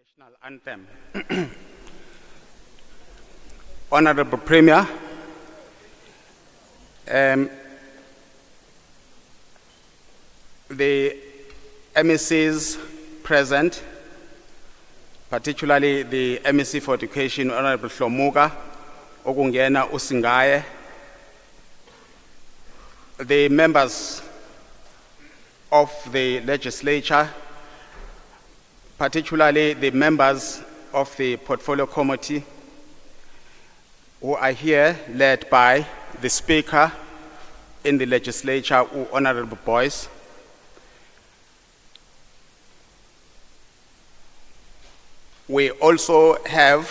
National anthem. Honorable Premier, the MECs present, particularly the MEC for Education, Honorable Hlomuga, Okungena Usingaye, the members of the legislature, particularly the members of the Portfolio Committee, who are here led by the Speaker in the legislature, Honorable Boyce. We also have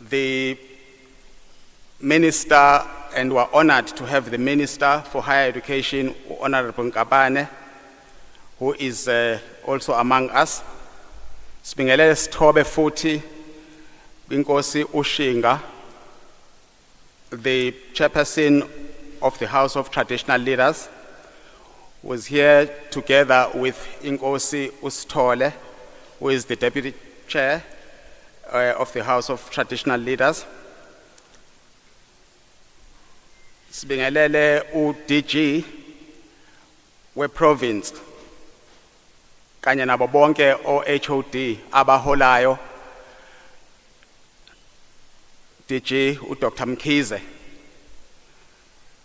the Minister, and we're honored to have the Minister for Higher Education, Honorable Nkabane, who is also among us. Sibingelele Sithobe futhi Inkosi Ushinga, the chairperson of the House of Traditional Leaders, was here together with Inkosi Usithole, who is the deputy chair of the House of Traditional Leaders. Sibingelele u-DG we-province kanye nabo bonke o-HOD abaholayo, DG u-Dr. Mkhize.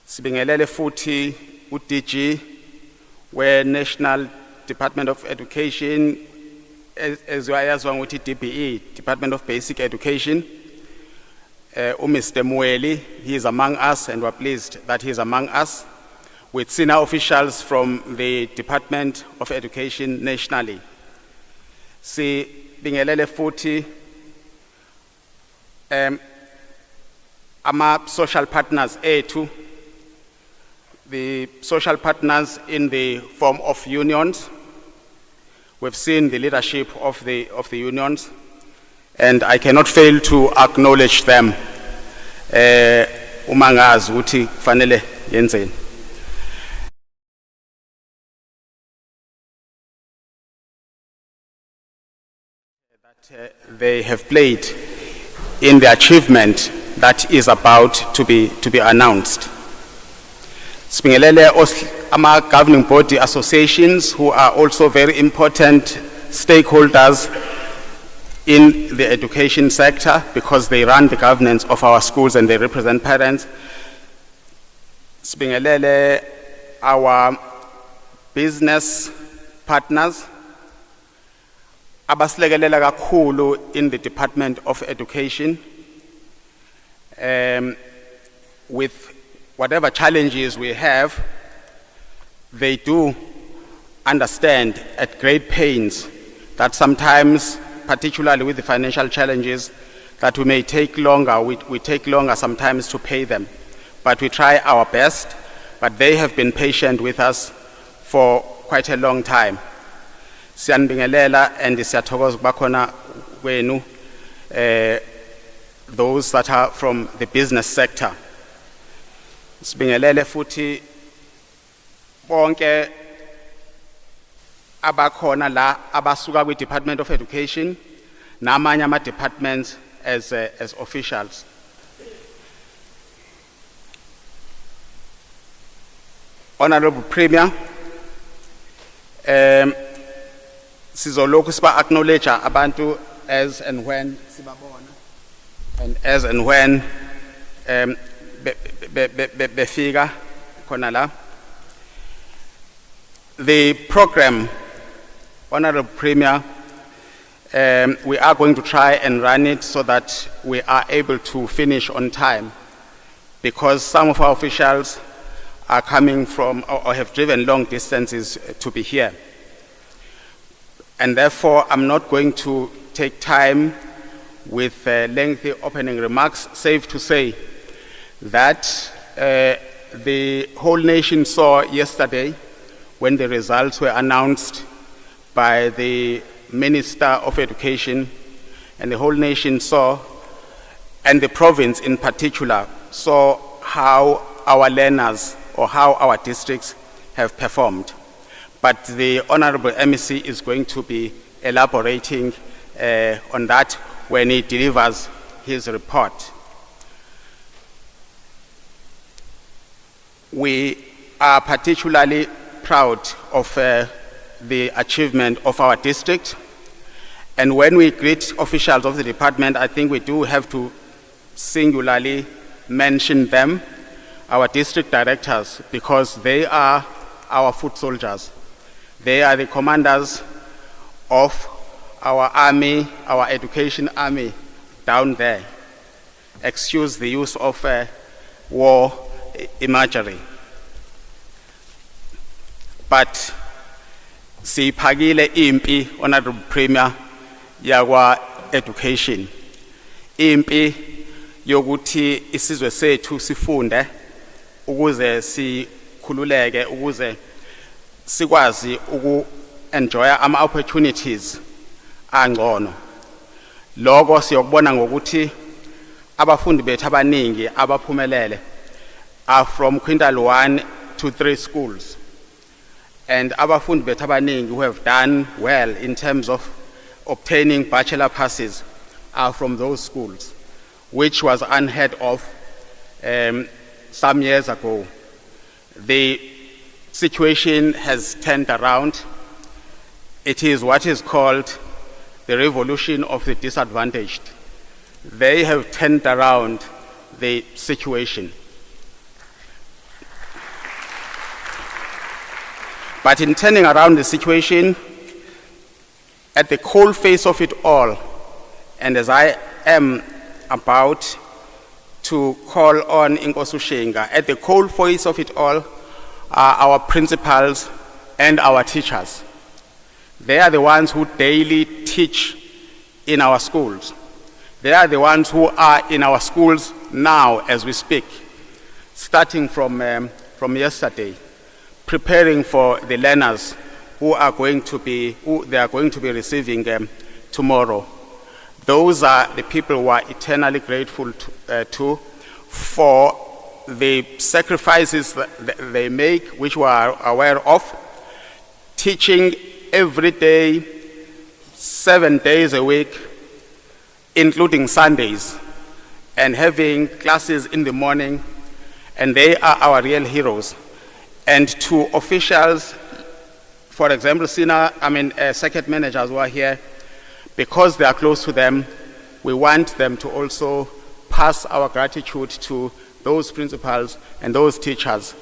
Sibingelele futhi u-DG we-National Department of Education, eziwayaziwa ngokuthi DBE, Department of Basic Education. Mr. Mueli, he is among us, and we're pleased that he is among us, with senior officials from the Department of Education nationally. Sibingelele futhi ama social partners ethu, the social partners in the form of unions. We've seen the leadership of the unions, and I cannot fail to acknowledge them. Umangazi uthi kufanele yenzeni. That they have played in the achievement that is about to be announced. Sibingelele ama governing body associations, who are also very important stakeholders in the education sector, because they run the governance of our schools and they represent parents. Sibingelele our business partners, abasilekelela kakhulu in the Department of Education, with whatever challenges we have. They do understand at great pains that sometimes, particularly with the financial challenges, that we may take longer, we take longer sometimes to pay them. But we try our best, but they have been patient with us for quite a long time. Siyanibingelela and siyathokoza ukubakhona kwenu, those that are from the business sector. Sibingelele futhi bonke abakhona la abasuka kwi Department of Education namanye ama departments as officials. Honorable Premier, sizolokhu siba acknowledge abantu as and when sibabona, and as and when befika khona la. The program, Honorable Premier, we are going to try and run it so that we are able to finish on time, because some of our officials are coming from or have driven long distances to be here. And therefore, I'm not going to take time with lengthy opening remarks, save to say that the whole nation saw yesterday, when the results were announced by the Minister of Education, and the whole nation saw, and the province in particular, saw how our learners or how our districts have performed. But the Honorable MEC is going to be elaborating on that when he delivers his report. We are particularly proud of the achievement of our district, and when we greet officials of the department, I think we do have to singularly mention them, our district directors, because they are our foot soldiers. They are the commanders of our army, our education army down there. Excuse the use of war imagery. But siphakile impi, Honorable Premier, yakwa education. Impi yokuthi isizwe sethu sifunde ukuze sikhululeke, ukuze sikwazi enjoy ama opportunities angcono. Lokho siyokubona ngokuthi abafundi bethu abaningi abaphumelele are from quintile 1 to 3 schools, and abafundi bethu abaningi who have done well in terms of obtaining bachelor passes are from those schools, which was unheard of some years ago. The situation has turned around. It is what is called the revolution of the disadvantaged. They have turned around the situation. But in turning around the situation, at the cold face of it all, and as I am about to call on Inkosi Ushenga, at the cold face of it all are our principals and our teachers. They are the ones who daily teach in our schools. They are the ones who are in our schools now as we speak, starting from yesterday, preparing for the learners who they are going to be receiving tomorrow. Those are the people who are eternally grateful to for the sacrifices that they make, which we are aware of, teaching every day, 7 days a week, including Sundays, and having classes in the morning, and they are our real heroes. And to officials, for example, circuit managers who are here, because they are close to them, we want them to also pass our gratitude to those principals and those teachers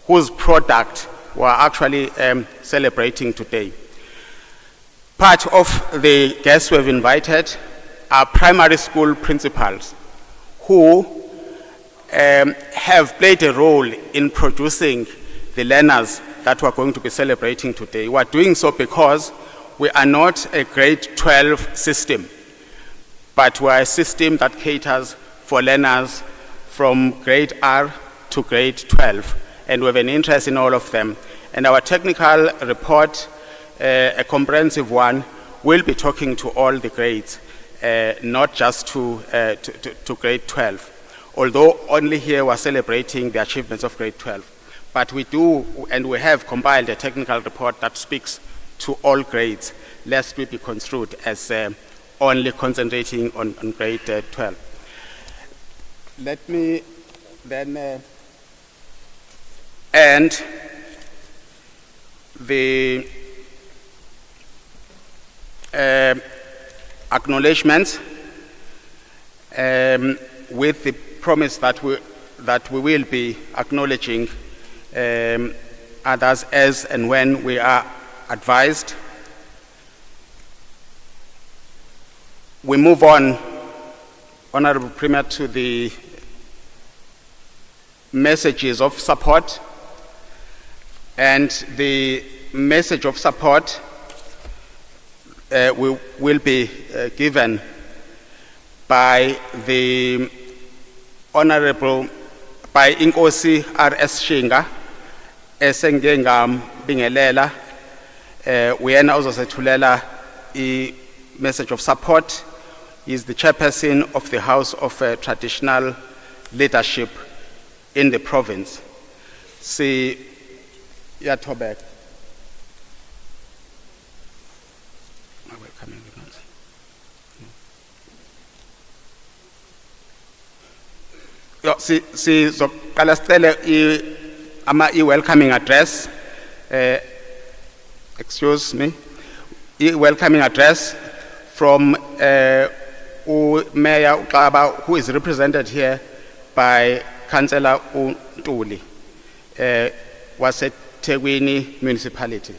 whose product we are actually celebrating today. Part of the guests we have invited are primary school principals who have played a role in producing the learners that we are going to be celebrating today. We are doing so because we are not a grade 12 system, but we are a system that caters for learners from grade R to grade 12, and we have an interest in all of them. And our technical report, a comprehensive one, will be talking to all the grades, not just to grade 12, although only here we are celebrating the achievements of grade 12. But we do, and we have compiled a technical report that speaks to all grades, lest we be construed as only concentrating on grade 12. Let me then end the acknowledgements with the promise that we will be acknowledging others as and when we are advised. We move on, Honorable Premier, to the messages of support, and the message of support will be given by the Honorable, by Inkosi R.S. Shinga, esengengambingelela, uyena uzosethulela I message of support. He is the chairperson of the House of Traditional Leadership in the province. Yatobek. Sizoqala sicele i-welcoming address. Excuse me. I-welcoming address from Mayor Uqaba, who is represented here by Councillor Untuli, waseThekwini Municipality.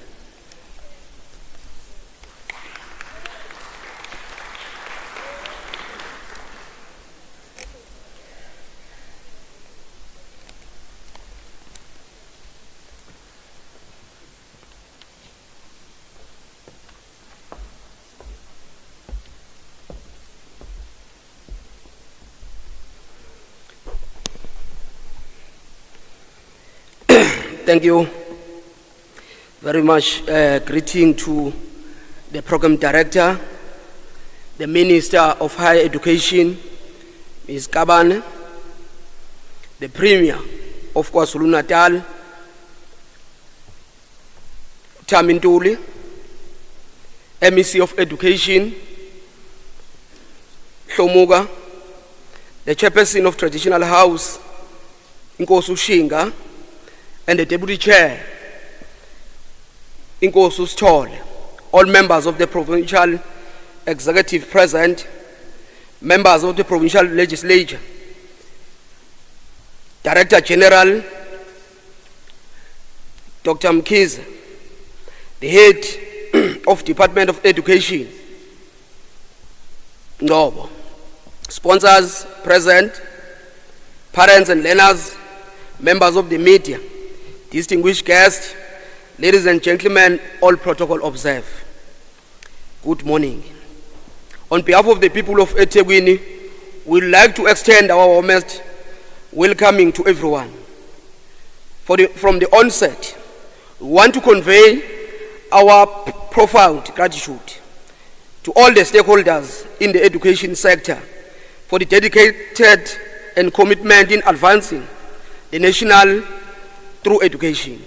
Thank you very much. Greeting to the Program Director, the Minister of Higher Education, Ms. Kabane, the Premier of KwaZulu-Natal, Tamintuli, MEC of Education, Shomuga, the Chairperson of Traditional House, Nkosi Shinga, and the Deputy Chair, Nkosi Sithole, all members of the Provincial Executive present, members of the Provincial Legislature, Director General, Dr. Mkhize, the Head of Department of Education, Ngobo, sponsors present, parents and learners, members of the media, distinguished guests, ladies and gentlemen, all protocol observed. Good morning. On behalf of the people of eThekwini, we'd like to extend our warmest welcoming to everyone. From the onset, we want to convey our profound gratitude to all the stakeholders in the education sector for the dedicated and commitment in advancing the national through education.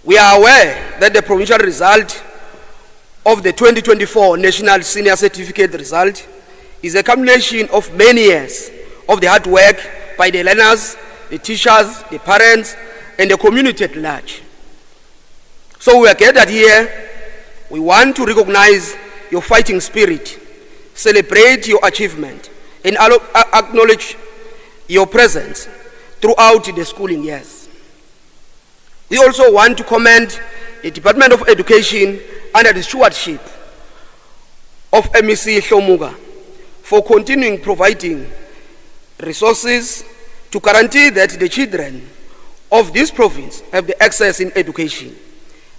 We are aware that the provincial result of the 2024 National Senior Certificate result is a culmination of many years of the hard work by the learners, the teachers, the parents, and the community at large. So we are gathered here. We want to recognize your fighting spirit, celebrate your achievement, and acknowledge your presence throughout the schooling years. We also want to commend the Department of Education under the stewardship of MEC Shomuga for continuing providing resources to guarantee that the children of this province have the access in education,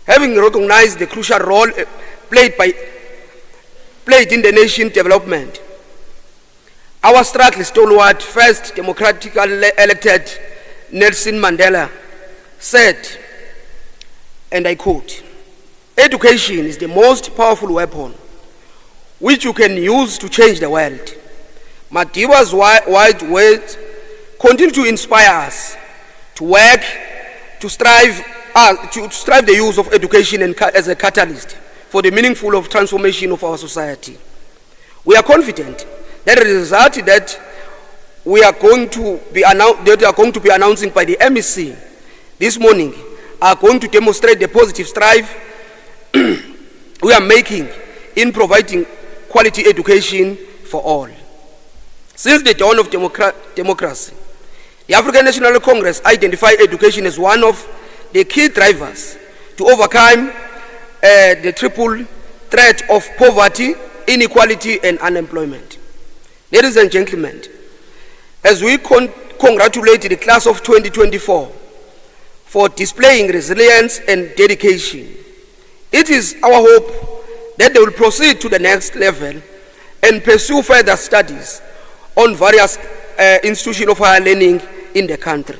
having recognized the crucial role played in the nation's development. Our struggling stalwart, first democratically elected Nelson Mandela said, and I quote, "Education is the most powerful weapon which you can use to change the world." Madiba's wide words continue to inspire us to work, to strive the use of education as a catalyst for the meaningful of transformation of our society. We are confident that the result that we are going to be announcing by the MEC this morning are going to demonstrate the positive strive we are making in providing quality education for all. Since the dawn of democracy, the African National Congress identified education as one of the key drivers to overcome the triple threat of poverty, inequality, and unemployment. Ladies and gentlemen, as we congratulate the class of 2024 for displaying resilience and dedication, it is our hope that they will proceed to the next level and pursue further studies on various institutions of higher learning in the country.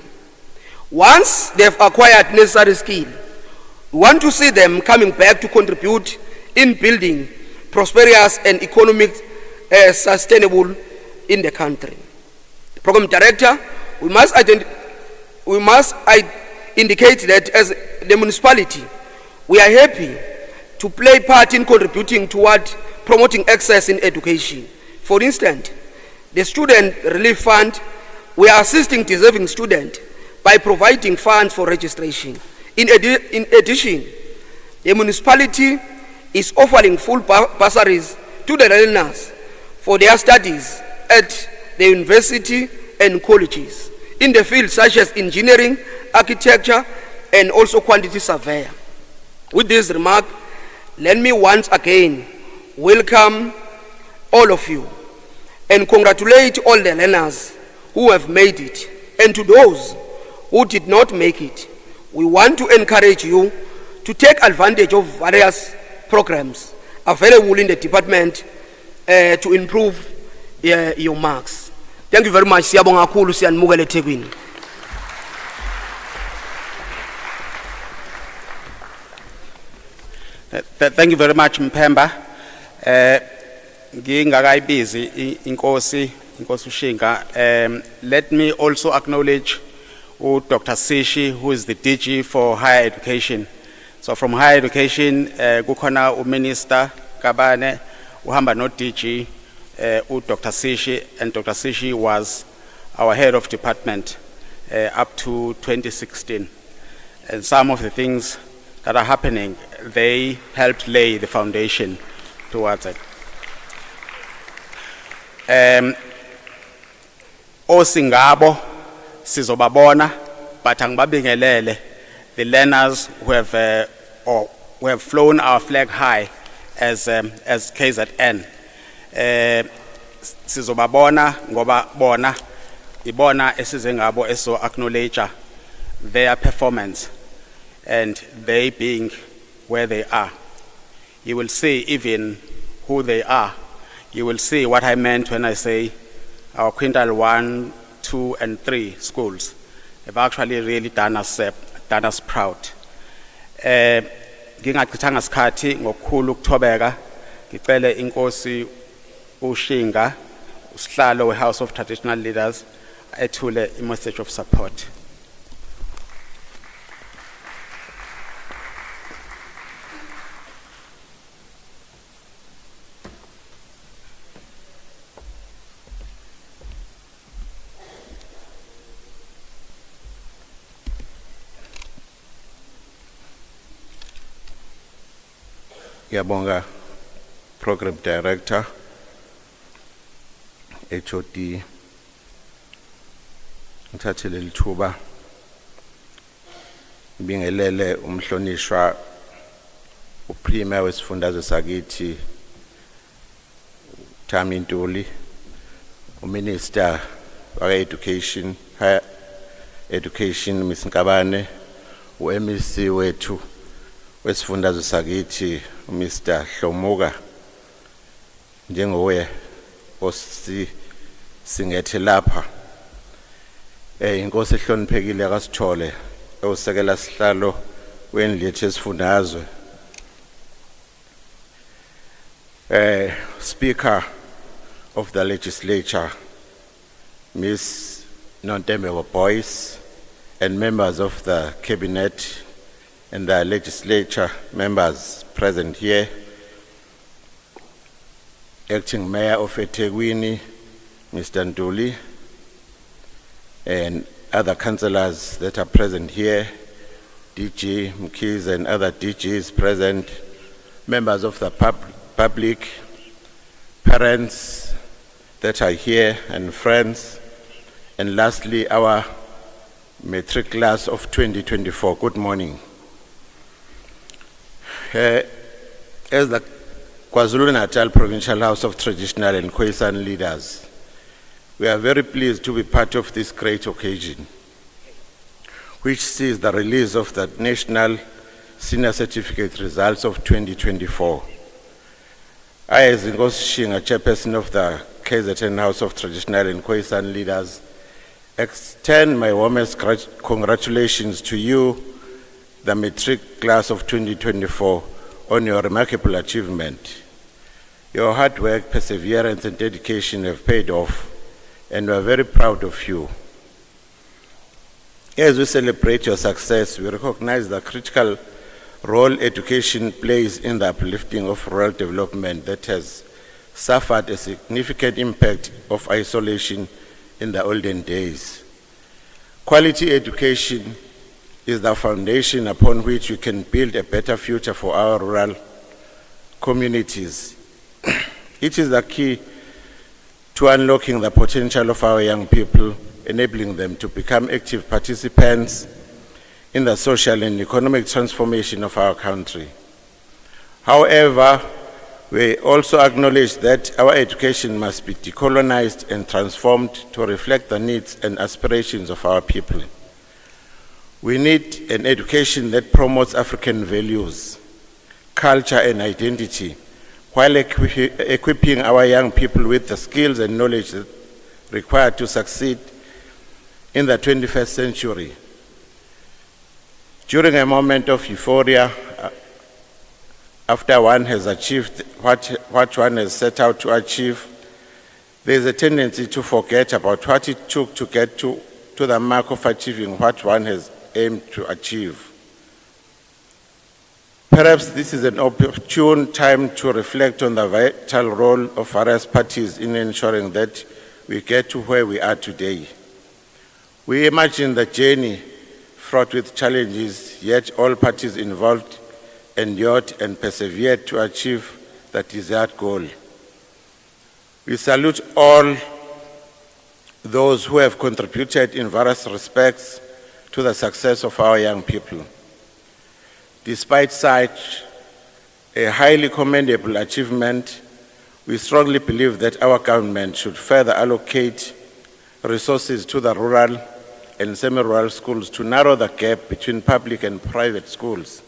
Once they have acquired necessary skill, we want to see them coming back to contribute in building prosperous and economic sustainable in the country. The program director, we must indicate that as the municipality, we are happy to play part in contributing toward promoting access in education. For instance, the Student Relief Fund we are assisting deserving students by providing funds for registration. In addition, the municipality is offering full bursaries to the learners for their studies at the university and colleges in the fields such as engineering, architecture, and also quantity surveyor. With this remark, let me once again welcome all of you and congratulate all the learners who have made it. And to those who did not make it, we want to encourage you to take advantage of various programs available in the department to improve your marks. Thank you very much. Siyabonga kakhulu, siyanimukela eThekwini. Thank you very much, Mpemba. Ngingakayibizi inkosi Ushinga. Let me also acknowledge Dr. Sishi, who is the DG for Higher Education. So from Higher Education, kukhona Minister Kabane, uhamba no DG, Dr. Sishi, and Dr. Sishi was our head of department up to 2016. And some of the things that are happening, they helped lay the foundation towards it. Osingabo sizobabona, but angibabingelele the learners who have flown our flag high as KZN. Sizobabona ngoba bona ibona esize ngabo eso acknowledge their performance and they being where they are. You will see even who they are. You will see what I meant when I say our quintile 1, 2, and 3 schools have actually really done us proud. Ngingachithanga isikhathi ngokukhulu ukuthobeka ngicele inkosi Ushinga usihlalo we-House of Traditional Leaders ethule i-message of support. Ngiyabonga Program Director, HOD, ngithathele lithuba ngibingelele umhlonishwa uPremier wesifundazwe sakithi Thami Ntuli, uMinister wa-Education, Higher Education Ms. Nkabane, uMEC wethu wesifundazwe sakithi Mr. Hlomuka, njengowe singethe lapha inkosi ehloniphekile akasithole usekela sihlalo wendlu yethu esifundazwe, Speaker of the Legislature Ms. Nontembeko Boyce, and members of the Cabinet and the Legislature members present here, Acting Mayor of eThekwini, Mr. Ntuli, and other councillors that are present here, DG Mkhize and other DGs present, members of the public, parents that are here, and friends, and lastly, our matric class of 2024. Good morning. As the KwaZulu-Natal Provincial House of Traditional and KwaZulu Leaders, we are very pleased to be part of this great occasion, which sees the release of the National Senior Certificate results of 2024. I, as Nkosi Shinga, chairperson of the KZN House of Traditional and KwaZulu Leaders, extend my warmest congratulations to you, the matric class of 2024, on your remarkable achievement. Your hard work, perseverance, and dedication have paid off, and we are very proud of you. As we celebrate your success, we recognize the critical role education plays in the uplifting of rural development that has suffered a significant impact of isolation in the olden days. Quality education is the foundation upon which we can build a better future for our rural communities. It is the key to unlocking the potential of our young people, enabling them to become active participants in the social and economic transformation of our country. However, we also acknowledge that our education must be decolonized and transformed to reflect the needs and aspirations of our people. We need an education that promotes African values, culture, and identity, while equipping our young people with the skills and knowledge required to succeed in the 21st century. During a moment of euphoria, after one has achieved what one has set out to achieve, there is a tendency to forget about what it took to get to the mark of achieving what one has aimed to achieve. Perhaps this is an opportune time to reflect on the vital role of various parties in ensuring that we get to where we are today. We imagine the journey fraught with challenges, yet all parties involved endured and persevered to achieve the desired goal. We salute all those who have contributed in various respects to the success of our young people. Despite such a highly commendable achievement, we strongly believe that our government should further allocate resources to the rural and semi-rural schools to narrow the gap between public and private schools.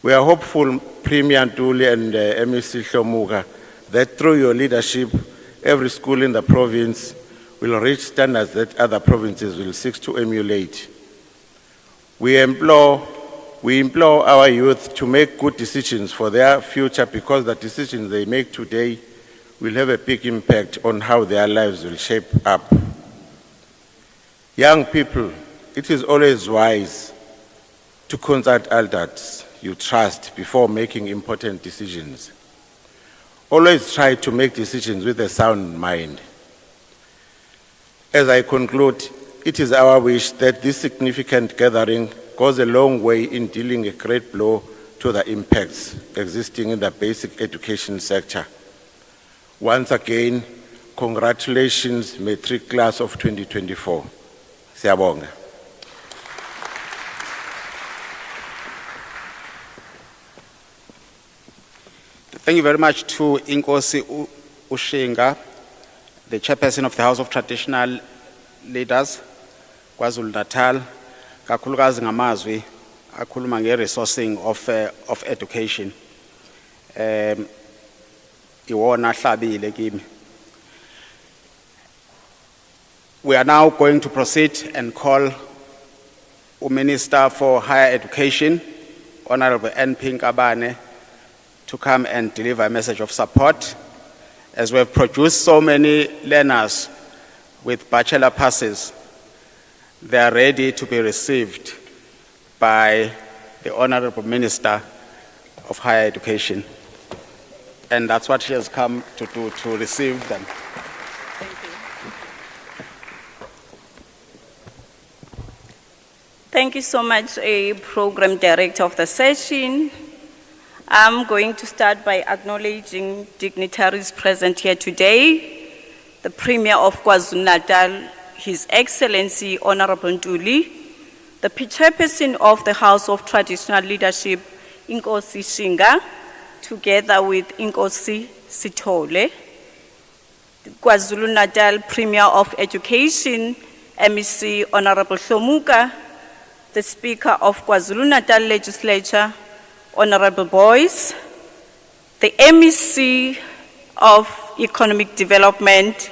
We are hopeful, Premier Ntuli and MEC Hlomuga, that through your leadership, every school in the province will reach standards that other provinces will seek to emulate. We implore our youth to make good decisions for their future, because the decisions they make today will have a big impact on how their lives will shape up. Young people, it is always wise to consult elders you trust before making important decisions. Always try to make decisions with a sound mind. As I conclude, it is our wish that this significant gathering goes a long way in dealing a great blow to the impacts existing in the basic education sector. Once again, congratulations, Matric class of 2024. Siyabonga. Thank you very much to Inkosi Ushinga, the chairperson of the House of Traditional Leaders, KwaZulu-Natal, kakhulukazi ngamazwi akhuluma nge-resourcing of education. Iwona hlabile kimi. We are now going to proceed and call the Minister for Higher Education, Honorable N. Nkabane, to come and deliver a message of support. As we have produced so many learners with bachelor passes, they are ready to be received by the Honorable Minister of Higher Education. And that's what she has come to do, to receive them. Thank you. Thank you so much, Program Director of the session. I'm going to start by acknowledging dignitaries present here today. The Premier of KwaZulu-Natal, His Excellency Honorable Ntuli, the Chairperson of the House of Traditional Leadership, Inkosi Shinga, together with Inkosi Sithole, the KwaZulu-Natal Premier of Education, MEC Honorable Hlomuga, the Speaker of KwaZulu-Natal Legislature, Honorable Boyce, the MEC of Economic Development,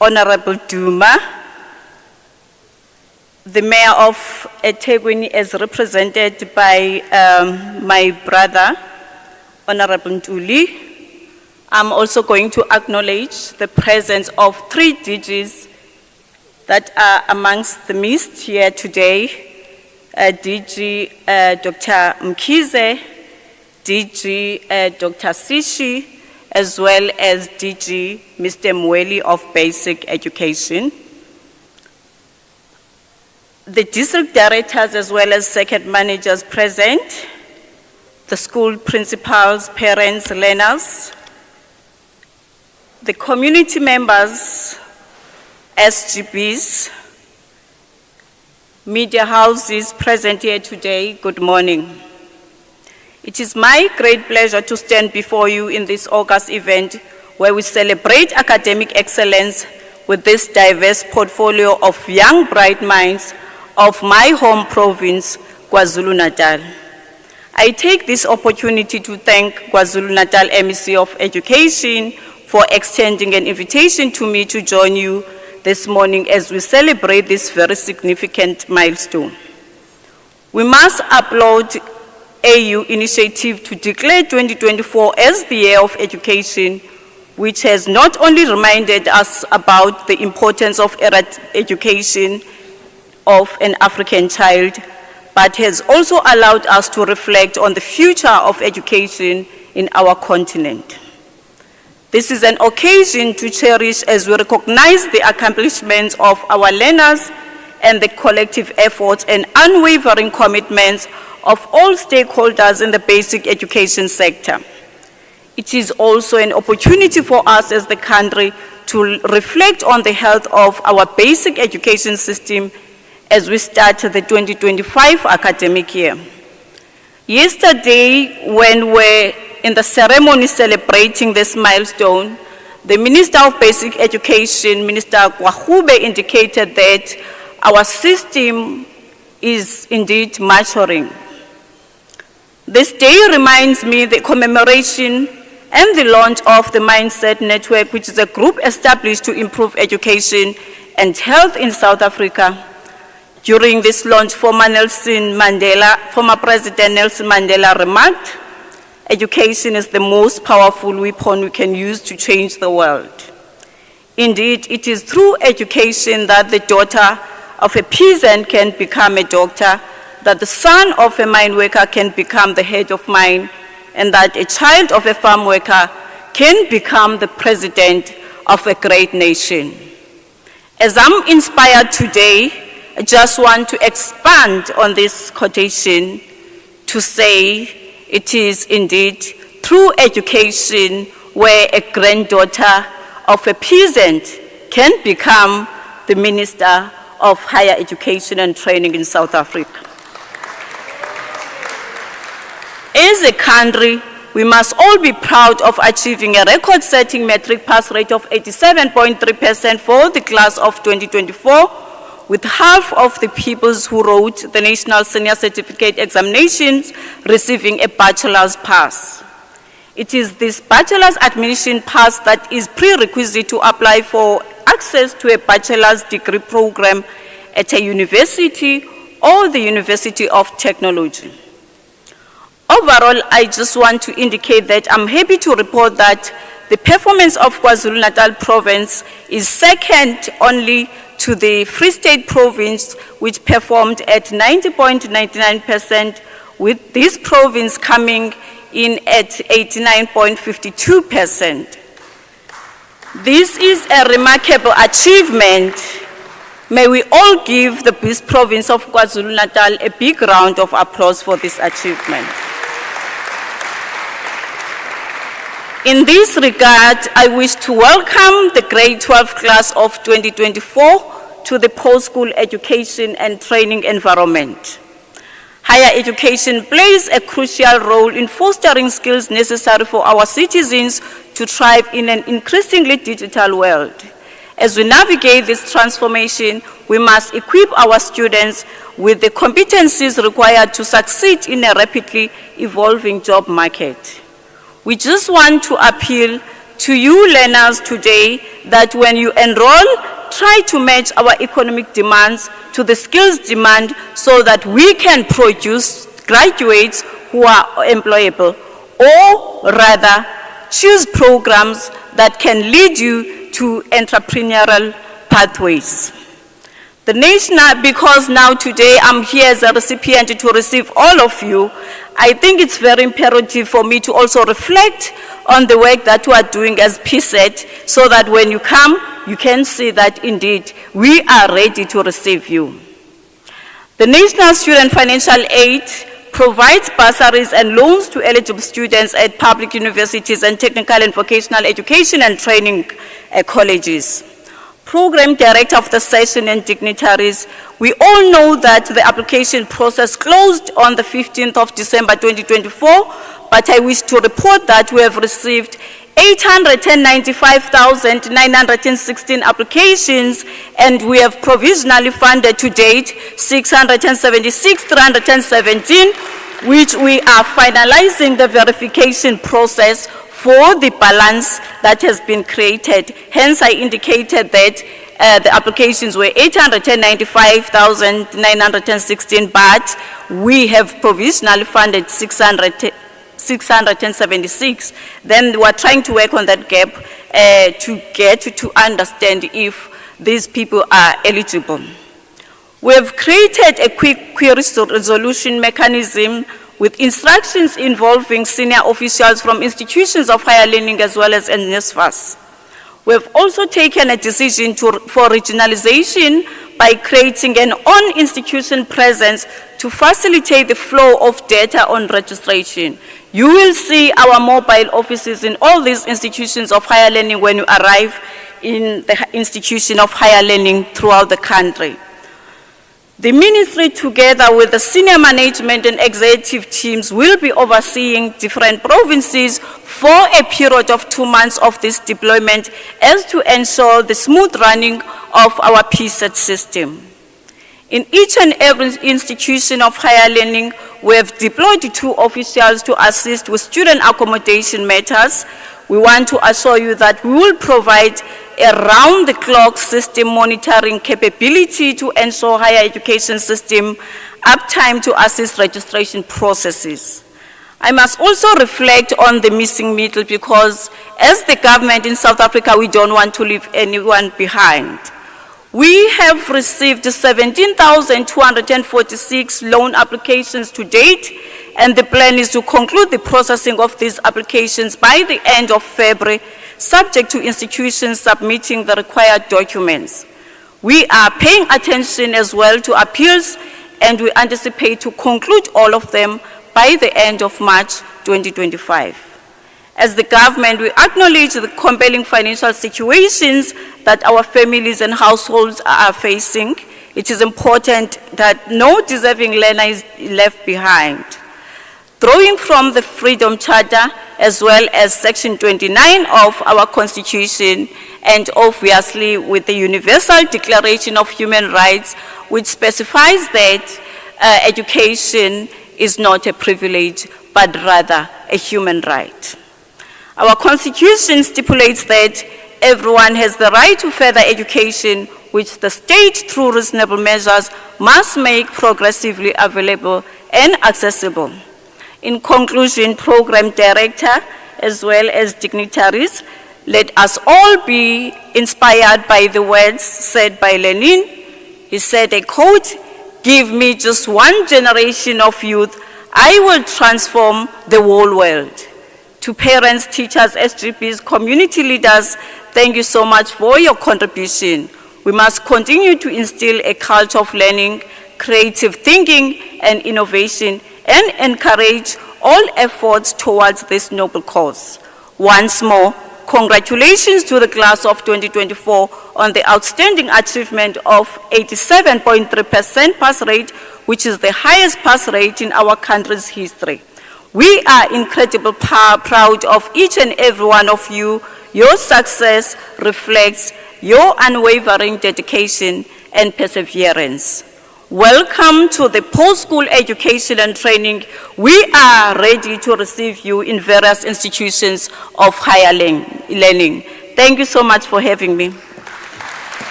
Honorable Duma, the Mayor of eThekwini, as represented by my brother, Honorable Ntuli. I'm also going to acknowledge the presence of 3 DGs that are amongst the midst here today. DG Dr. Mkhize, DG Dr. Sishi, as well as DG Mr. Mweli of Basic Education. The district directors as well as circuit managers present, the school principals, parents, learners, the community members, SGBs, media houses present here today, good morning. It is my great pleasure to stand before you in this August event where we celebrate academic excellence with this diverse portfolio of young bright minds of my home province, KwaZulu-Natal. I take this opportunity to thank KwaZulu-Natal MEC of Education for extending an invitation to me to join you this morning as we celebrate this very significant milestone. We must applaud AU initiative to declare 2024 as the Year of Education, which has not only reminded us about the importance of education of an African child, but has also allowed us to reflect on the future of education in our continent. This is an occasion to cherish as we recognize the accomplishments of our learners and the collective efforts and unwavering commitments of all stakeholders in the basic education sector. It is also an opportunity for us as the country to reflect on the health of our basic education system as we start the 2025 academic year. Yesterday, when we were in the ceremony celebrating this milestone, the Minister of Basic Education, Minister Kwahube, indicated that our system is indeed maturing. This day reminds me the commemoration and the launch of the Mindset Network, which is a group established to improve education and health in South Africa. During this launch, former President Nelson Mandela remarked, "Education is the most powerful weapon we can use to change the world." Indeed, it is through education that the daughter of a peasant can become a doctor, that the son of a mine worker can become the head of mine, and that a child of a farm worker can become the president of a great nation. As I'm inspired today, I just want to expand on this quotation to say it is indeed through education where a granddaughter of a peasant can become the Minister of Higher Education and Training in South Africa. As a country, we must all be proud of achieving a record-setting matric pass rate of 87.3% for the class of 2024, with half of the pupils who wrote the National Senior Certificate Examinations receiving a bachelor's pass. It is this bachelor's admission pass that is prerequisite to apply for access to a bachelor's degree program at a university or the University of Technology. Overall, I just want to indicate that I'm happy to report that the performance of KwaZulu-Natal province is second only to the Free State province, which performed at 90.99%, with this province coming in at 89.52%. This is a remarkable achievement. May we all give the Peace Province of KwaZulu-Natal a big round of applause for this achievement. In this regard, I wish to welcome the grade 12 class of 2024 to the post-school education and training environment. Higher education plays a crucial role in fostering skills necessary for our citizens to thrive in an increasingly digital world. As we navigate this transformation, we must equip our students with the competencies required to succeed in a rapidly evolving job market. We just want to appeal to you learners today that when you enroll, try to match our economic demands to the skills demand so that we can produce graduates who are employable, or rather choose programs that can lead you to entrepreneurial pathways. The national, because now today I'm here as a recipient to receive all of you, I think it's very imperative for me to also reflect on the work that we are doing as PSET, so that when you come, you can see that indeed we are ready to receive you. The National Student Financial Aid provides bursaries and loans to eligible students at public universities and technical and vocational education and training colleges. Program Director of the session and dignitaries, we all know that the application process closed on the 15th of December 2024, but I wish to report that we have received 895,916 applications, and we have provisionally funded to date 676,317, which we are finalizing the verification process for the balance that has been created. Hence, I indicated that the applications were 895,916, but we have provisionally funded 676. Then we're trying to work on that gap to get to understand if these people are eligible. We have created a quick query resolution mechanism with instructions involving senior officials from institutions of higher learning as well as NSFAS. We have also taken a decision for regionalization by creating an on-institution presence to facilitate the flow of data on registration. You will see our mobile offices in all these institutions of higher learning when you arrive in the institution of higher learning throughout the country. The ministry, together with the senior management and executive teams, will be overseeing different provinces for a period of 2 months of this deployment as to ensure the smooth running of our PSET system. In each and every institution of higher learning, we have deployed 2 officials to assist with student accommodation matters. We want to assure you that we will provide around-the-clock system monitoring capability to ensure higher education system uptime to assist registration processes. I must also reflect on the missing middle, because as the government in South Africa, we don't want to leave anyone behind. We have received 17,246 loan applications to date, and the plan is to conclude the processing of these applications by the end of February, subject to institutions submitting the required documents. We are paying attention as well to appeals, and we anticipate to conclude all of them by the end of March 2025. As the government, we acknowledge the compelling financial situations that our families and households are facing. It is important that no deserving learner is left behind. Drawing from the Freedom Charter as well as Section 29 of our Constitution, and obviously with the Universal Declaration of Human Rights, which specifies that education is not a privilege, but rather a human right. Our Constitution stipulates that everyone has the right to further education, which the state, through reasonable measures, must make progressively available and accessible. In conclusion, Program Director, as well as dignitaries, let us all be inspired by the words said by Lenin. He said, a quote, "Give me just one generation of youth, I will transform the whole world." To parents, teachers, SGPs, community leaders, thank you so much for your contribution. We must continue to instill a culture of learning, creative thinking, and innovation, and encourage all efforts towards this noble cause. Once more, congratulations to the class of 2024 on the outstanding achievement of 87.3% pass rate, which is the highest pass rate in our country's history. We are incredibly proud of each and every one of you. Your success reflects your unwavering dedication and perseverance. Welcome to the post-school education and training. We are ready to receive you in various institutions of higher learning. Thank you so much for having me.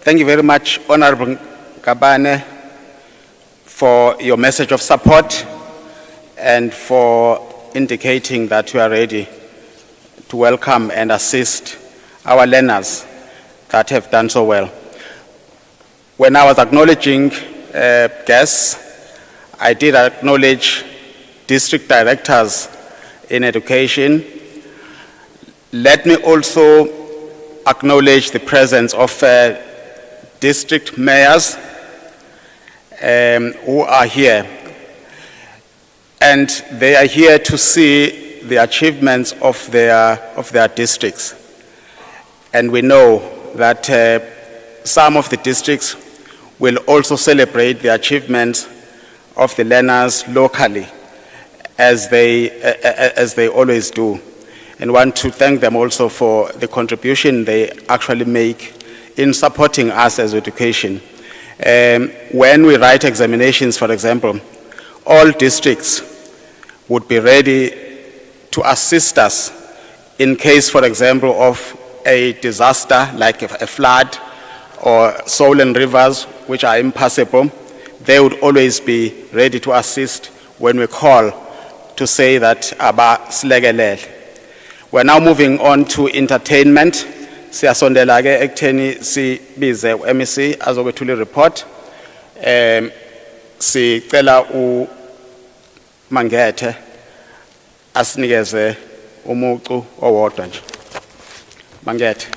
Thank you very much, Honorable Kabane, for your message of support and for indicating that you are ready to welcome and assist our learners that have done so well. When I was acknowledging guests, I did acknowledge district directors in education. Let me also acknowledge the presence of district mayors who are here. And they are here to see the achievements of their districts. And we know that some of the districts will also celebrate the achievements of the learners locally, as they always do. And want to thank them also for the contribution they actually make in supporting us as education. When we write examinations, for example, all districts would be ready to assist us in case, for example, of a disaster like a flood or swollen rivers which are impassable. They would always be ready to assist when we call to say that aba silekelele. We're now moving on to entertainment. Siyasondela ke ekutheni sibize MEC azokwethula report. Sicela uMangethe asinikeze umucu owodwa nje. Mangethe.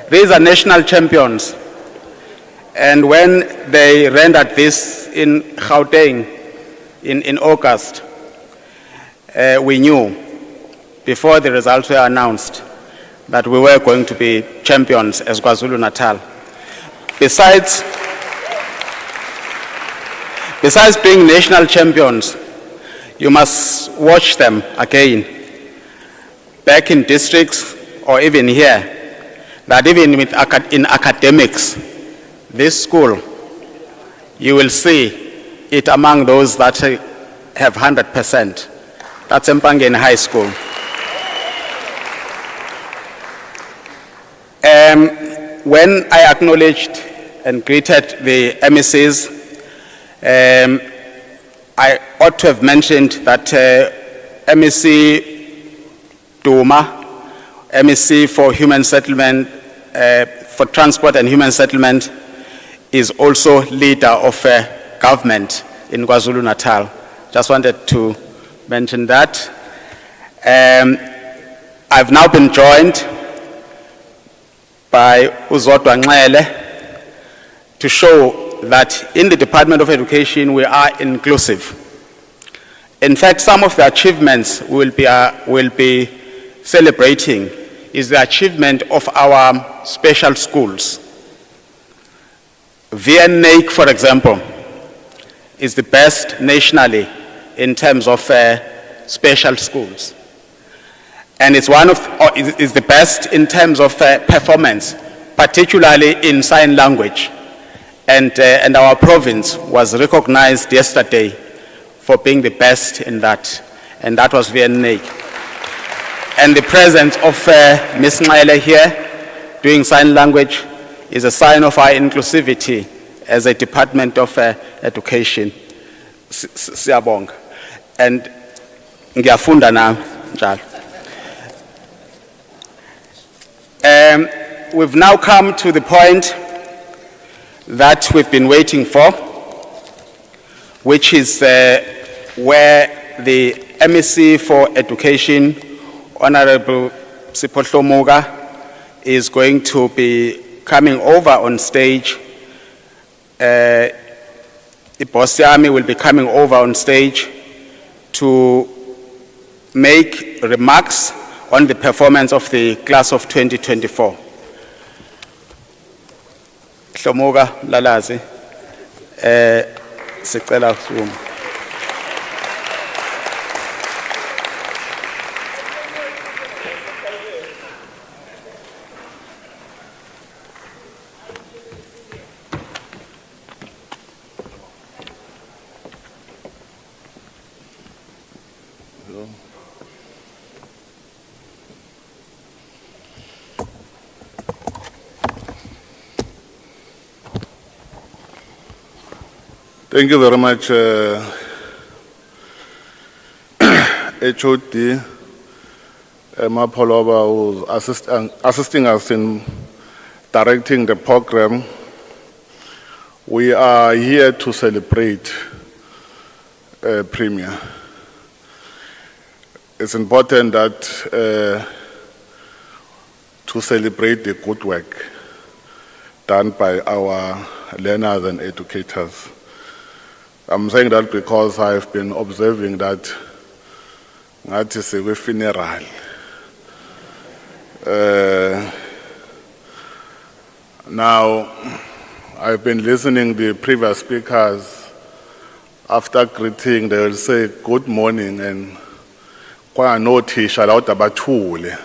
These are national champions. And when they rendered this in Gauteng in August, we knew before the results were announced that we were going to be champions as KwaZulu-Natal. Besides being national champions, you must watch them again back in districts or even here, that even in academics, this school, you will see it among those that have 100%. That's Mpangeni High School. When I acknowledged and greeted the MECs, I ought to have mentioned that MEC Duma, MEC for Human Settlement, for Transport and Human Settlement, is also leader of government in KwaZulu-Natal. Just wanted to mention that. I've now been joined by Uzodwa Nxele to show that in the Department of Education we are inclusive. In fact, some of the achievements we'll be celebrating is the achievement of our special schools. VNAIC, for example, is the best nationally in terms of special schools. And it's is the best in terms of performance, particularly in sign language. And our province was recognized yesterday for being the best in that, and that was VNAIC. And the presence of Ms. Nxele here doing sign language is a sign of our inclusivity as a Department of Education. Siyabonga. And ngiyafunda nami njalo. We've now come to the point that we've been waiting for, which is where the MEC for Education, Honorable Siphohlo Muga, is going to be coming over on stage. Boss Yami will be coming over on stage to make remarks on the performance of the class of 2024. Hlomuga Lalazi, sicela usuma. Thank you very much, HOD Mapolova, who's assisting us in directing the program. We are here to celebrate Premier. It's important that to celebrate the good work done by our learners and educators. I'm saying that because I've been observing that that is a funeral. Now, I've been listening to the previous speakers. After greeting, they will say good morning and kwa noti shalauta batule.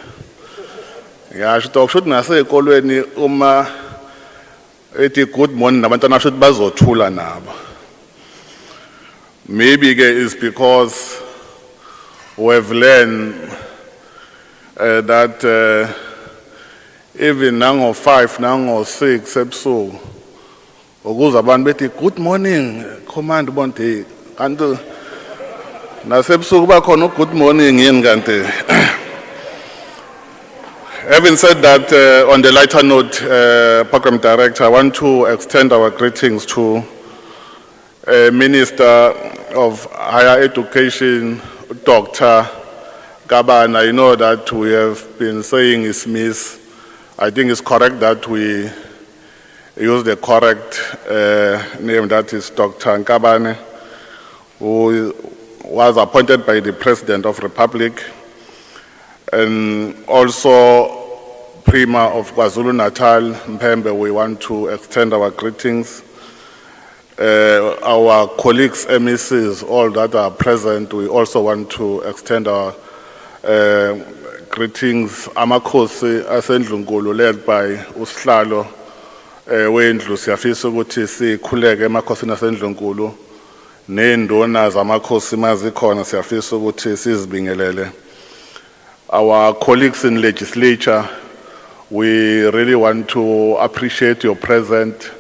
Yeah, should not say kolweni eti good morning nabantwana should bazothula nabo. Maybe it's because we have learned that even now 5, now 6 episodes, good morning, command bonte, and good morning. Having said that, on the lighter note, Program Director, I want to extend our greetings to Minister of Higher Education, Dr. Gaban. I know that we have been saying is miss. I think it's correct that we use the correct name, that is Dr. Gaban, who was appointed by the President of the Republic, and also Premier of KwaZulu-Natal, Mpembe. We want to extend our greetings. Our colleagues, MECs, all that are present, we also want to extend our greetings. Amakhosi asendlunkhulu led by usihlalo wendlu, siyafisa ukuthi sikhuleke emakhosini asendlunkhulu nenduna zamakhosi mazikhona, siyafisa ukuthi sizibingelele. Our colleagues in legislature, we really want to appreciate your presence,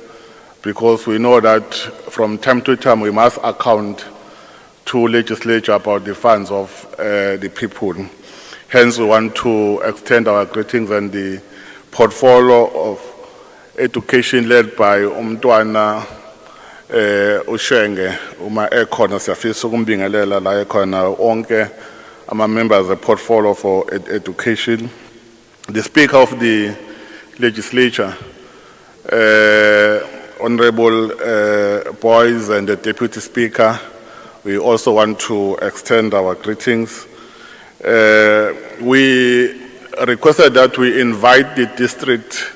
because we know that from time to time we must account to legislature about the funds of the people. Hence, we want to extend our greetings, and the portfolio of education led by Umntwana Ushenge, uma ekhona siyafisa ukumbingelela la ekhona onke ama members of the portfolio for education. The Speaker of the Legislature, Honorable Boys, and the Deputy Speaker, we also want to extend our greetings. We requested that we invite the district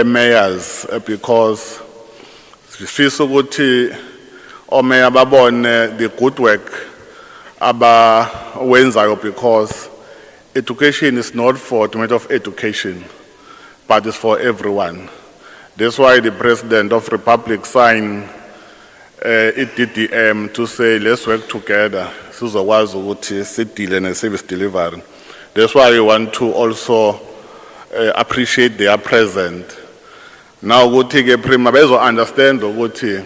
mayors because sifisa ukuthi omeya babone the good work abawenzayo, because education is not for the matter of education, but it's for everyone. That's why the President of the Republic signed DDM to say, let's work together. Sizokwazi ukuthi sidile ne-service delivery. That's why we want to also appreciate their presence. Now ukuthi ke prima bezo understand ukuthi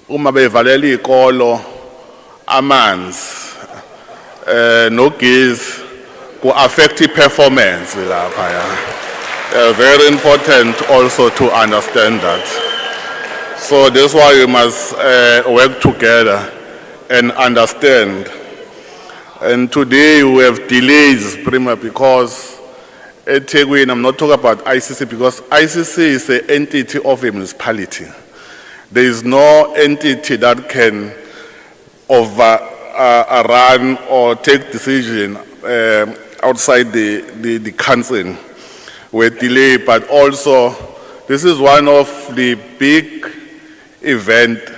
uma bevalela ikolo amanzi nogesi ku affect performance lapha ya. Very important also to understand that. So that's why we must work together and understand. And today we have delays, Prima, because I'm not talking about ICC because ICC is an entity of a municipality. There is no entity that can overrun or take decision outside the council with delay, but also this is one of the big events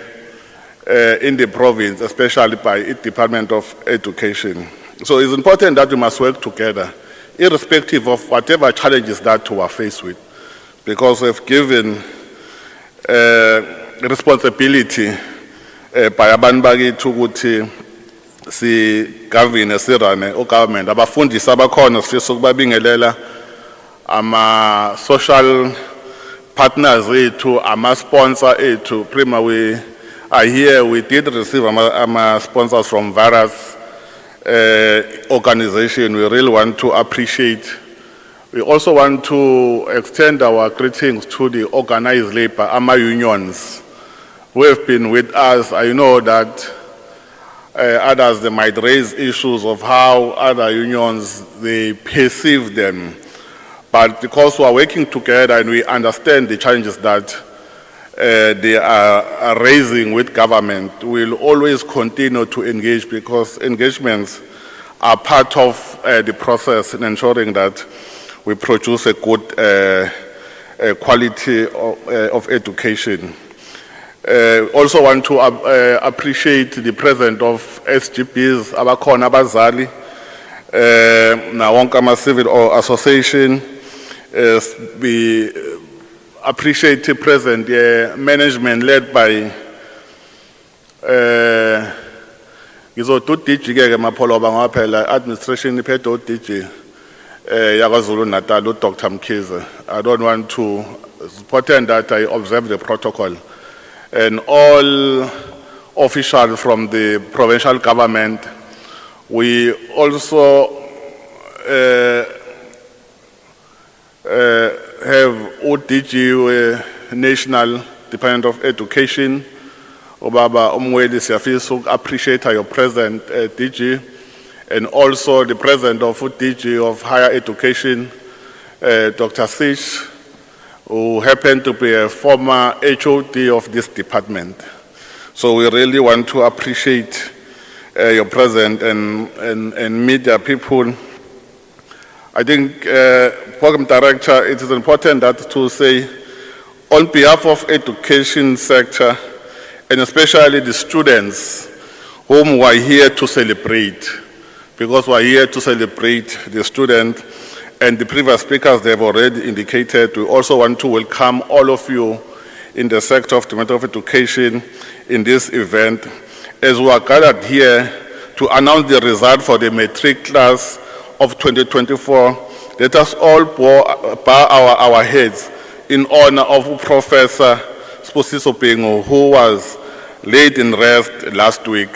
in the province, especially by the Department of Education. So it's important that we must work together, irrespective of whatever challenges that we are faced with, because we've given responsibility by abantu to ukuthi si government sirane o government abafundisi abakhona sifisa ukubabingelela ama social partners ethu ama sponsor ethu. Prima, we are here, we did receive ama sponsors from various organizations. We really want to appreciate. We also want to extend our greetings to the organized labor, ama unions, who have been with us. I know that others, they might raise issues of how other unions, they perceive them. But because we are working together and we understand the challenges that they are raising with government, we'll always continue to engage, because engagements are part of the process in ensuring that we produce a good quality of education. Also want to appreciate the presence of SGBs, abakhona abazali, na wonke ama civil association. We appreciate the present management led by DG ke mapholoba ngaphela administration iphethe DG KwaZulu-Natal Dr. Mkhize. I don't want to, it's important that I observe the protocol, and all officials from the provincial government. We also have ODG, National Department of Education. Obaba Omweli siyafisa appreciate your present DG, and also the president of DG of Higher Education, Dr. Sish, who happened to be a former HOD of this department. So we really want to appreciate your presence and media people. I think, Program Director, it is important that to say, on behalf of education sector, and especially the students whom we are here to celebrate, because we are here to celebrate the students, and the previous speakers, they have already indicated, we also want to welcome all of you in the sector of the matter of education in this event, as we are gathered here to announce the result for the matric class of 2024. Let us all bow our heads in honor of Professor Sposiso Pengo, who was laid in rest last week.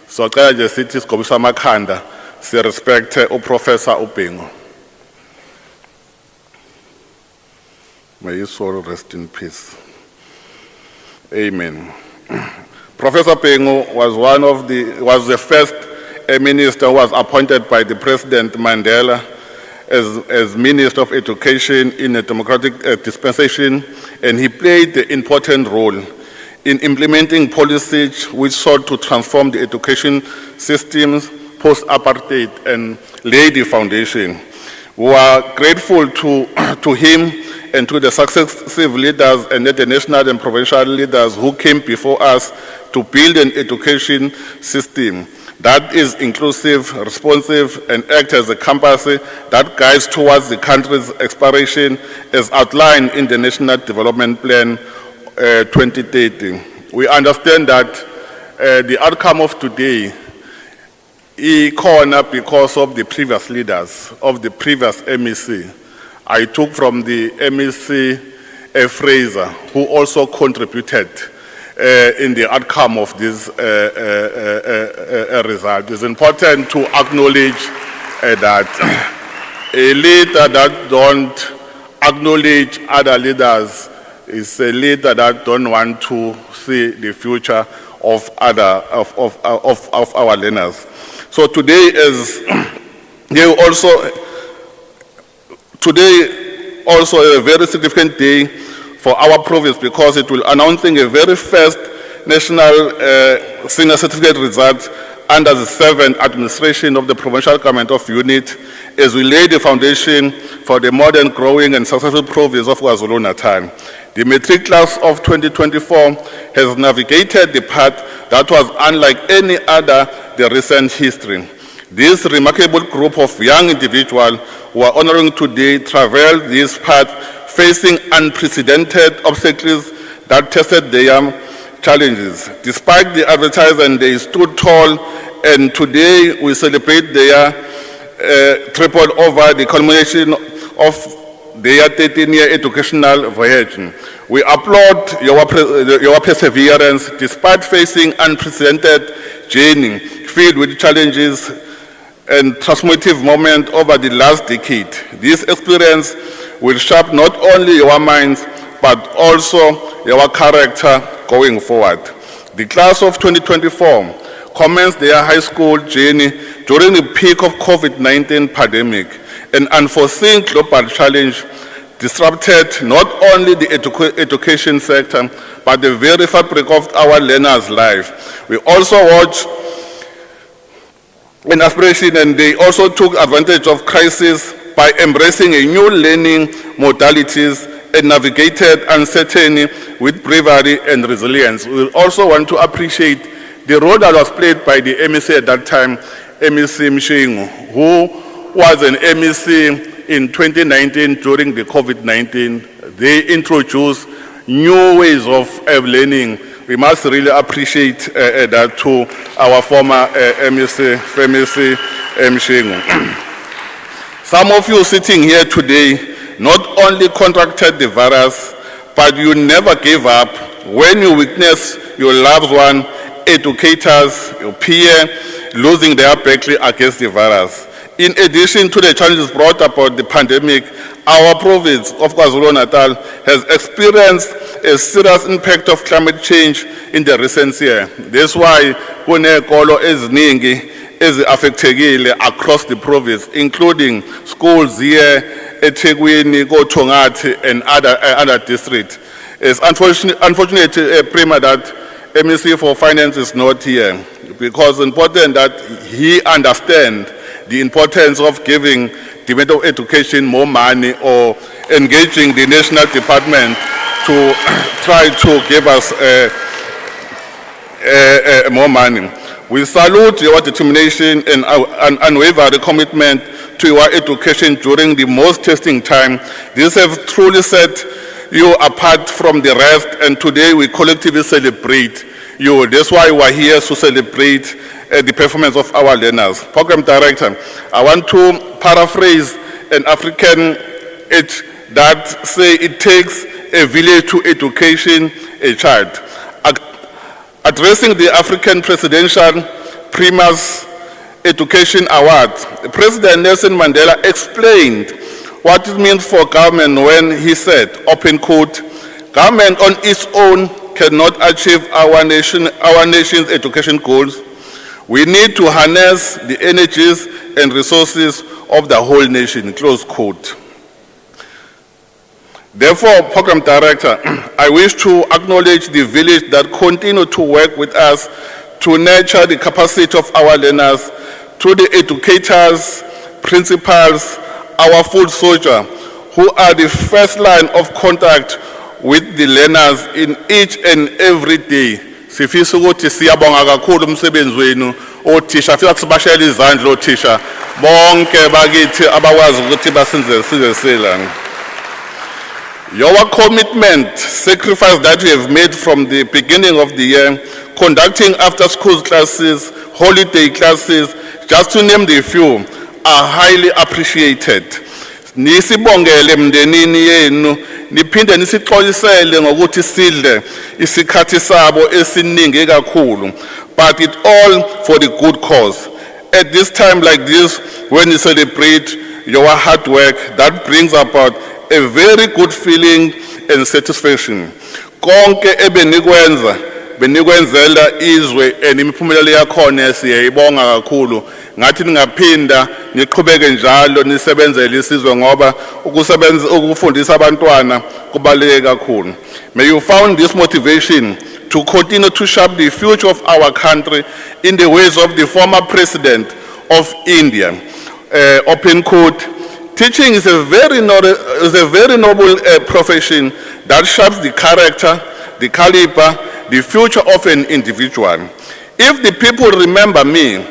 So I just city Komisa Makanda, se respect Professor Upengo. May his soul rest in peace. Amen. Professor Pengo was the first minister who was appointed by the President Mandela as Minister of Education in a democratic dispensation, and he played an important role in implementing policies which sought to transform the education systems post-apartheid and lay the foundation. We are grateful to him and to the successive leaders and the national and provincial leaders who came before us to build an education system that is inclusive, responsive, and act as a compass that guides towards the country's aspiration as outlined in the National Development Plan 2030. We understand that the outcome of today is corner because of the previous leaders, of the previous MEC. I took from the MEC Fraser, who also contributed in the outcome of this result. It's important to acknowledge that a leader that don't acknowledge other leaders is a leader that don't want to see the future of our learners. So today is today also a very significant day for our province because it will announcing a very first national senior certificate result under the 7th administration of the Provincial Government of Unit as we lay the foundation for the modern, growing and successful province of KwaZulu-Natal. The matric class of 2024 has navigated the path that was unlike any other in recent history. This remarkable group of young individuals who are honoring today traveled this path facing unprecedented obstacles that tested their challenges. Despite the advertisement, they stood tall, and today we celebrate their triple over the culmination of their 13-year educational voyage. We applaud your perseverance despite facing unprecedented journey filled with challenges and transformative moments over the last decade. This experience will shape not only your minds but also your character going forward. The class of 2024 commenced their high school journey during the peak of COVID-19 pandemic. An unforeseen global challenge disrupted not only the education sector, but the very fabric of our learners' life. We also watched an aspiration, and they also took advantage of crisis by embracing a new learning modalities and navigated uncertainty with bravery and resilience. We also want to appreciate the role that was played by the MEC at that time, MEC Mshingu, who was an MEC in 2019 during the COVID-19. They introduced new ways of learning. We must really appreciate that to our former MEC Mshingu. Some of you sitting here today not only contracted the virus, but you never gave up when you witnessed your loved one, educators, your peer, losing their battle against the virus. In addition to the challenges brought about the pandemic, our province of KwaZulu-Natal has experienced a serious impact of climate change in the recent year. That's why kunekolo eziningi ezi-affectekile across the province, including schools here, eThekwini, Thongathi, and other districts. It's unfortunate, Prima, that MEC for Finance is not here, because it's important that he understands the importance of giving the Department of Education more money or engaging the National Department to try to give us more money. We salute your determination and unwavering commitment to your education during the most testing time. This has truly set you apart from the rest, and today we collectively celebrate you. That's why we're here to celebrate the performance of our learners. Program Director, I want to paraphrase an African adage that say it takes a village to education a child. Addressing the African Presidential Primus Education Award, President Nelson Mandela explained what it means for government when he said, open quote, "Government on its own cannot achieve our nation's education goals. We need to harness the energies and resources of the whole nation," close quote. Therefore, Program Director, I wish to acknowledge the village that continue to work with us to nurture the capacity of our learners, to the educators, principals, our foot soldiers, who are the first line of contact with the learners in each and every day. Sifisa ukuthi siyabonga kakhulu umsebenzi wenu othisha, futhi sibashayela izandla othisha bonke bakithi abakwazi ukuthi basenzele. Your commitment, sacrifice that you have made from the beginning of the year, conducting after-school classes, holiday classes, just to name the few, are highly appreciated. nisibongele mndenini yenu niphinde nisixolisele ngokuthi sidle isikhathi sabo esiningi kakhulu, but it all for the good cause. At this time like this, when you celebrate your hard work, that brings about a very good feeling and satisfaction. Konke ebenikwenza benikwenzela izwe enimiphumelelo yakhona siyayibonga kakhulu. Ngathi ningaphinda niqhubeke njalo nisebenzele isizwe ngoba ukufundisa abantwana kubaluleke kakhulu. May you found this motivation to continue to shape the future of our country in the ways of the former president of India. Open quote, teaching is a very noble profession that shapes the character, the caliber, the future of an individual. If the people remember me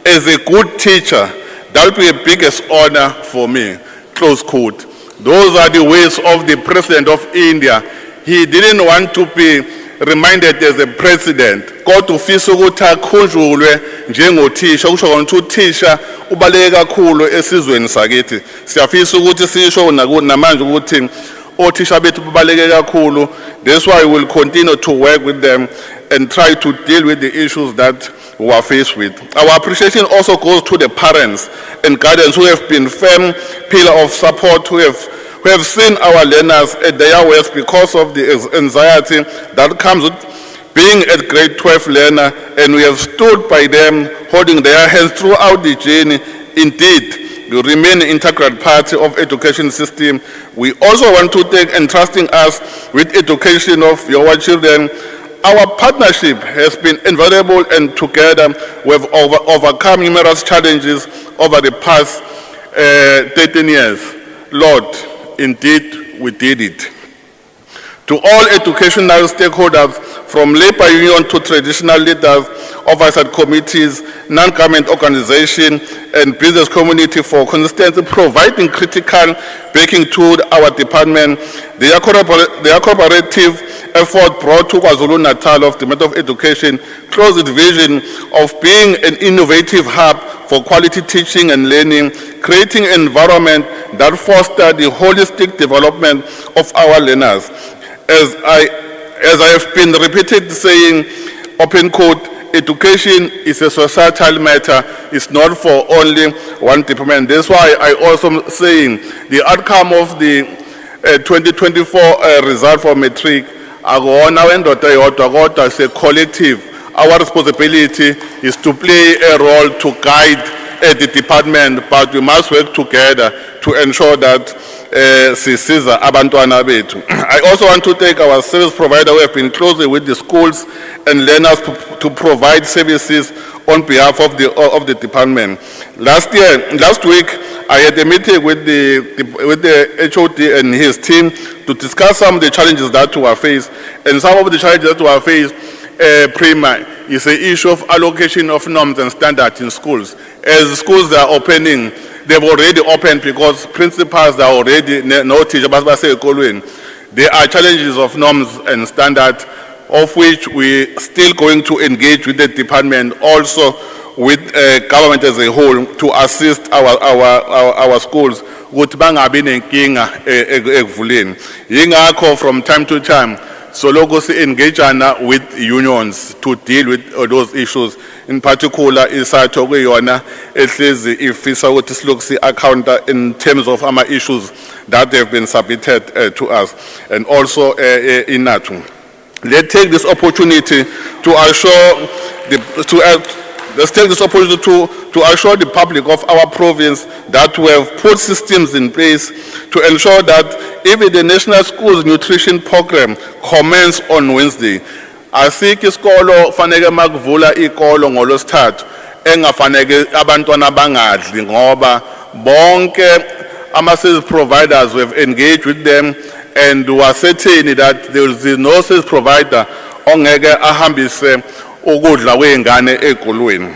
as a good teacher, that will be the biggest honor for me. Close quote. Those are the ways of the president of India. He didn't want to be reminded as a president. Kodwa ufisa ukuthi akhunjulwe njengothisha, kusho ukuthi uthisha ubaleke kakhulu esizweni sakithi. Siyafisa ukuthi sisho namanje ukuthi othisha bethu babaleke kakhulu. That's why we will continue to work with them and try to deal with the issues that we are faced with. Our appreciation also goes to the parents and guardians who have been firm pillar of support, who have seen our learners at their worst because of the anxiety that comes with being a grade 12 learner, and we have stood by them, holding their hands throughout the journey. Indeed, you remain an integral part of education system. We also want to thank entrusting us with education of your children. Our partnership has been invaluable, and together we have overcome numerous challenges over the past 13 years. Lord, indeed we did it. To all educational stakeholders, from labor union to traditional leaders, oversight committees, non-government organizations, and business community for constantly providing critical backing to our department, their cooperative effort brought to KwaZulu-Natal of the Matter of Education close the vision of being an innovative hub for quality teaching and learning, creating an environment that fosters the holistic development of our learners. As I have been repeated saying, open quote, education is a societal matter. It's not for only one department. That's why I also saying the outcome of the 2024 result for Matric, as a collective, our responsibility is to play a role to guide the department, but we must work together to ensure that sisiza abantwana bethu. I also want to thank our service provider who have been closely with the schools and learners to provide services on behalf of the department. Last week, I had a meeting with the HOD and his team to discuss some of the challenges that we are faced. And some of the challenges that we are faced, Prima, is the issue of allocation of norms and standards in schools. As schools are opening, they've already opened because principals are already no teacher, but there are challenges of norms and standards, of which we still going to engage with the department, also with government as a whole, to assist our schools ukuthi bangabi nenkinga ekuvuleni. Yingakho from time to time so lokho si-engageana with unions to deal with those issues, in particular isatho kuyona ehlezi ifisa ukuthi silokhu si-accounta in terms of ama issues that have been submitted to us, and also inathu. Let's take this opportunity to assure to assure the public of our province that we have put systems in place to ensure that even the National Schools Nutrition Program commences on Wednesday. Asikho isikolo fanele makuvula ikolo ngolosithathu engafanele abantwana bangadli ngoba bonke ama-service providers we have engaged with them, and we are certain that there is no service provider ongeke ahambise ukudla kwengane ezikolweni.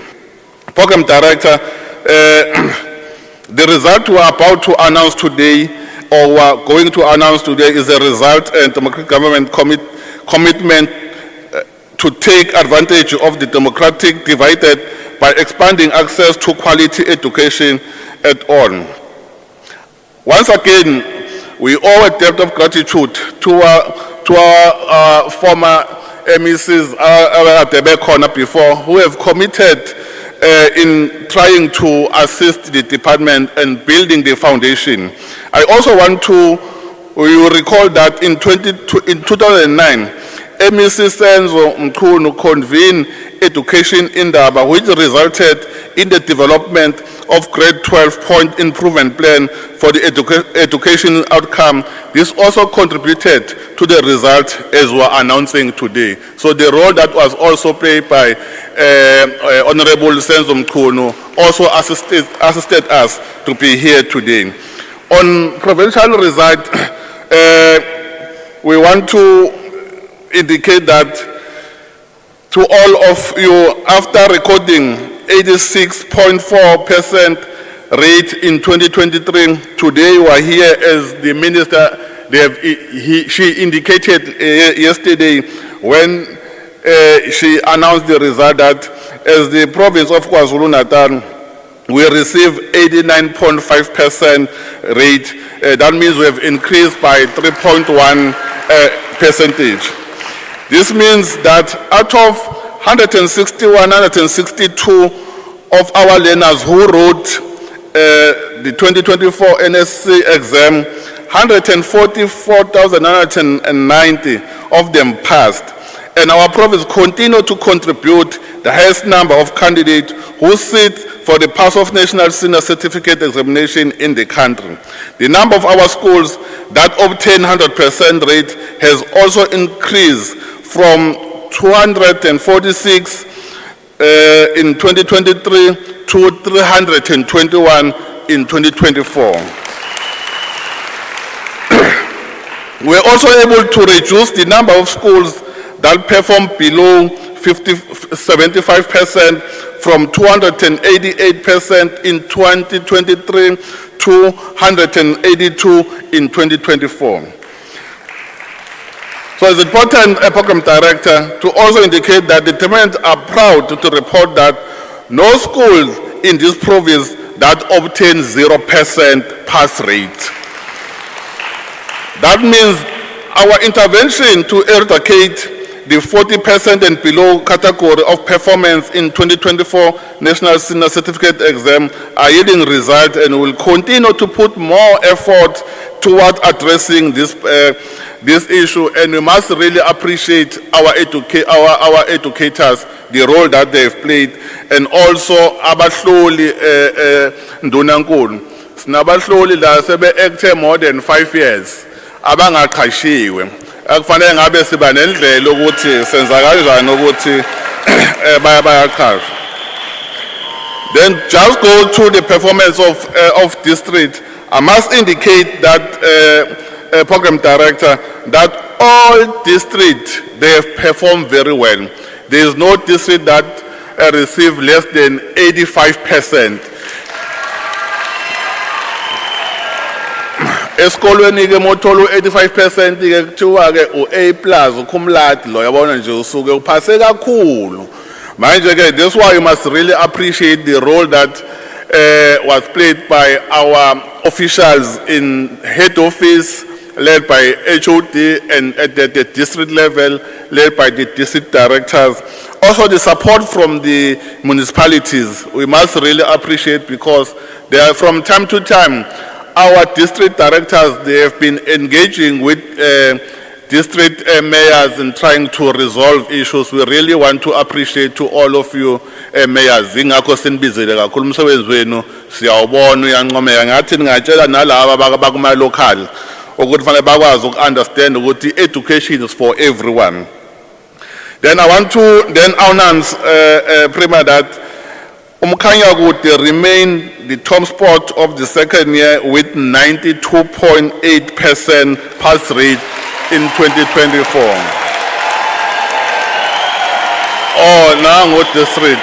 Program Director, the result we are about to announce today, or we are going to announce today, is a result and democratic government commitment to take advantage of the democratic divide by expanding access to quality education at all. Once again, we owe a debt of gratitude to our former MECs before, who have committed in trying to assist the department and building the foundation. I also want to, you recall that in 2009, MEC Senzo Mkhunu convened education indaba, which resulted in the development of grade 12 point improvement plan for the education outcome. This also contributed to the result as we are announcing today. So the role that was also played by Honorable Senzo Mkhunu also assisted us to be here today. On provincial result, we want to indicate that to all of you, after recording 86.4% rate in 2023, today we are here as the minister. She indicated yesterday when she announced the result that as the province of KwaZulu-Natal, we receive 89.5% rate. That means we have increased by 3.1 percentage. This means that out of 162 of our learners who wrote the 2024 NSC exam, 144,990 of them passed. And our province continued to contribute the highest number of candidates who sit for the Pass of National Senior Certificate examination in the country. The number of our schools that obtain 100% rate has also increased from 246 in 2023 to 321 in 2024. We're also able to reduce the number of schools that perform below 75% from 288% in 2023 to 182 in 2024. So it's important, Program Director, to also indicate that the department are proud to report that no schools in this province that obtain 0% pass rate. That means our intervention to eradicate the 40% and below category of performance in 2024 National Senior Certificate exam are yielding results, and will continue to put more effort toward addressing this issue. And we must really appreciate our educators, the role that they've played, and also abahloli ndunankulu. Sinabahloli la sebe active more than 5 years. Abangaqashiwe. Akufanele ngabe siba nendlela ukuthi senza kanjani ukuthi bayaqashwa. Then just go to the performance of district. I must indicate that Program Director, that all districts, they have performed very well. There is no district that received less than 85%. Esikolweni ke motholo 85% ke kuthiwa ke u-A+ ukhumlati lo yabona nje usuke uphase kakhulu. Manje ke that's why you must really appreciate the role that was played by our officials in head office, led by HOD, and at the district level, led by the district directors. Also the support from the municipalities, we must really appreciate, because they are from time to time, our district directors, they have been engaging with district mayors and trying to resolve issues. We really want to appreciate to all of you mayors. Ingakho sinibizele kakhulu umsebenzi wenu, siyawubona uyancomeka. Ngathi ngingatshela nalabo bakuma local ukuthi fanele bakwazi ukunderstand ukuthi education is for everyone. Then I want to announce Prima that Umkhanyakude remained the top spot of the second year with 92.8% pass rate in 2024. Oh, now with the district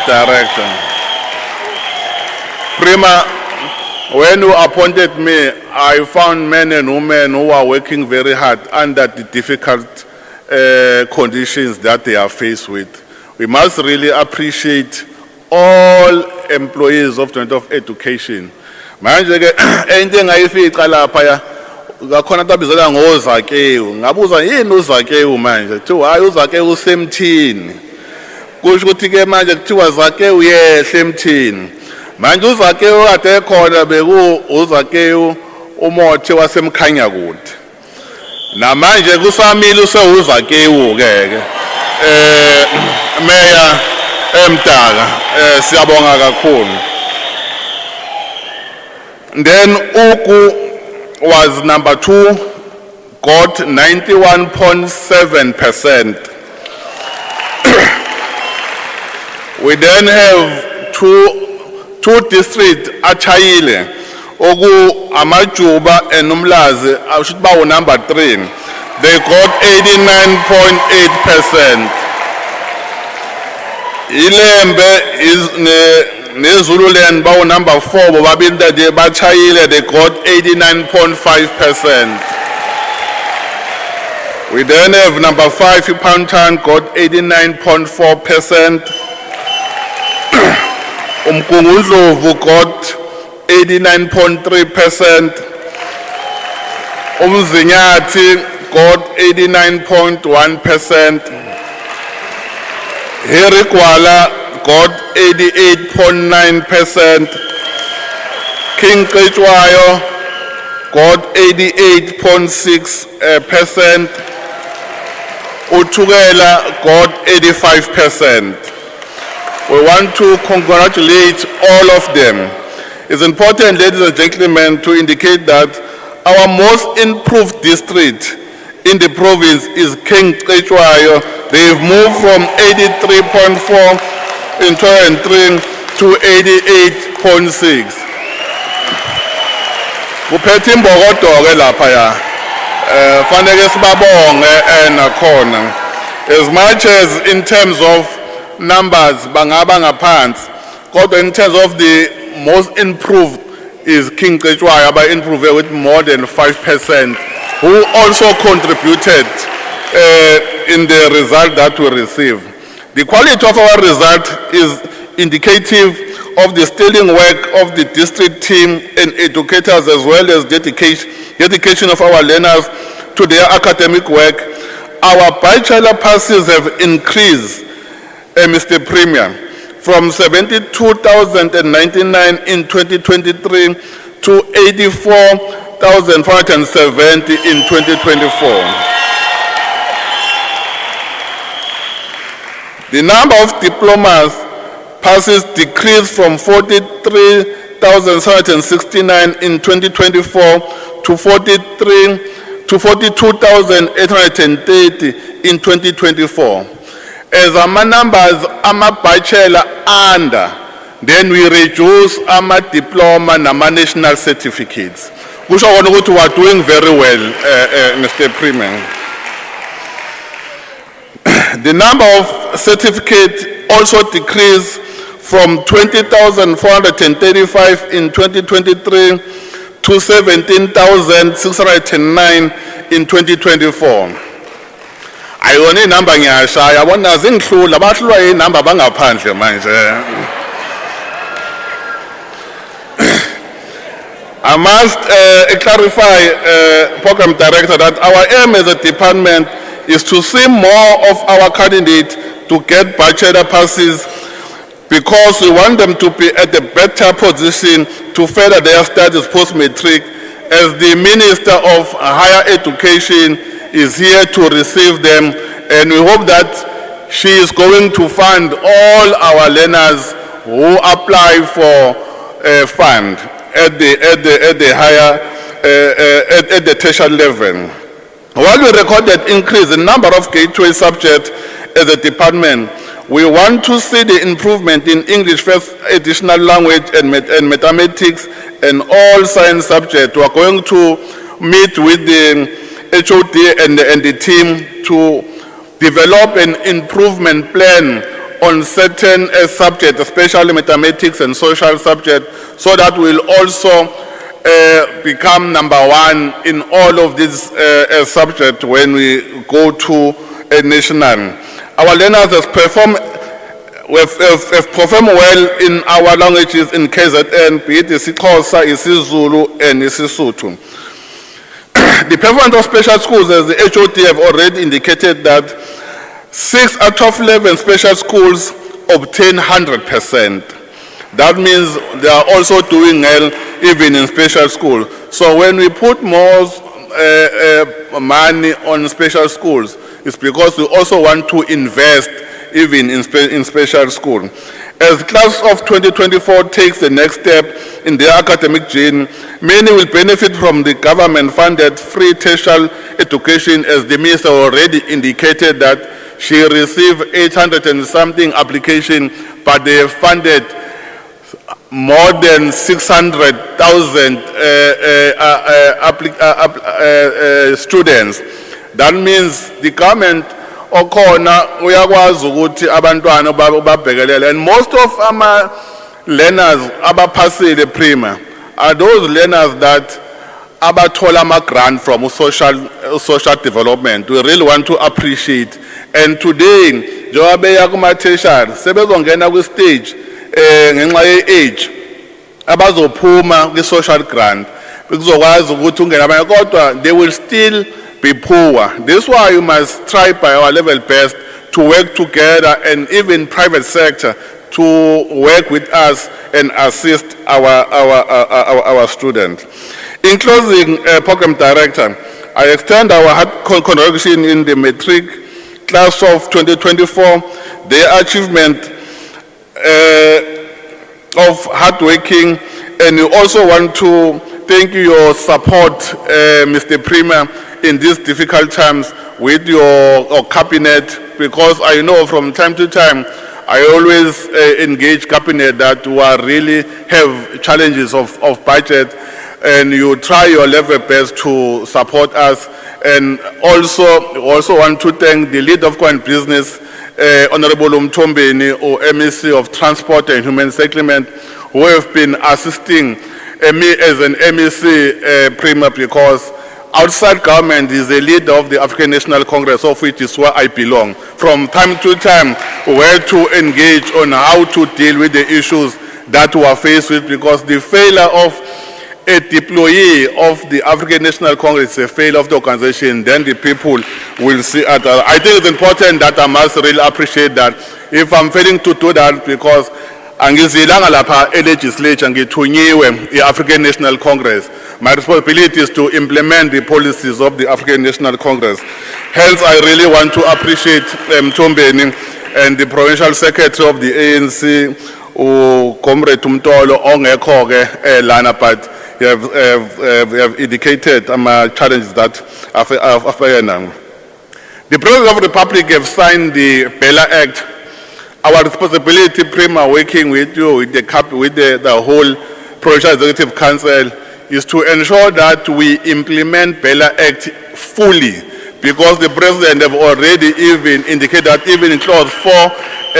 director. Prima, when you appointed me, I found men and women who are working very hard under the difficult conditions that they are faced with. We must really appreciate all employees of Department of Education. Manje ke into engayifica lapha ya ngakhona tabizela ngozakewu. Ngabuza yini uzakewu manje? Kuthiwa hayi uzakewu usemthini. Kusho ukuthi ke manje kuthiwa zakewu yehle emthini. Manje uzakewu kade khona beku uzakewu umothi wasemkhanya kude. Namanje kusamile usewuzakewu ke. Meya emdaka siyabonga kakhulu. Then Ugu was number 2, got 91.7%. We then have two districts, Achayile, Ugu, Amajuba, and Umlazi, I should bow number 3. They got 89.8%. Ilembe is Zululand bow number 4, Babinda de Bachayile, they got 89.5%. We then have number 5, Ipantan, got 89.4%. Umkungudlovu got 89.3%. Umzinyati got 89.1%. Herikwala got 88.9%. King Kechwayo got 88.6%. Utugela got 85%. We want to congratulate all of them. It's important, ladies and gentlemen, to indicate that our most improved district in the province is King Kechwayo. They've moved from 83.4 in 2003 to 88.6. Kuphethe imbokodo-ke lapha ya. Fanele sibabonge nakhona. As much as in terms of numbers bangaba ngaphansi, kodwa in terms of the most improved is King Kechwayo, by improved with more than 5%, who also contributed in the result that we received. The quality of our result is indicative of the sterling work of the district team and educators, as well as dedication of our learners to their academic work. Our bachelor passes have increased, Mr. Premier, from 72,099 in 2023 to 84,470 in 2024. The number of diplomas passes decreased from 43,769 in 2024 to 42,830 in 2024. As our numbers ama bachelor under, then we reduce our diploma and our national certificates. We are doing very well, Mr. Premier. The number of certificates also decreased from 20,435 in 2023 to 17,609 in 2024. Ayona inamba ngiyashaya yabona zingihlula bahlulwa inamba bangaphandle manje. I must clarify, Program Director, that our aim as a department is to see more of our candidates to get bachelor passes, because we want them to be at a better position to further their studies post-matric, as the Minister of Higher Education is here to receive them, and we hope that she is going to fund all our learners who apply for a fund at the higher at the tertiary level. While we recorded increase in number of gateway subjects as a department, we want to see the improvement in English first additional language and mathematics and all science subjects. We are going to meet with the HOD and the team to develop an improvement plan on certain subjects, especially mathematics and social subjects, so that we'll also become number 1 in all of these subjects when we go to a national. Our learners have performed we've performed well in our languages in KZN, be it isiXhosa, isiZulu, and isiSotho. The performance of special schools, as the HOD have already indicated, that 6 out of 11 special schools obtain 100%. That means they are also doing well even in special school. So when we put more money on special schools, it's because we also want to invest even in special school. As class of 2024 takes the next step in their academic journey, many will benefit from the government-funded free tertiary education, as the minister already indicated that she received 800 and something applications, but they have funded more than 600,000 students. That means the government okhona uyakwazi ukuthi abantwana babhekelele, and most of our learners abaphasile prima are those learners that abathola ama grant from social development. We really want to appreciate, and today njengoba beya kuma tertiary sebezongena ku stage ngenxa ye age abazophuma ku social grant bekuzokwazi ukuthi ungena abanye, kodwa they will still be poor. This is why you must try by our level best to work together, and even private sector to work with us and assist our students. In closing, Program Director, I extend our heart congratulations in the Matric class of 2024, their achievement of hard working, and we also want to thank you your support, Mr. Premier, in these difficult times with your cabinet, because I know from time to time I always engage cabinet that who are really have challenges of budget, and you try your level best to support us. And also want to thank the lead of Coin Business, Honorable Umtombeni, or MEC of Transport and Human Settlement, who have been assisting me as an MEC Premier, because outside government is a leader of the African National Congress, of which is where I belong. From time to time, we have to engage on how to deal with the issues that we are faced with, because the failure of a deployee of the African National Congress is a failure of the organization. Then the people will see at I think it's important that I must really appreciate that. If I'm failing to do that, because angizilanga lapha legislature ngithunyiwe i-African National Congress. My responsibility is to implement the policies of the African National Congress. Hence, I really want to appreciate Mtombeni and the Provincial Secretary of the ANC, Comrade Tumtolo Ongekhoke Lana, but have indicated challenges that are the President of the Republic have signed the Bella Act. Our responsibility, Prima, working with you, with the whole Provincial Executive Council, is to ensure that we implement Bella Act fully, because the President have already even indicated that even in Clause 4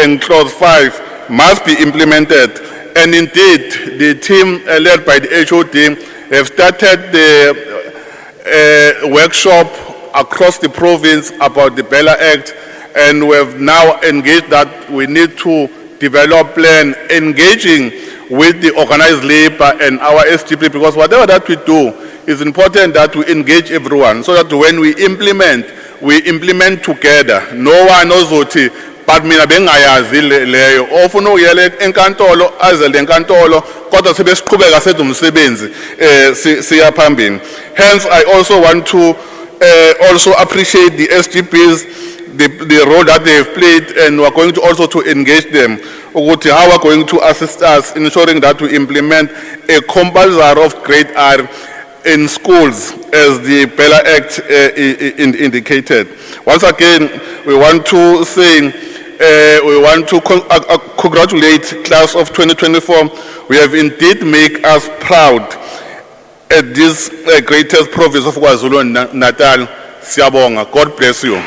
and Clause 5 must be implemented. And indeed, the team led by the HOD have started the workshop across the province about the Bella Act, and we have now engaged that we need to develop plan engaging with the organized labor and our SGP, because whatever that we do, it's important that we engage everyone, so that when we implement together. No one knows what but mina bengayazi leyo ofuna uyele enkantolo azele enkantolo kodwa sebesiqhubeka sethu umsebenzi siya phambili. Hence I also want to also appreciate the SGPs, the role that they have played, and we are going to also to engage them ukuthi how are going to assist us in ensuring that we implement a compulsory of grade R in schools, as the Bella Act indicated. Once again, we want to say we want to congratulate class of 2024. We have indeed made us proud at this greatest province of KwaZulu-Natal. Siyabonga. God bless you.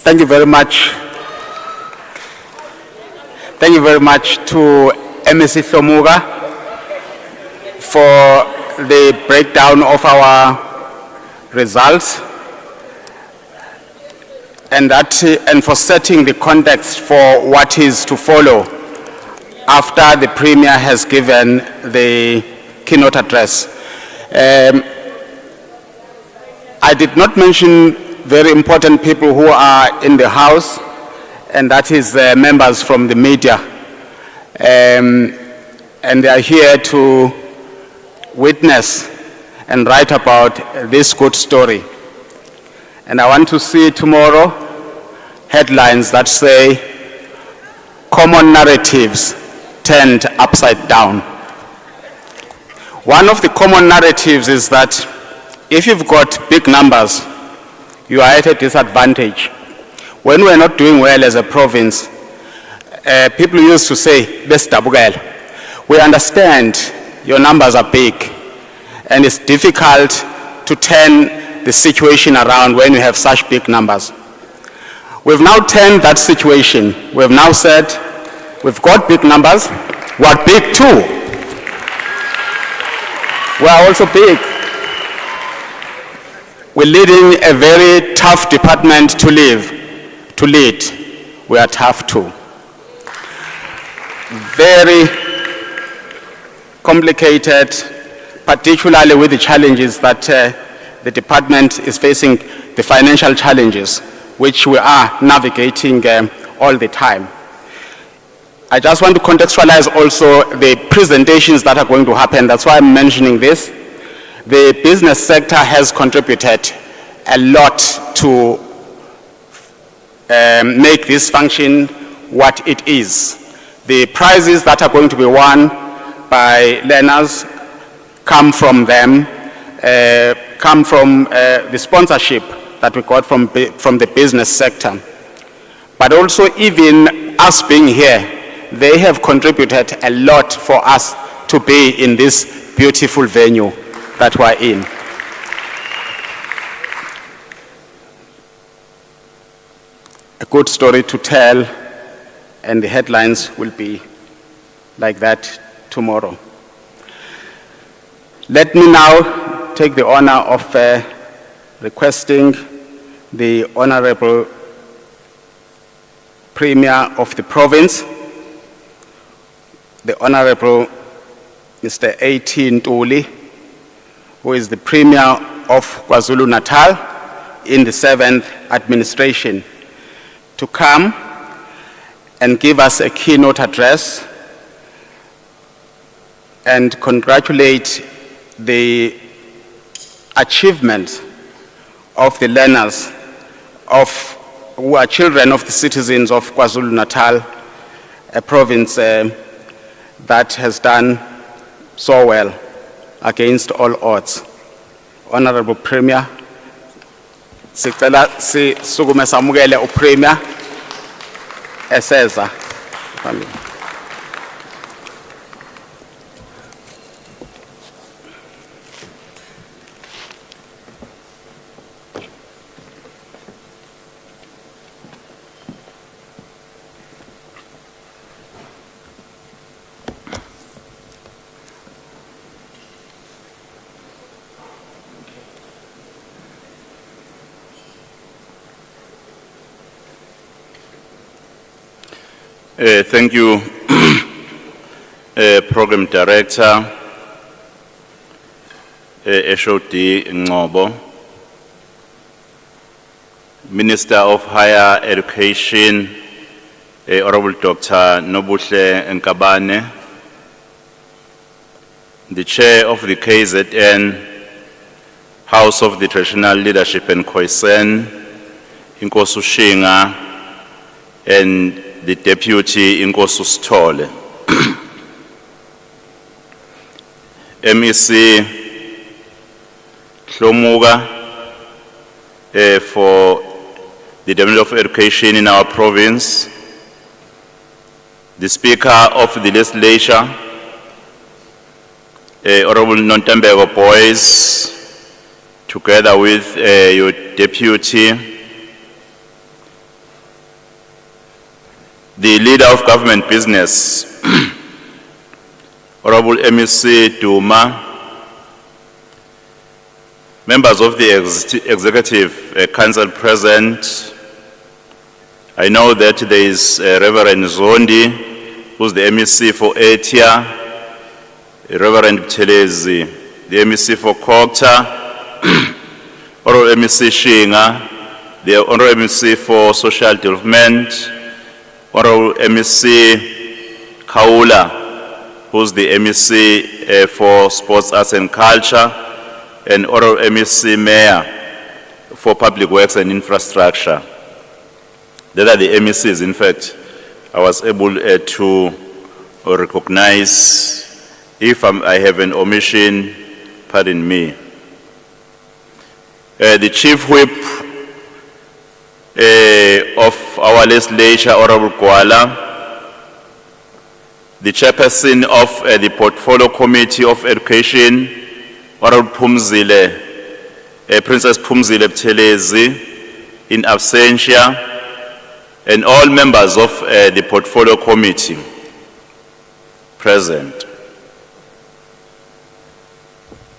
Thank you very much. Thank you very much to MSc Thomuga for the breakdown of our results and for setting the context for what is to follow after the Premier has given the keynote address. I did not mention very important people who are in the House, and that is members from the media. And they are here to witness and write about this good story. And I want to see tomorrow headlines that say, common narratives turned upside down. One of the common narratives is that if you've got big numbers, you are at a disadvantage. When we're not doing well as a province, people used to say, "Bestabugel." We understand your numbers are big, and it's difficult to turn the situation around when you have such big numbers. We've now turned that situation. We've now said, we've got big numbers, we're big too. We're also big. We're leading a very tough department to lead. We are tough too. Very complicated, particularly with the challenges that the department is facing, the financial challenges, which we are navigating all the time. I just want to contextualize also the presentations that are going to happen. That's why I'm mentioning this. The business sector has contributed a lot to make this function what it is. The prizes that are going to be won by learners come from them, come from the sponsorship that we got from the business sector. But also even us being here, they have contributed a lot for us to be in this beautiful venue that we're in. A good story to tell, and the headlines will be like that tomorrow. Let me now take the honor of requesting the Honorable Premier of the province, the Honorable Mr. A.T. Ntuli, who is the Premier of KwaZulu-Natal in the 7th administration, to come and give us a keynote address and congratulate the achievements of the learners who are children of the citizens of KwaZulu-Natal, a province that has done so well against all odds. Honorable Premier, sicela sisukume samukele uPremier eseza. Thank you, Program Director, Eshodi Ngobo, Minister of Higher Education, Honorable Dr. Nobuhle Nkabane, the Chair of the KZN, House of the Traditional Leadership in Khoisan, Inkosi Shinga, and the Deputy Inkosi Sithole. MEC Hlomuga for the Department of Education in our province, the Speaker of the Legislature, Honorable Nontembeko Boys, together with your Deputy, the Leader of Government Business, Honorable MEC Duma, members of the Executive Council present. I know that there is Reverend Zondi, who's the MEC for Etia, Reverend Telezi, the MEC for Kokta, Honorable MEC Shinga, the Honorable MEC for Social Development, Honorable MEC Kaula, who's the MEC for Sports, Arts and Culture, and Honorable MEC Mayor for Public Works and Infrastructure. They are the MECs, in fact, I was able to recognize. If I have an omission, pardon me. The Chief Whip of our legislature, Honorable Kuala, the Chairperson of the Portfolio Committee of Education, Honorable Phumzile, Princess Phumzile Buthelezi, in absentia, and all members of the Portfolio Committee present.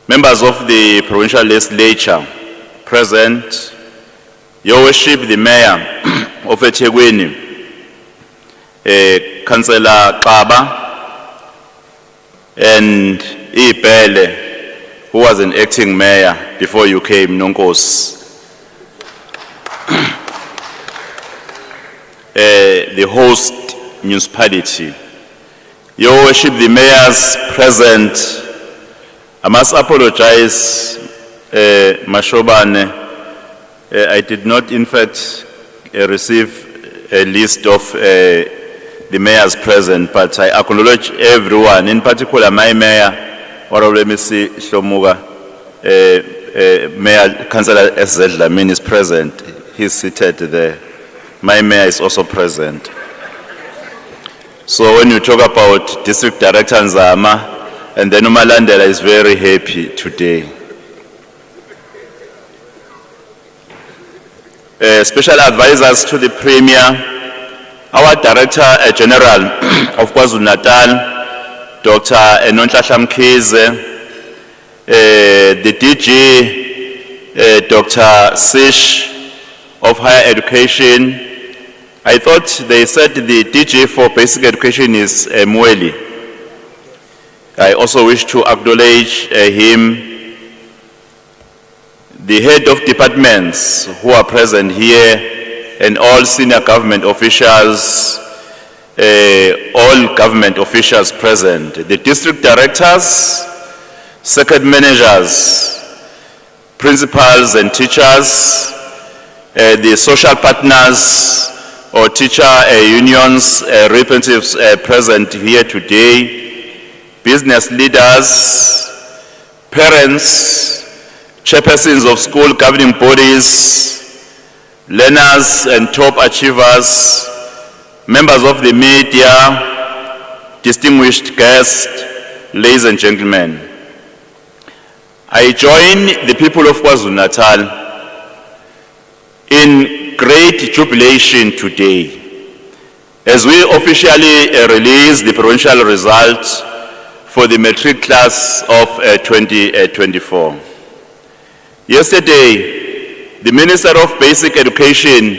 Members of the Provincial Legislature present, Your Worship the Mayor of eThekwini, Councillor Kaba, and Ibele, who was an acting mayor before you came, Nonkos. The host municipality. Your Worship the Mayors present, I must apologize, Mashobane, I did not in fact receive a list of the mayors present, but I acknowledge everyone, in particular my mayor, Honorable MEC Shlomuga, Mayor Councillor S.Z. Lamin is present, he's seated there. My mayor is also present. So when you talk about District Director Nzama, and then Umalandela is very happy today. Special advisors to the Premier, our Director General of KwaZulu-Natal, Dr. Nonhlanhla Mkhize, the DG, Dr. Sish of Higher Education. I thought they said the DG for Basic Education is Mweli. I also wish to acknowledge him, the head of departments who are present here, and all senior government officials, all government officials present, the district directors, circuit managers, principals and teachers, the social partners or teacher unions representatives present here today, business leaders, parents, chairpersons of school governing bodies, learners and top achievers, members of the media, distinguished guests, ladies and gentlemen. I join the people of KwaZulu-Natal in great jubilation today as we officially release the provincial results for the matric class of 2024. Yesterday, the Minister of Basic Education,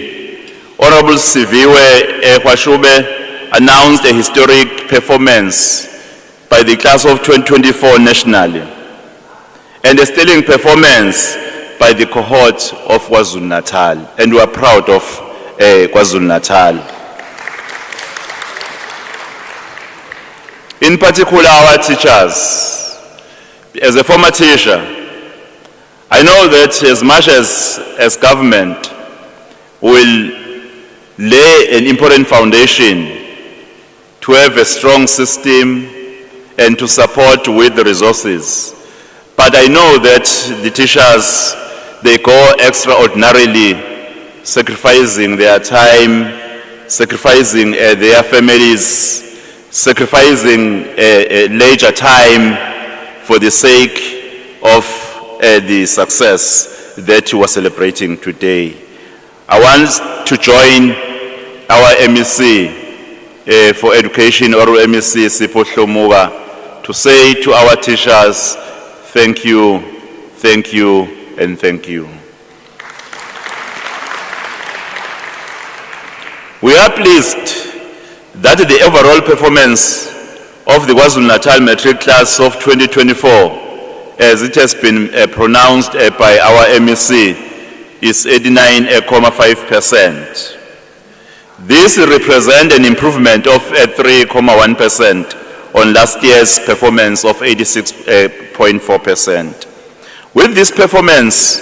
Honorable Siviwe Hwashube, announced a historic performance by the class of 2024 nationally, and a sterling performance by the cohort of KwaZulu-Natal, and we are proud of KwaZulu-Natal. In particular, our teachers. As a former teacher, I know that as much as government will lay an important foundation to have a strong system and to support with the resources, but I know that the teachers, they go extraordinarily, sacrificing their time, sacrificing their families, sacrificing leisure time for the sake of the success that you are celebrating today. I want to join our MEC for Education, or MEC Sipho Shlomuga, to say to our teachers, thank you, and thank you. We are pleased that the overall performance of the KwaZulu-Natal Matric class of 2024, as it has been pronounced by our MEC, is 89.5%. This represents an improvement of 3.1% on last year's performance of 86.4%. With this performance,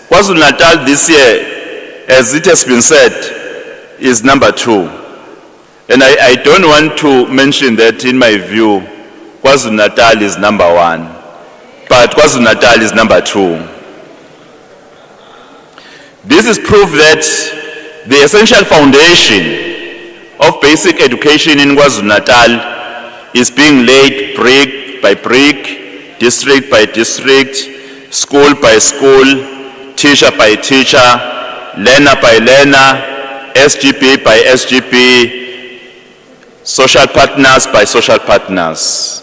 KwaZulu-Natal this year, as it has been said, is number 2. And I don't want to mention that in my view, KwaZulu-Natal is number 1, but KwaZulu-Natal is number 2. This is proof that the essential foundation of basic education in KwaZulu-Natal is being laid brick by brick, district by district, school by school, teacher by teacher, learner by learner, SGP by SGP, social partners by social partners.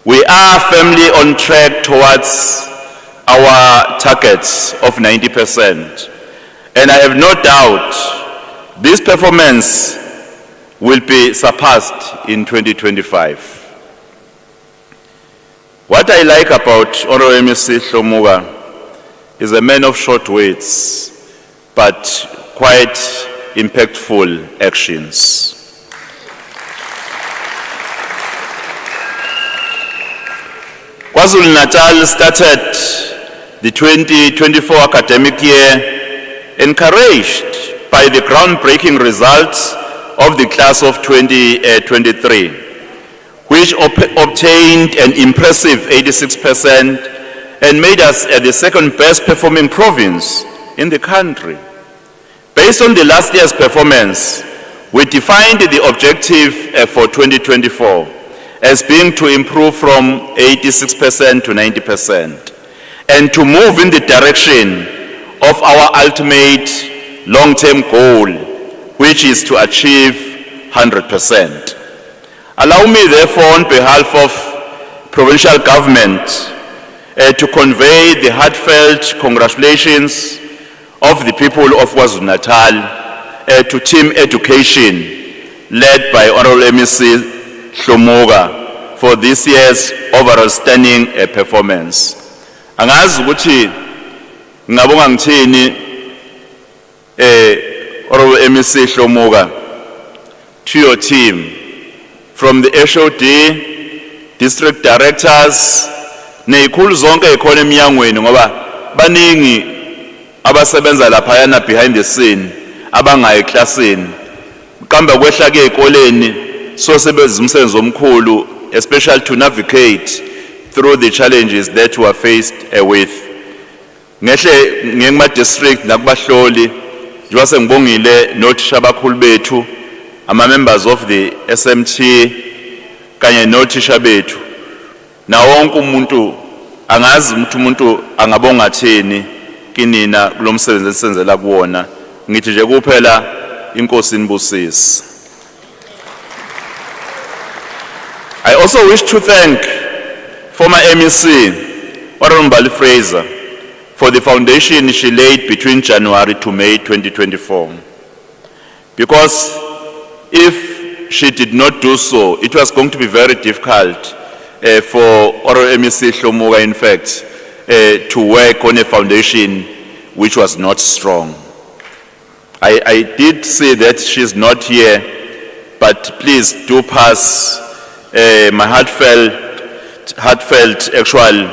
We are firmly on track towards our targets of 90%. And I have no doubt this performance will be surpassed in 2025. What I like about Honorable MEC Hlomuga is a man of short words, but quite impactful actions. KwaZulu-Natal started the 2024 academic year encouraged by the groundbreaking results of the class of 2023, which obtained an impressive 86% and made us the second best performing province in the country. Based on the last year's performance, we defined the objective for 2024 as being to improve from 86% to 90% and to move in the direction of our ultimate long-term goal, which is to achieve 100%. Allow me therefore on behalf of provincial government to convey the heartfelt congratulations of the people of KwaZulu-Natal to team education led by Honorable MEC Hlomuga for this year's overall stunning performance. Angazi ukuthi ngabonga ngithini Honorable MEC Hlomuga to your team, from the HOD, district directors, nezikhulu zonke ezikhona eminyangweni ngoba baningi abasebenza laphayana behind the scene abangayi eklasini mqamba kwehla ke ezikoleni so sebenza umsebenzi omkhulu, especially to navigate through the challenges that we are faced with. Ngehle ngema district nakubahloli njengoba sengibongile nothisha abakhulu bethu, ama members of the SMT kanye nothisha bethu, na wonke umuntu angazi ukuthi umuntu angabonga thini kinina kulomsebenzi esenzela kuwona. Ngithi nje kuphela inkosi inibusise. I also wish to thank former MEC Honorable Fraser for the foundation she laid between January to May 2024. Because if she did not do so, it was going to be very difficult for Honorable MEC Hlomuga, in fact, to work on a foundation which was not strong. I did say that she's not here, but please do pass my heartfelt actual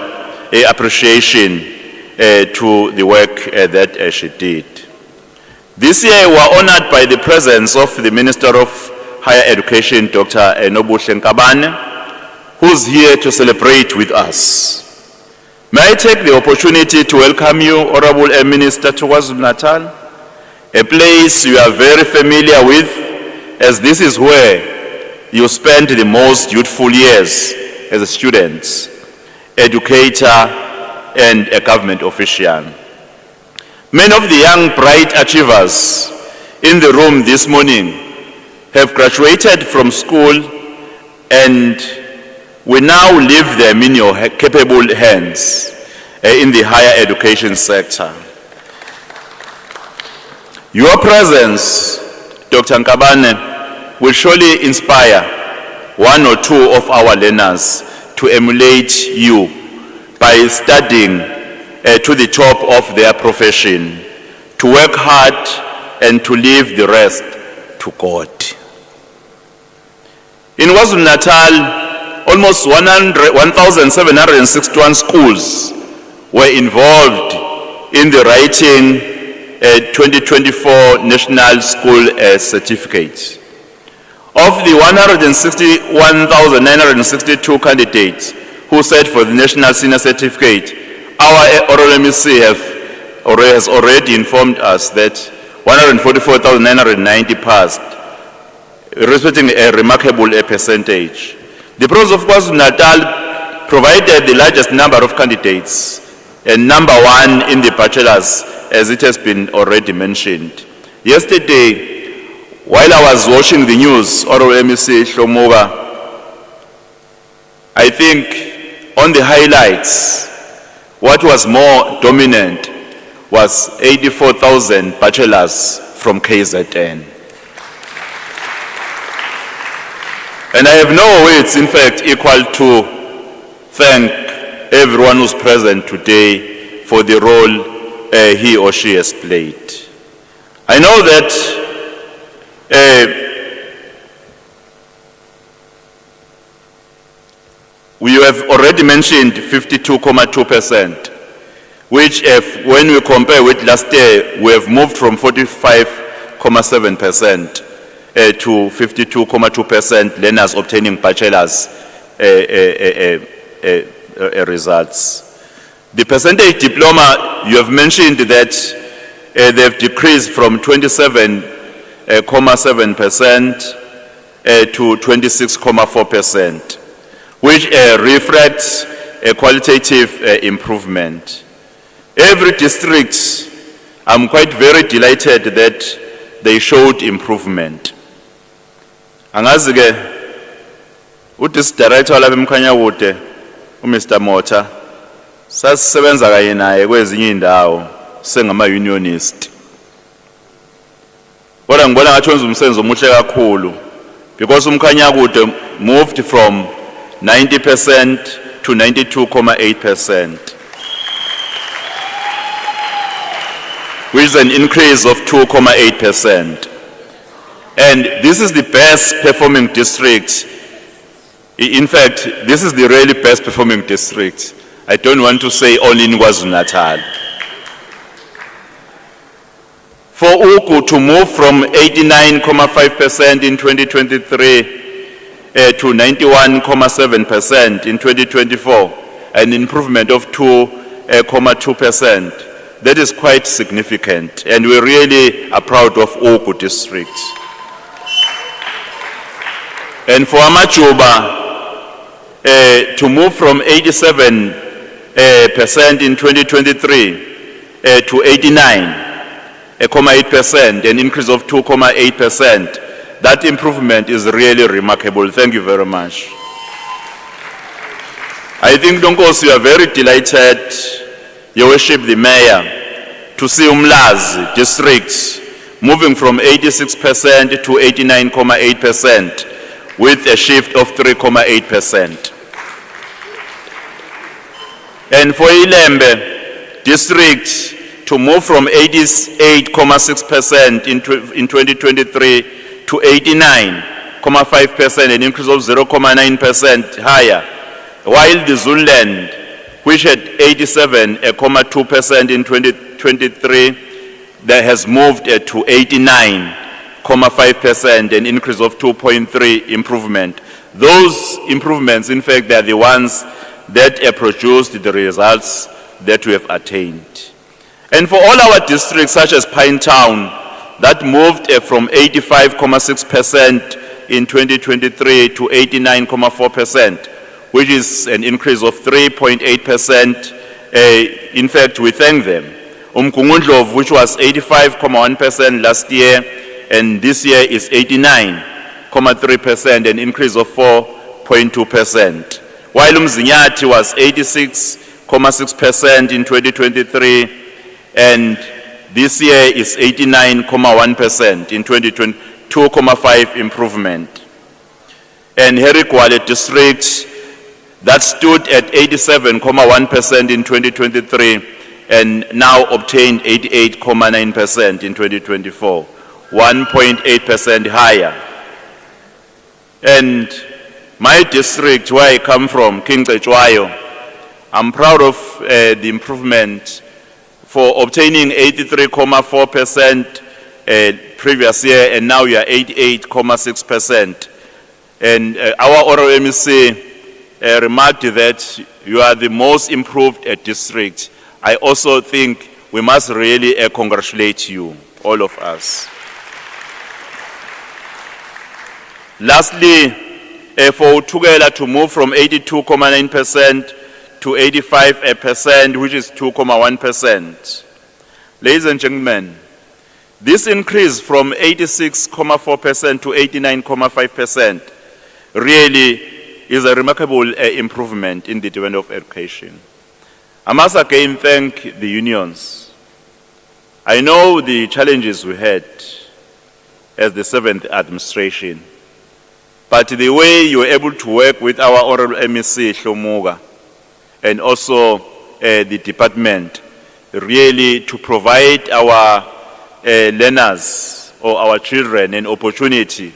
appreciation to the work that she did. This year we are honored by the presence of the Minister of Higher Education, Dr. Nobuhle Nkabane, who's here to celebrate with us. May I take the opportunity to welcome you, Honorable Minister, to KwaZulu-Natal, a place you are very familiar with, as this is where you spent the most youthful years as a student, educator, and a government official. Many of the young, bright achievers in the room this morning have graduated from school and we now leave them in your capable hands in the higher education sector. Your presence, Dr. Nkabane, will surely inspire one or two of our learners to emulate you by studying to the top of their profession, to work hard and to leave the rest to God. In KwaZulu-Natal, almost 1,761 schools were involved in the writing 2024 National School Certificate. Of the 161,962 candidates who sat for the National Senior Certificate, our oral MEC has already informed us that 144,990 passed, representing a remarkable percentage. The province of KwaZulu-Natal provided the largest number of candidates and number one in the bachelors, as it has been already mentioned. Yesterday, while I was watching the news, oral MEC Shlomoga, I think on the highlights, what was more dominant was 84,000 bachelors from KZN. And I have no words, in fact, equal to thank everyone who's present today for the role he or she has played. I know that we have already mentioned 52.2%, which when we compare with last year, we have moved from 45.7% to 52.2% learners obtaining bachelor's results. The percentage diploma, you have mentioned that they have decreased from 27.7% to 26.4%, which reflects a qualitative improvement. Every district, I'm quite very delighted that they showed improvement. Angazike, uDis Director labemkhanyawude, uMr. Mota, sasisebenza kanye naye kwezinye indawo sengama-unionist. Kodwa ngibona ngathi wenza umsebenzi omuhle kakhulu because uMkhanyakude moved from 90% to 92.8%, which is an increase of 2.8%. And this is the best performing district. In fact, this is the really best performing district. I don't want to say only in KwaZulu-Natal. For Uku to move from 89.5% in 2023 to 91.7% in 2024, an improvement of 2.2%. That is quite significant, and we really are proud of Uku district. And for Amachuba, to move from 87% in 2023 to 89.8%, an increase of 2.8%. That improvement is really remarkable. Thank you very much. I think, Donkos, you are very delighted, Your Worship the Mayor, to see Umlazi district moving from 86% to 89.8% with a shift of 3.8%. And for Ilembe district to move from 88.6% in 2023 to 89.5%, an increase of 0.9% higher, while the Zululand, which had 87.2% in 2023, that has moved to 89.5%, an increase of 2.3 improvement. Those improvements, in fact, they are the ones that produced the results that we have attained. And for all our districts, such as Pinetown, that moved from 85.6% in 2023 to 89.4%, which is an increase of 3.8%. In fact, we thank them. Umgungundlovu, which was 85.1% last year, and this year is 89.3%, an increase of 4.2%. while Umzinyathi was 86.6% in 2023, and this year is 89.1% in 2020, 2.5 improvement. And Herikwale district, that stood at 87.1% in 2023 and now obtained 88.9% in 2024, 1.8% higher. And my district, where I come from, King Cetshwayo, I'm proud of the improvement for obtaining 83.4% previous year, and now we are 88.6%. And our oral MEC remarked that you are the most improved district. I also think we must really congratulate you, all of us. Lastly, for Tugela to move from 82.9% to 85%, which is 2.1%. Ladies and gentlemen, this increase from 86.4% to 89.5% really is a remarkable improvement in the development of education. I must again thank the unions. I know the challenges we had as the 7th administration, but the way you were able to work with our Honorable MEC Shlomuga and also the department really to provide our learners or our children an opportunity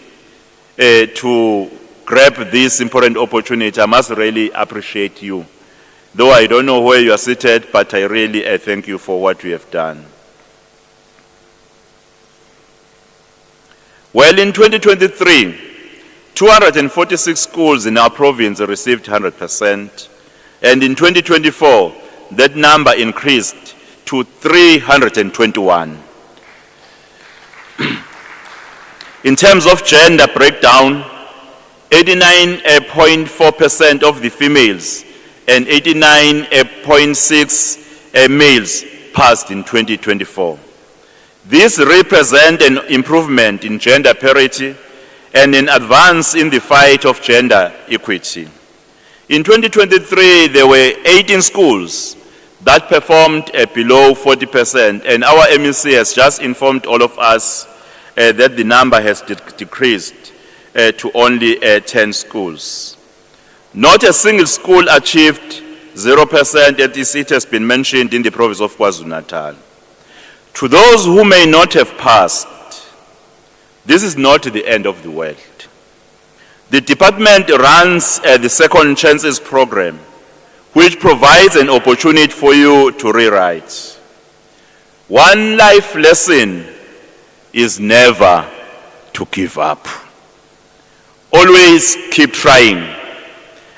to grab this important opportunity, I must really appreciate you. Though I don't know where you are seated, but I really thank you for what you have done. Well, in 2023, 246 schools in our province received 100%, and in 2024, that number increased to 321. In terms of gender breakdown, 89.4% of the females and 89.6% males passed in 2024. This represents an improvement in gender parity and an advance in the fight of gender equity. In 2023, there were 18 schools that performed below 40%, and our MEC has just informed all of us that the number has decreased to only 10 schools. Not a single school achieved 0%, as it has been mentioned, in the province of KwaZulu-Natal. To those who may not have passed, this is not the end of the world. The department runs the Second Chances program, which provides an opportunity for you to rewrite. One life lesson is never to give up. Always keep trying.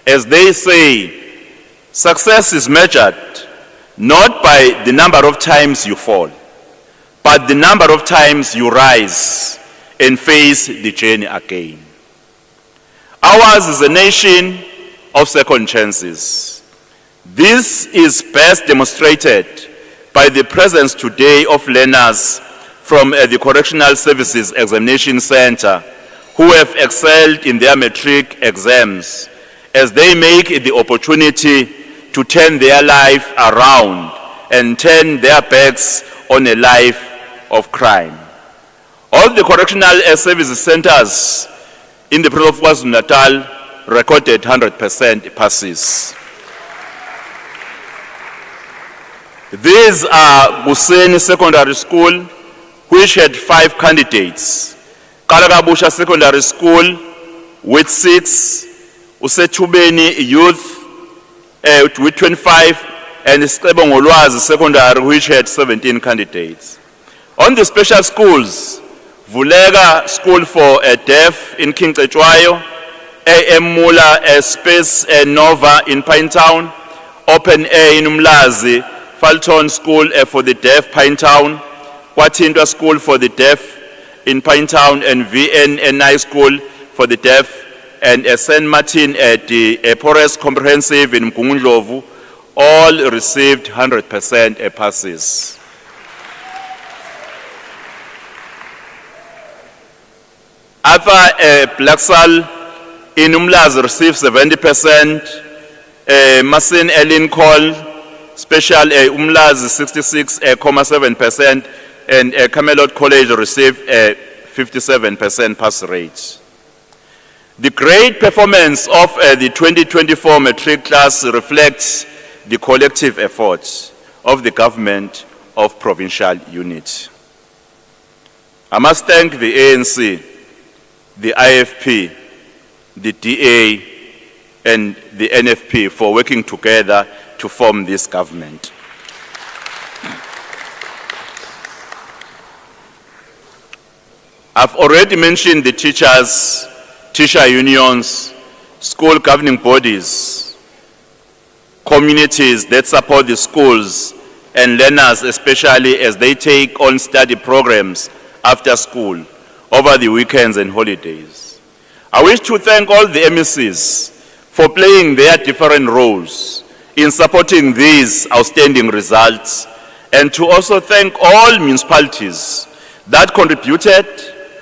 As they say, success is measured not by the number of times you fall, but the number of times you rise and face the journey again. Ours is a nation of second chances. This is best demonstrated by the presence today of learners from the Correctional Services Examination Center who have excelled in their matric exams as they make the opportunity to turn their life around and turn their backs on a life of crime. All the correctional services centers in the province of KwaZulu-Natal recorded 100% passes. These are Buseni Secondary School, which had 5 candidates. Kalakabusha Secondary School with 6, Usetubeni Youth with 25, and Stebongolwazi Secondary, which had 17 candidates. On the special schools, Vulega School for Deaf in King Cetshwayo, AM Mula Space Nova in Pinetown, Open Air in Umlazi, Falton School for the Deaf, Pinetown, Kwatindwa School for the Deaf in Pinetown, and VNNI School for the Deaf, and St. Martin at the Porous Comprehensive in Mkungundlovu, all received 100% passes. Other Blacksal in Umlazi received 70%, Masin Elin Call, Special Umlazi 66.7%, and Camelot College received a 57% pass rate. The great performance of the 2024 matric class reflects the collective efforts of the government of provincial unit. I must thank the ANC, the IFP, the DA, and the NFP for working together to form this government. I've already mentioned the teachers, teacher unions, school governing bodies, communities that support the schools and learners, especially as they take on study programs after school, over the weekends and holidays. I wish to thank all the MECs for playing their different roles in supporting these outstanding results, and to also thank all municipalities that contributed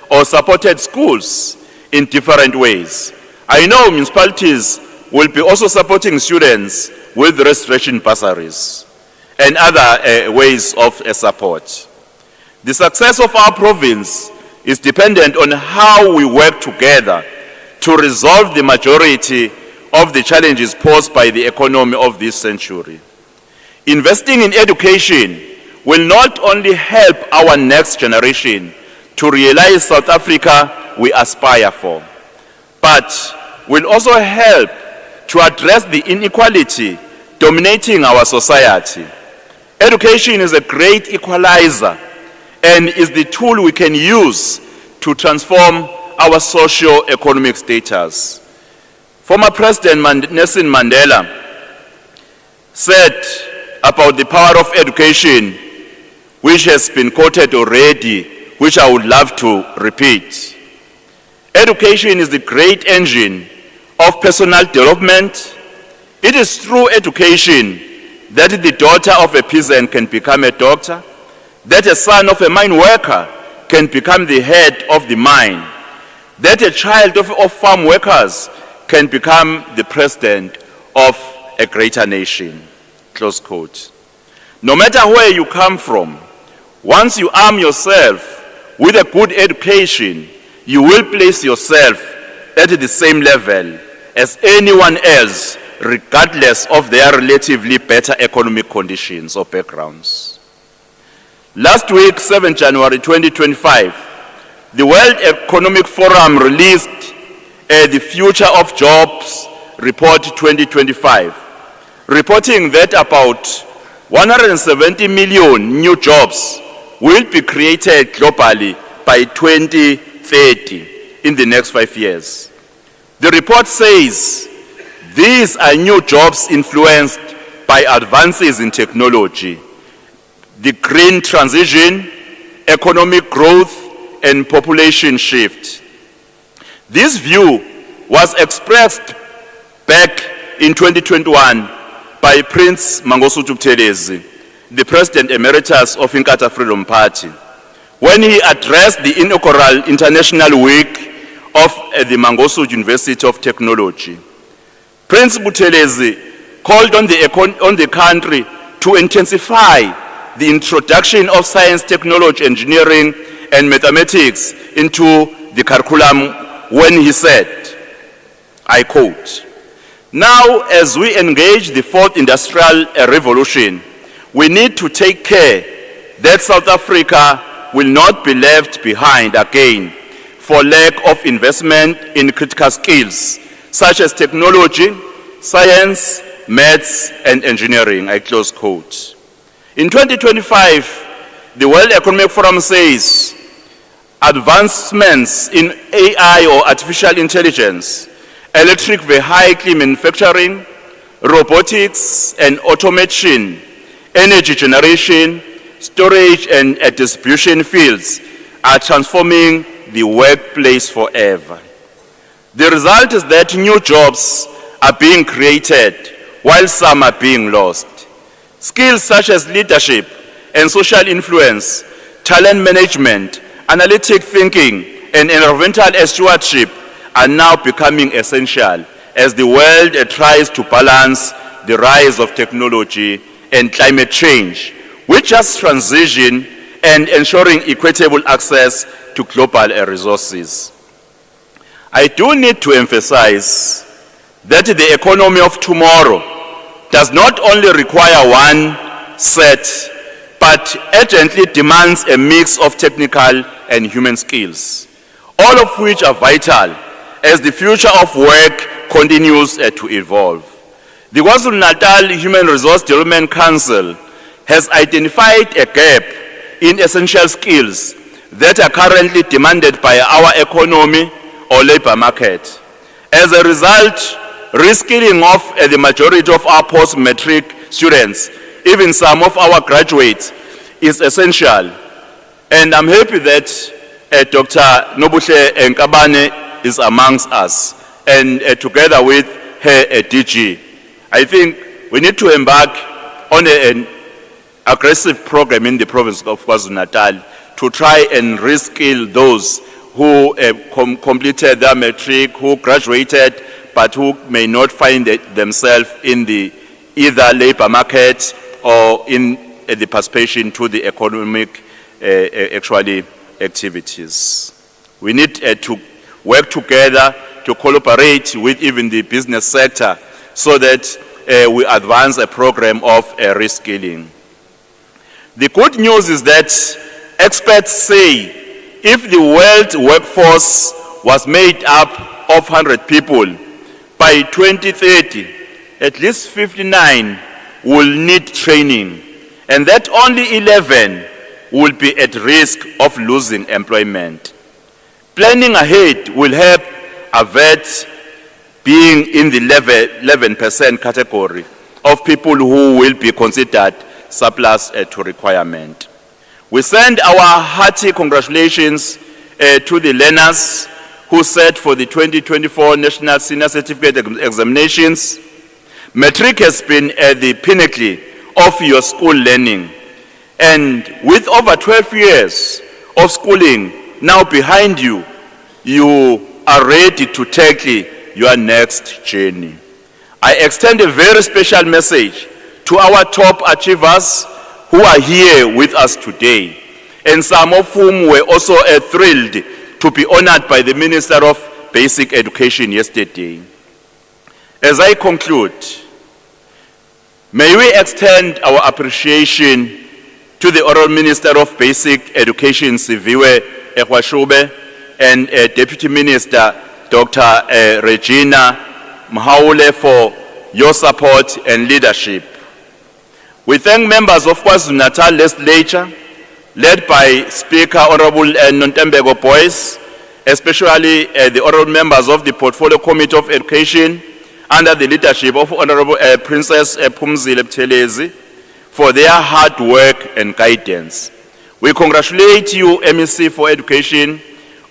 or supported schools in different ways. I know municipalities will be also supporting students with registration bursaries and other ways of support. The success of our province is dependent on how we work together to resolve the majority of the challenges posed by the economy of this century. Investing in education will not only help our next generation to realize South Africa we aspire for, but will also help to address the inequality dominating our society. Education is a great equalizer and is the tool we can use to transform our socio-economic status. Former President Nelson Mandela said about the power of education, which has been quoted already, which I would love to repeat. Education is the great engine of personal development. It is through education that the daughter of a peasant can become a doctor, that a son of a mine worker can become the head of the mine, that a child of farm workers can become the president of a greater nation. Close quote. No matter where you come from, once you arm yourself with a good education, you will place yourself at the same level as anyone else, regardless of their relatively better economic conditions or backgrounds. Last week, 7 January 2025, the World Economic Forum released the Future of Jobs Report 2025, reporting that about 170 million new jobs will be created globally by 2030 in the next 5 years. The report says these are new jobs influenced by advances in technology, the green transition, economic growth, and population shift. This view was expressed back in 2021 by Prince Mangosuthu Buthelezi, the President Emeritus of Inkatha Freedom Party, when he addressed the inaugural International Week of the Mangosuthu University of Technology. Prince Buthelezi called on the country to intensify the introduction of science, technology, engineering, and mathematics into the curriculum when he said, I quote, "Now as we engage the fourth industrial revolution, we need to take care that South Africa will not be left behind again for lack of investment in critical skills such as technology, science, maths, and engineering," I close quote. In 2025, the World Economic Forum says advancements in AI or artificial intelligence, electric vehicle manufacturing, robotics and automation, energy generation, storage and distribution fields are transforming the workplace forever. The result is that new jobs are being created while some are being lost. Skills such as leadership and social influence, talent management, analytic thinking, and environmental stewardship are now becoming essential as the world tries to balance the rise of technology and climate change, with just transition and ensuring equitable access to global resources. I do need to emphasize that the economy of tomorrow does not only require one set, but urgently demands a mix of technical and human skills, all of which are vital as the future of work continues to evolve. The KwaZulu-Natal Human Resource Development Council has identified a gap in essential skills that are currently demanded by our economy or labor market. As a result, reskilling of the majority of our post-matric students, even some of our graduates, is essential. And I'm happy that Dr. Nobuhle Nkabane is amongst us, and together with her DG. I think we need to embark on an aggressive program in the province of KwaZulu-Natal to try and reskill those who completed their matric, who graduated, but who may not find themselves in the either labor market or in the participation to the economic activities. We need to work together to collaborate with even the business sector so that we advance a program of reskilling. The good news is that experts say if the world workforce was made up of 100 people, by 2030, at least 59 will need training, and that only 11 will be at risk of losing employment. Planning ahead will help avert being in the 11% category of people who will be considered surplus to requirement. We send our hearty congratulations to the learners who sat for the 2024 National Senior Certificate Examinations. Matric has been at the pinnacle of your school learning, and with over 12 years of schooling now behind you, you are ready to tackle your next journey. I extend a very special message to our top achievers who are here with us today, and some of whom were also thrilled to be honored by the Minister of Basic Education yesterday. As I conclude, may we extend our appreciation to the Honourable Minister of Basic Education, Siviwe Ekwashube, and Deputy Minister, Dr. Regina Mhaule, for your support and leadership. We thank members of KwaZulu-Natal Legislature, led by Speaker Honorable Nontembeko Boyce, especially the honorable members of the Portfolio Committee of Education, under the leadership of Honorable Princess Phumzile Buthelezi, for their hard work and guidance. We congratulate you, MEC for Education,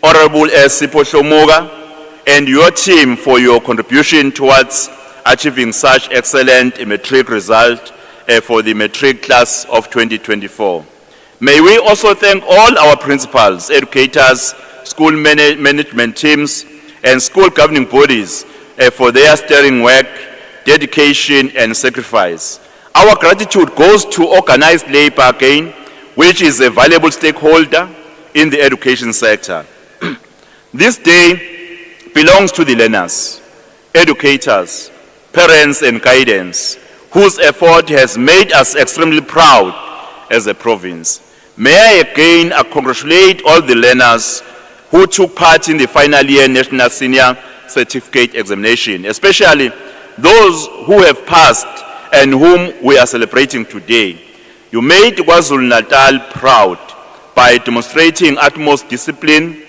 Honorable Sipho Hlomuga, and your team for your contribution towards achieving such excellent matric result for the matric class of 2024. May we also thank all our principals, educators, school management teams, and school governing bodies for their sterling work, dedication, and sacrifice. Our gratitude goes to organized labor again, which is a valuable stakeholder in the education sector. This day belongs to the learners, educators, parents, and guidance, whose effort has made us extremely proud as a province. May I again congratulate all the learners who took part in the final year National Senior Certificate Examination, especially those who have passed and whom we are celebrating today. You made KwaZulu-Natal proud by demonstrating utmost discipline,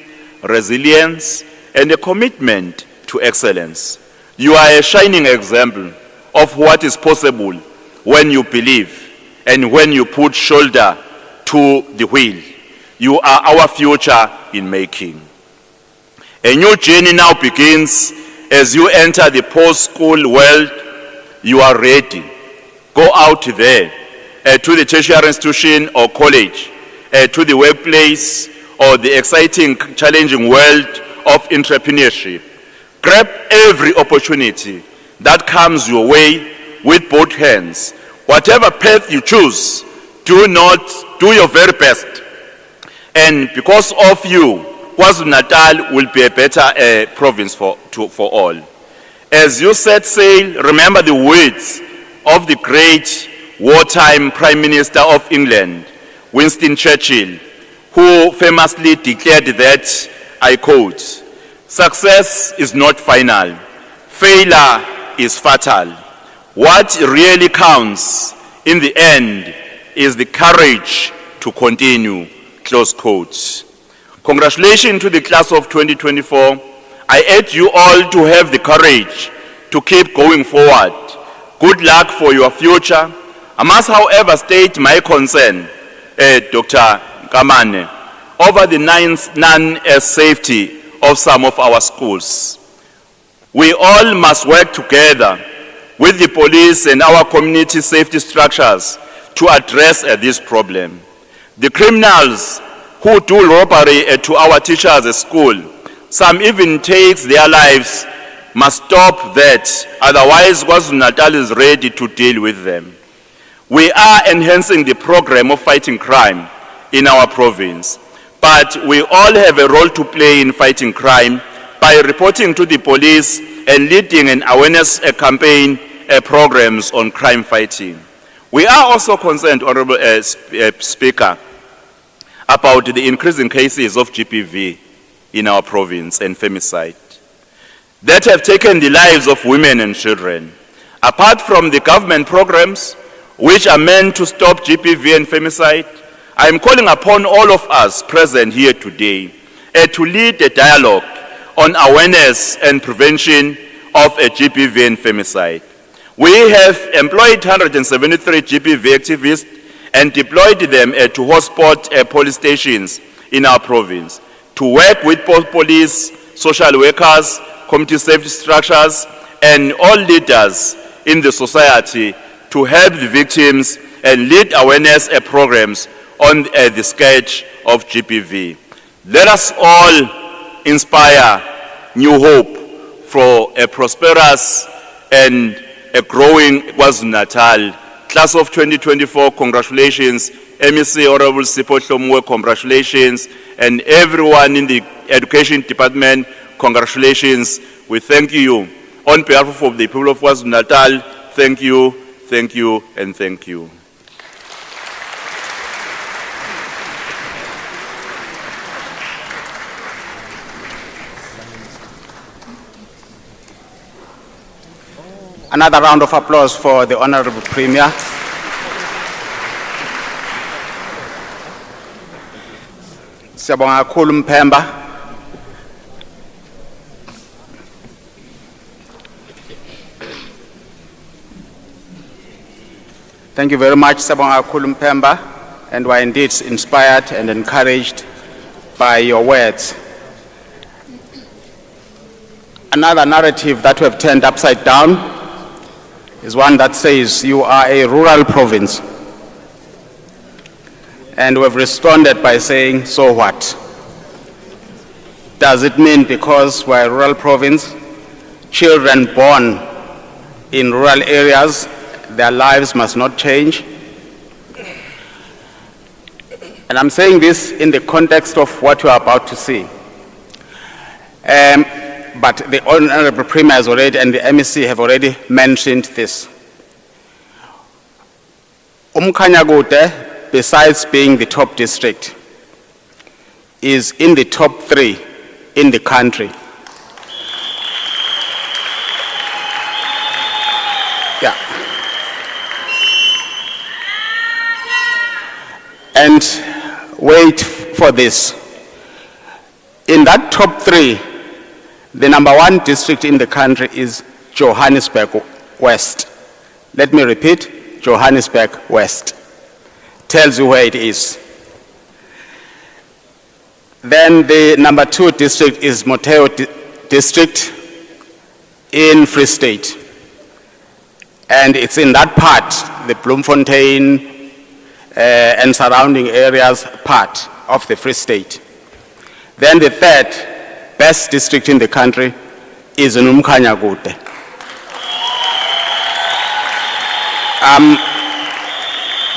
resilience, and a commitment to excellence. You are a shining example of what is possible when you believe and when you put shoulder to the wheel. You are our future in making. A new journey now begins as you enter the post-school world. You are ready. Go out there to the tertiary institution or college, to the workplace or the exciting, challenging world of entrepreneurship. Grab every opportunity that comes your way with both hands. Whatever path you choose, do your very best. And because of you, KwaZulu-Natal will be a better province for all. As you set sail, remember the words of the great wartime Prime Minister of England, Winston Churchill, who famously declared that, I quote, "Success is not final, failure is fatal. What really counts in the end is the courage to continue," close quote. Congratulations to the class of 2024. I urge you all to have the courage to keep going forward. Good luck for your future. I must, however, state my concern, Dr. Kamane, over the non-safety of some of our schools. We all must work together with the police and our community safety structures to address this problem. The criminals who do robbery to our teachers at school, some even takes their lives, must stop that, otherwise KwaZulu-Natal is ready to deal with them. We are enhancing the program of fighting crime in our province, but we all have a role to play in fighting crime by reporting to the police and leading an awareness campaign programs on crime fighting. We are also concerned, Honorable Speaker, about the increasing cases of GBV in our province and femicide that have taken the lives of women and children. Apart from the government programs which are meant to stop GBV and femicide, I am calling upon all of us present here today to lead a dialogue on awareness and prevention of GBV and femicide. We have employed 173 GBV activists and deployed them to hotspot police stations in our province to work with both police, social workers, community safety structures, and all leaders in the society to help the victims and lead awareness programs on the scourge of GBV. Let us all inspire new hope for a prosperous and a growing KwaZulu-Natal. Class of 2024, congratulations. MEC Honorable Sipho Hlomwe, congratulations. And everyone in the Education Department, congratulations. We thank you. On behalf of the people of KwaZulu-Natal, thank you, and thank you. Another round of applause for the Honorable Premier. Siyabonga kakhulu Mphemba. Thank you very much, Siyabonga kakhulu Mphemba, and we're indeed inspired and encouraged by your words. Another narrative that we have turned upside down is one that says you are a rural province. And we've responded by saying, so what? Does it mean because we're a rural province, children born in rural areas, their lives must not change? And I'm saying this in the context of what we're about to see. But the Honorable Premier has already, and the MEC have already mentioned this. Umkhanyakude, besides being the top district, is in the top 3 in the country. Yeah. And wait for this. In that top 3, the number 1 district in the country is Johannesburg West. Let me repeat, Johannesburg West. Tells you where it is. Then the number 2 district is Moteo district in Free State. And it's in that part, the Bloemfontein and surrounding areas part of the Free State. Then the 3rd best district in the country is in Umkhanyakude.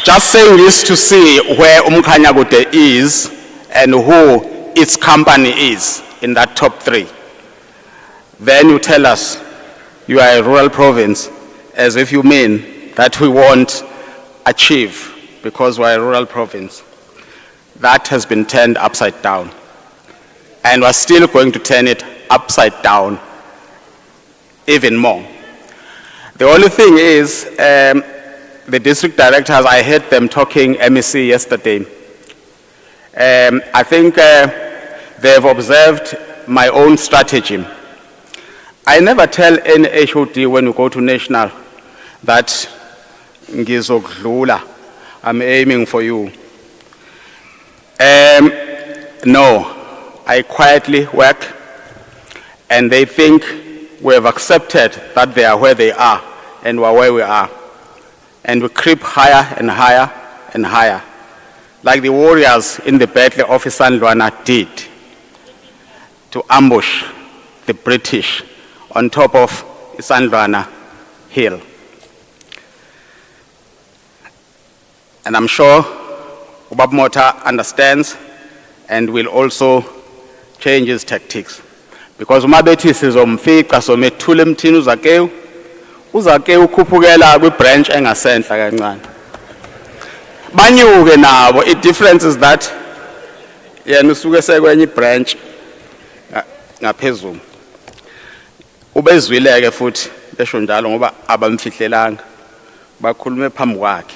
Just saying this to see where Umkhanyakude is and who its company is in that top 3. Then you tell us you are a rural province, as if you mean that we won't achieve because we're a rural province. That has been turned upside down. And we're still going to turn it upside down even more. The only thing is, the district directors, I heard them talking MEC yesterday. I think they've observed my own strategy. I never tell any HOD when we go to national that ngizokudlula, I'm aiming for you. No, I quietly work, and they think we have accepted that they are where they are and we're where we are. And we creep higher and higher and higher, like the warriors in the battle of Isandlwana did to ambush the British on top of Isandlwana Hill. And I'm sure Ubab Mota understands and will also change his tactics. Because umabethi sizomfica somethule emthini uzake ukhuphukela kwi-branch engasenhla kancane. Banyuke nabo, the difference is that yena usuke sekwenye branch ngaphezulu. Ubezwileke futhi besho njalo ngoba abamfihlelanga. Bakhulume phambi kwakhe.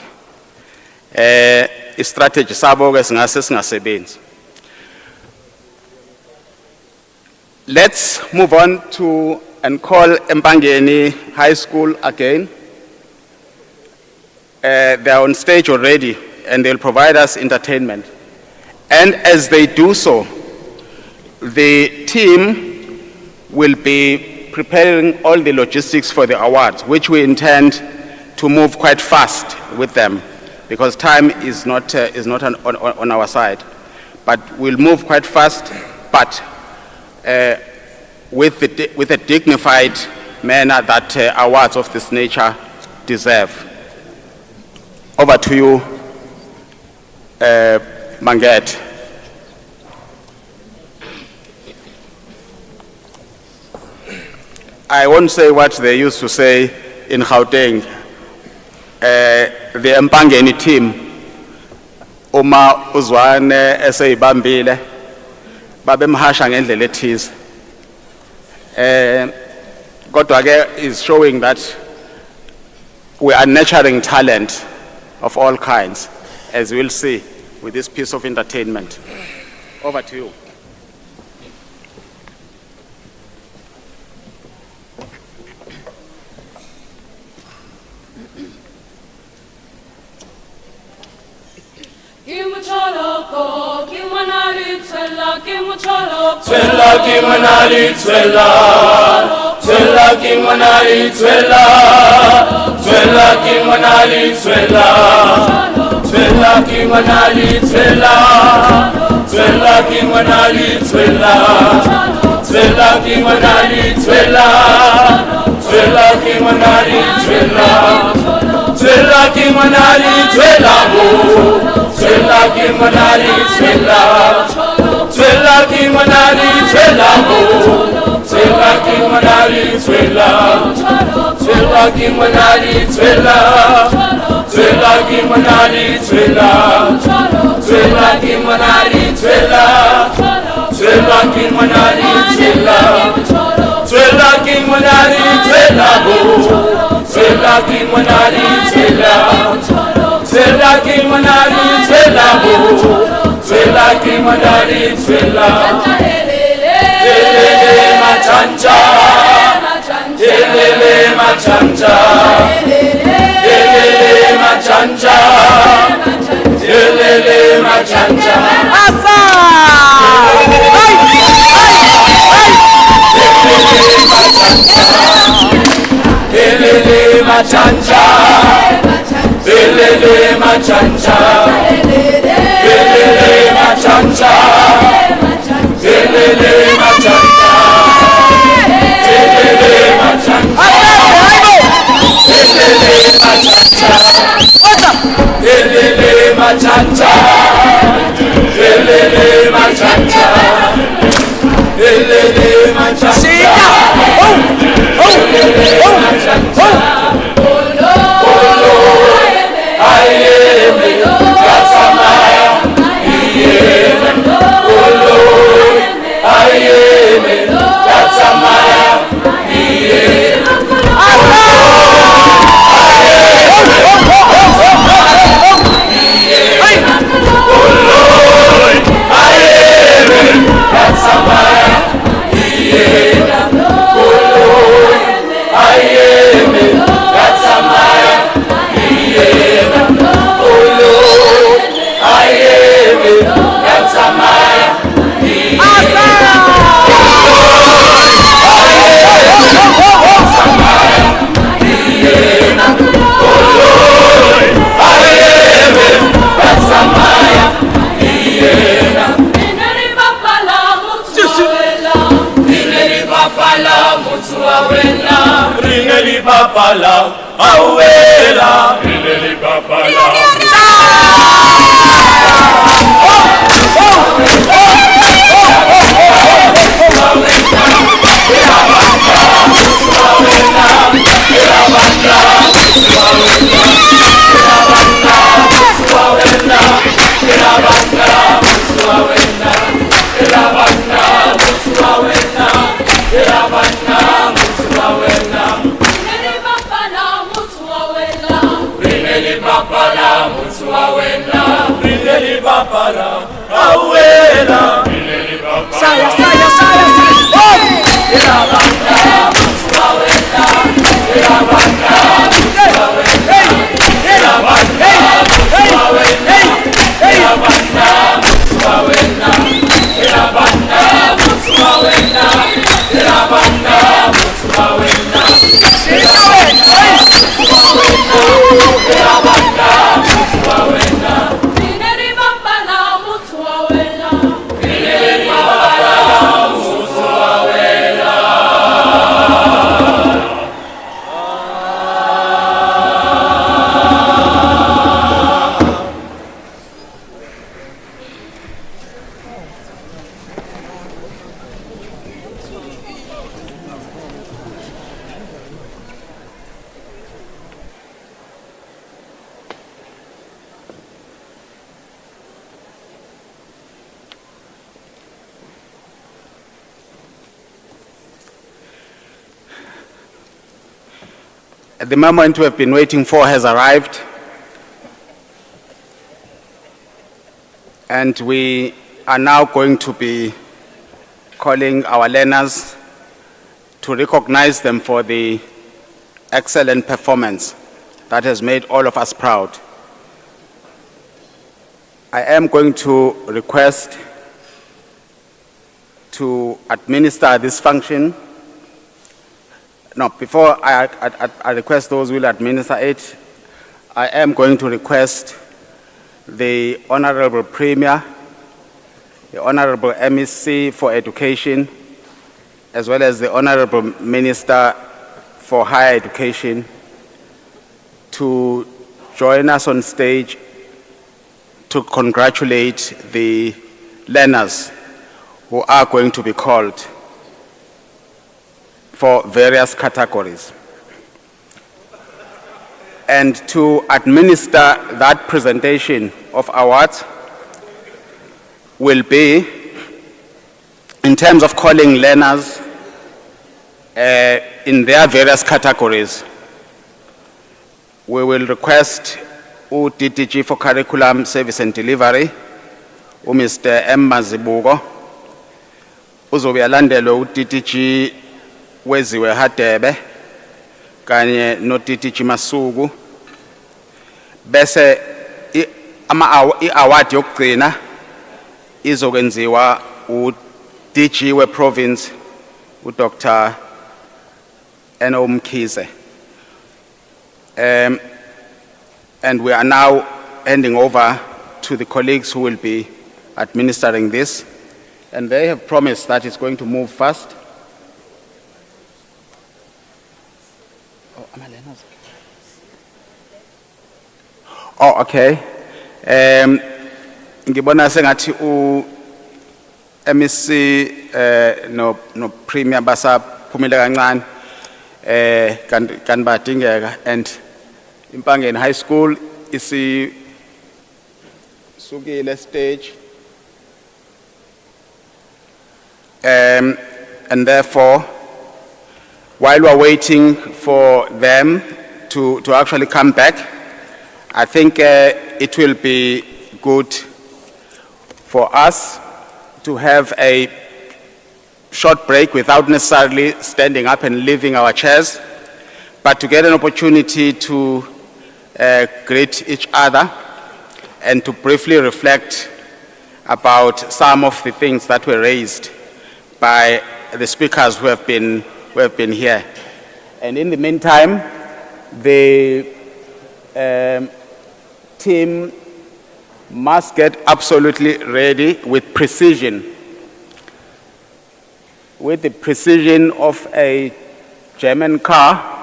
I-strategy sabo ke singase singasebenzi. Let's move on to and call Mpangeni High School again. They are on stage already and they'll provide us entertainment. And as they do so, the team will be preparing all the logistics for the awards, which we intend to move quite fast with them because time is not on our side. But we'll move quite fast, but with a dignified manner that awards of this nature deserve. Over to you, Manget. I won't say what they used to say in Gauteng. The Mpangeni team, uma uzwane eseyibambile, babemhasha ngendlela ethize. Kodwa ke is showing that we are nurturing talent of all kinds, as we'll see with this piece of entertainment. Over to you. The moment we have been waiting for has arrived, and we are now going to be calling our learners to recognize them for the excellent performance that has made all of us proud. I am going to request to administer this function. No, before I request those who will administer it, I am going to request the Honorable Premier, the Honorable MEC for Education, as well as the Honorable Minister for Higher Education to join us on stage to congratulate the learners who are going to be called for various categories. And to administer that presentation of awards will be, in terms of calling learners in their various categories, we will request DDG for Curriculum Service and Delivery, Mr. M. Mazibuko, uzobe alandelwe DDG Weziwe Hadebe, kanye no DDG Masuku, bese i-award yokugcina izokwenziwa DG we Province, Dr. N.O. Mkhize. And we are now handing over to the colleagues who will be administering this. And they have promised that it's going to move fast. Oh, okay. Ngibona sengathi MEC no Premier basaphumile kancane kan badingeka, and Impangeni High School isi sukile stage, and therefore while we're waiting for them to actually come back, I think it will be good for us to have a short break without necessarily standing up and leaving our chairs, but to get an opportunity to greet each other and to briefly reflect about some of the things that were raised by the speakers who have been here. And in the meantime, the team must get absolutely ready with precision, with the precision of a German car.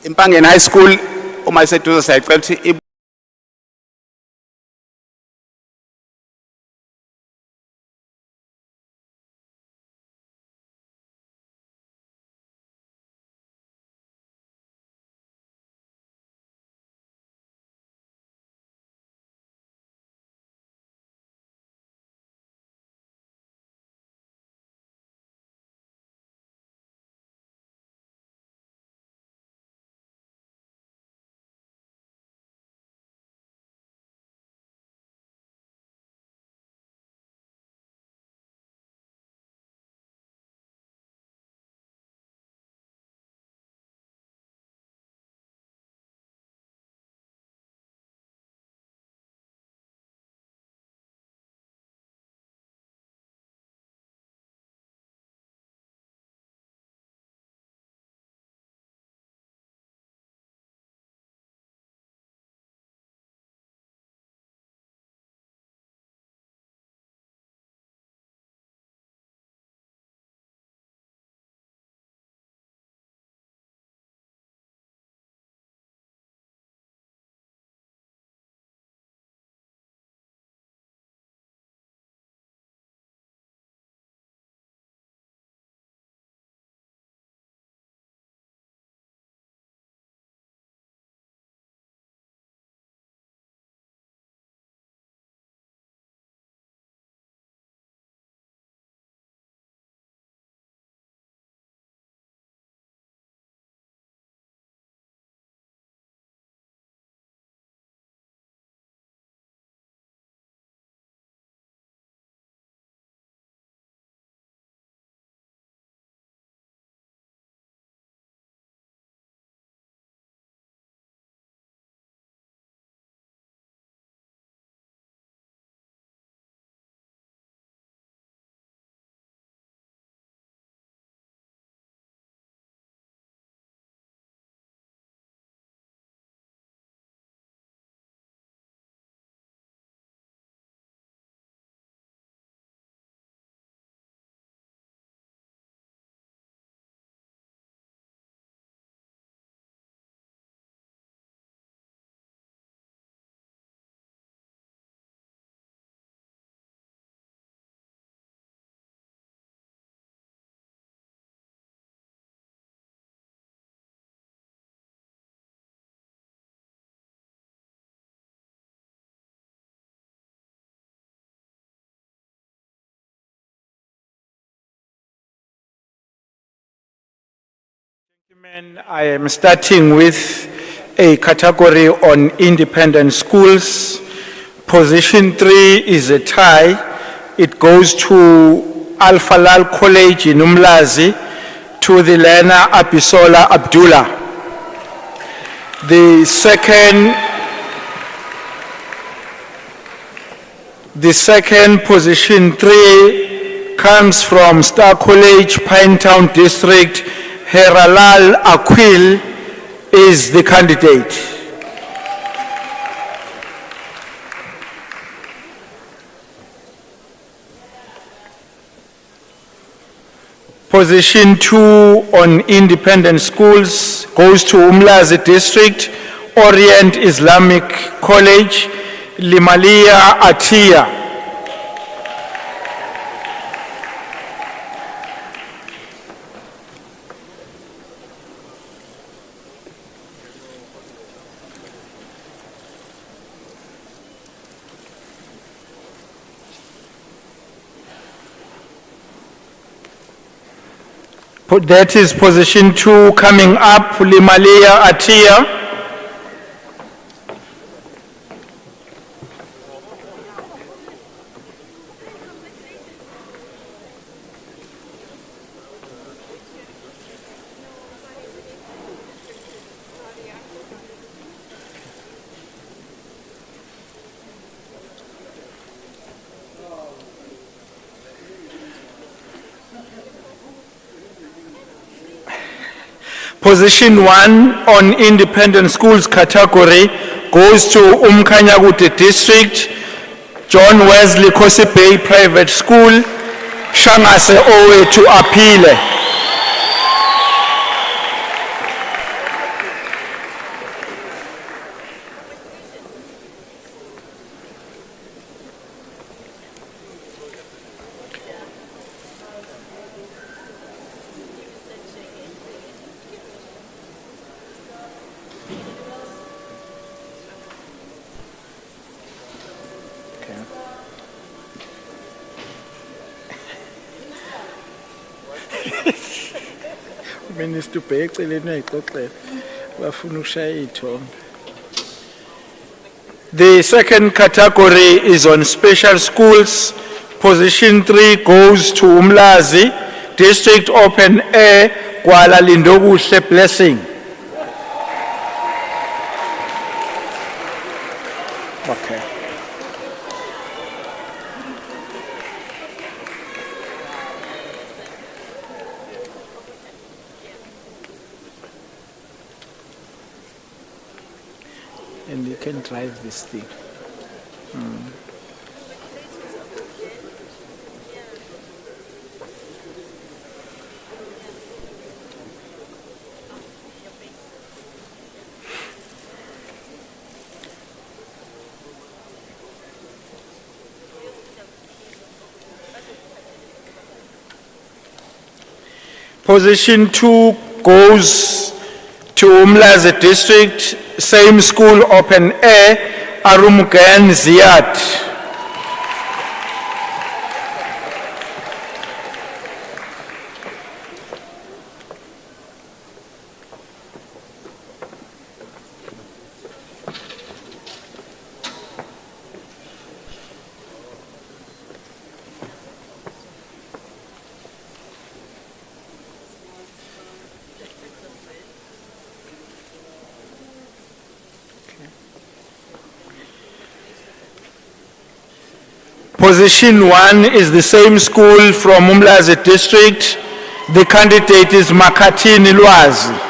Impangeni High School, uma iseduze siyacela ukuthi I am starting with a category on independent schools. Position 3 is a tie. It goes to Al-Falal College in Umlazi, to the learner Abisola Abdullah. The second position 3 comes from Star College, Pinetown District. Heralal Aquil is the candidate. Position 2 on independent schools goes to Umlazi District, Orient Islamic College, Limalia Atia. That is position 2 coming up, Limalia Atia. Position 1 on independent schools category goes to Umkhanyakude District, John Wesley Kosi Bay Private School, Shangase Owe to Apile. Minister The second category is on special schools. Position 3 goes to Umlazi District Open Air, Kuala Lindokuhle Blessing. Okay. And you can drive this thing. Position 2 goes to Umlazi District, same school, open air, Arumugan Ziyad. Position 1 is the same school from Umlazi District. The candidate is Makhathini Lwazi.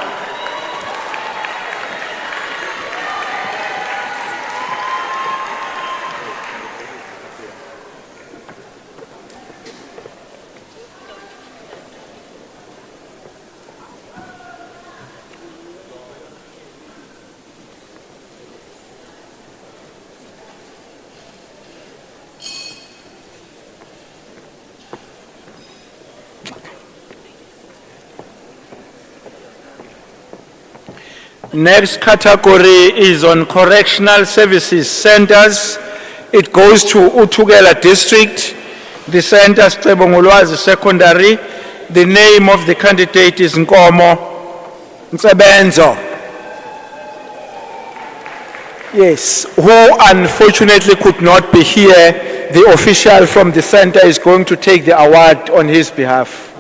Next category is on correctional services centers. It goes to Uthukela District, the centers Cebongolwazi Secondary. The name of the candidate is Nkomo Nsebenzo. Yes, who unfortunately could not be here. The official from the center is going to take the award on his behalf.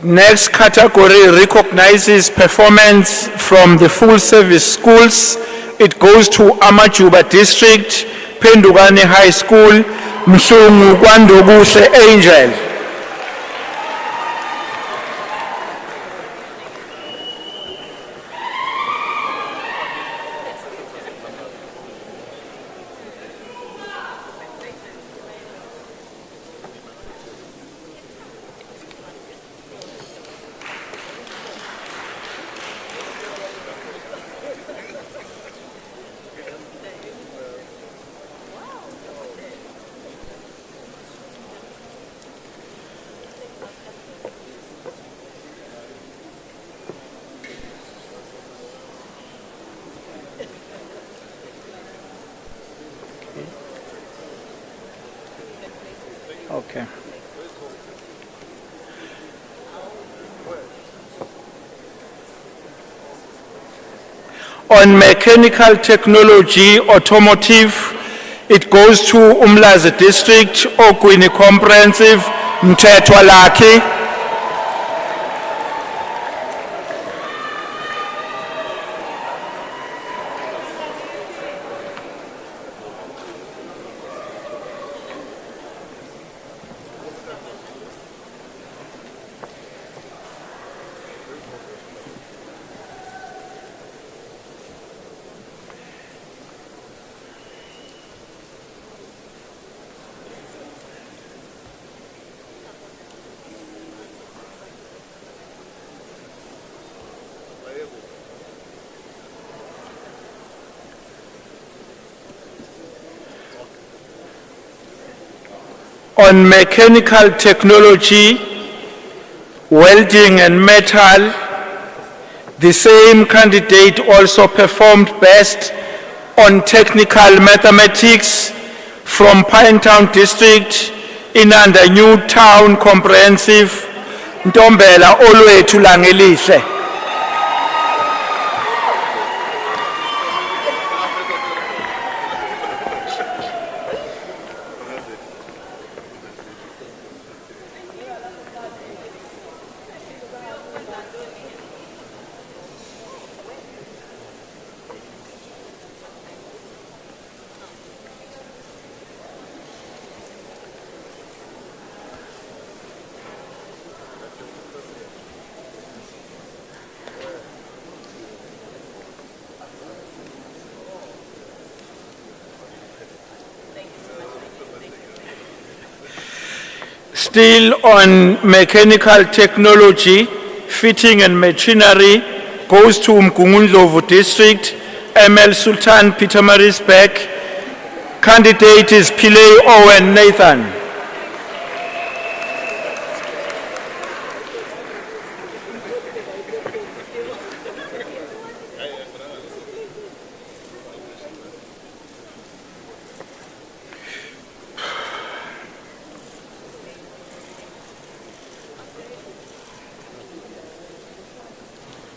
Next category recognizes performance from the full service schools it goes to Amajuba District, Pendugane High School, Mhlungu Kwandokuhle Angel. Okay. On mechanical technology, automotive, it goes to Umlazi District, Ogwini Comprehensive, Mthethwa Laki. On mechanical technology, welding and metal, the same candidate also performed best on technical mathematics from Pinetown District in under New Town Comprehensive, Ntombela Olwethu Langelihle. Still on mechanical technology, fitting and machinery goes to Mgungundlovu District, ML Sultan Peter Marisbeck. Candidate is Pillay Owen Nathan.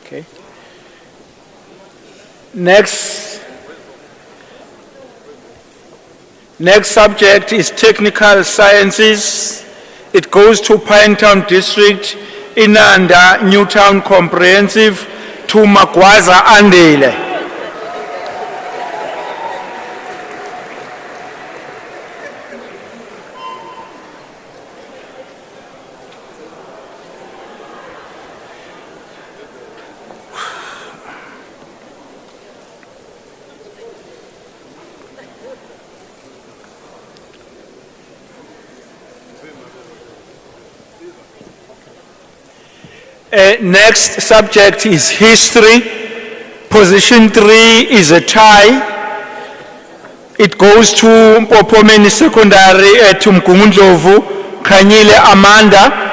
Okay. Next subject is technical sciences. It goes to Pinetown District, Inanda, Newtown Comprehensive, to Magwaza Andele. Next subject is history. Position 3 is a tie. It goes to Mpopomeni Secondary at Mgungundlovu, Khanyile Amanda.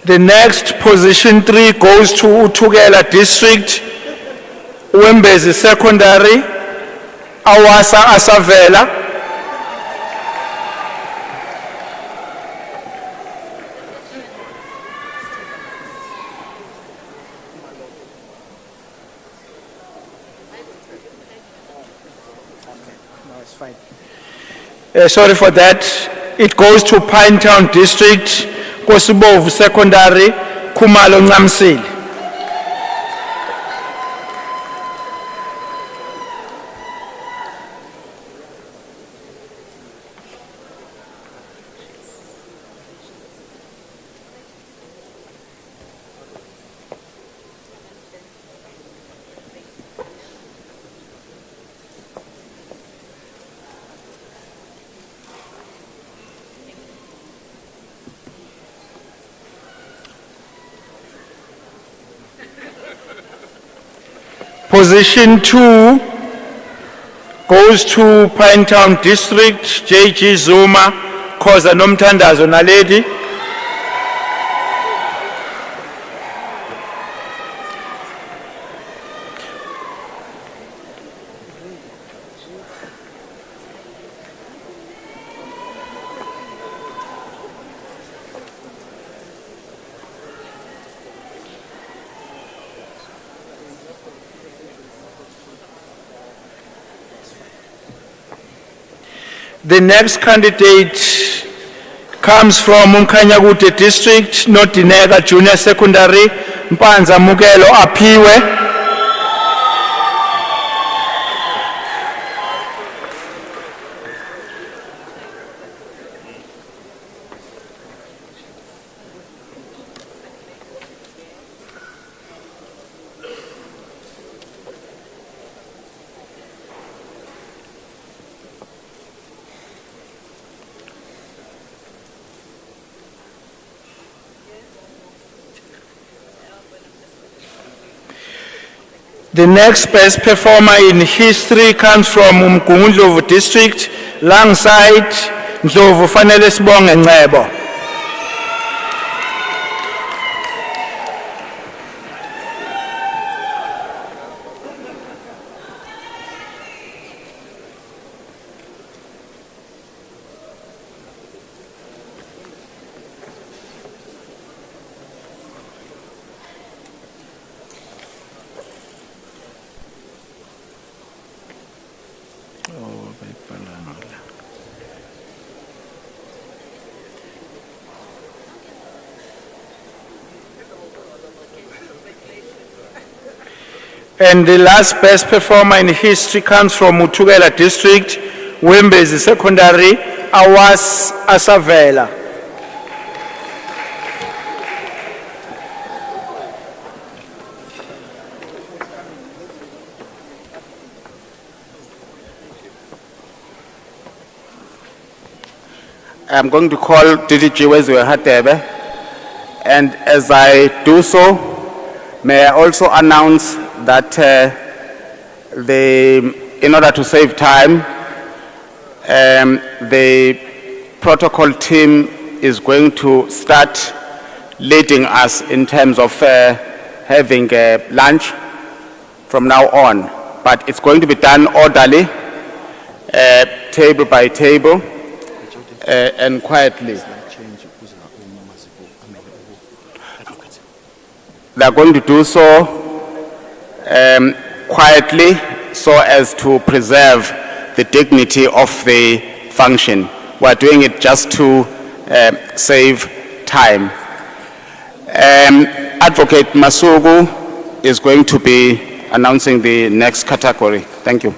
The next position 3 goes to Uthukela District, Wembezi Secondary, Awasa Asavela. Sorry for that. It goes to Pinetown District, Kosibovu Secondary, Kumalo Ngamsili. Position 2 goes to Pinetown District, JG Zuma, Khoza Nomthandazo Naledi. The next candidate comes from Mkhanyakude District, Nodineka Junior Secondary, Mpanza Mugelo Aphiwe. The next best performer in history comes from Umgungundlovu District, Langside, Ndlovu Fanele Sibonge Ncebo. And the last best performer in history comes from Mutukela District, Wembezi Secondary, Awas Asavela. I'm going to call DDG Weziwe Hatebe, and as I do so, may I also announce that in order to save time, the protocol team is going to start leading us in terms of having lunch from now on. But it's going to be done orderly, table by table, and quietly. They're going to do so quietly so as to preserve the dignity of the function. We're doing it just to save time. Advocate Masugu is going to be announcing the next category. Thank you.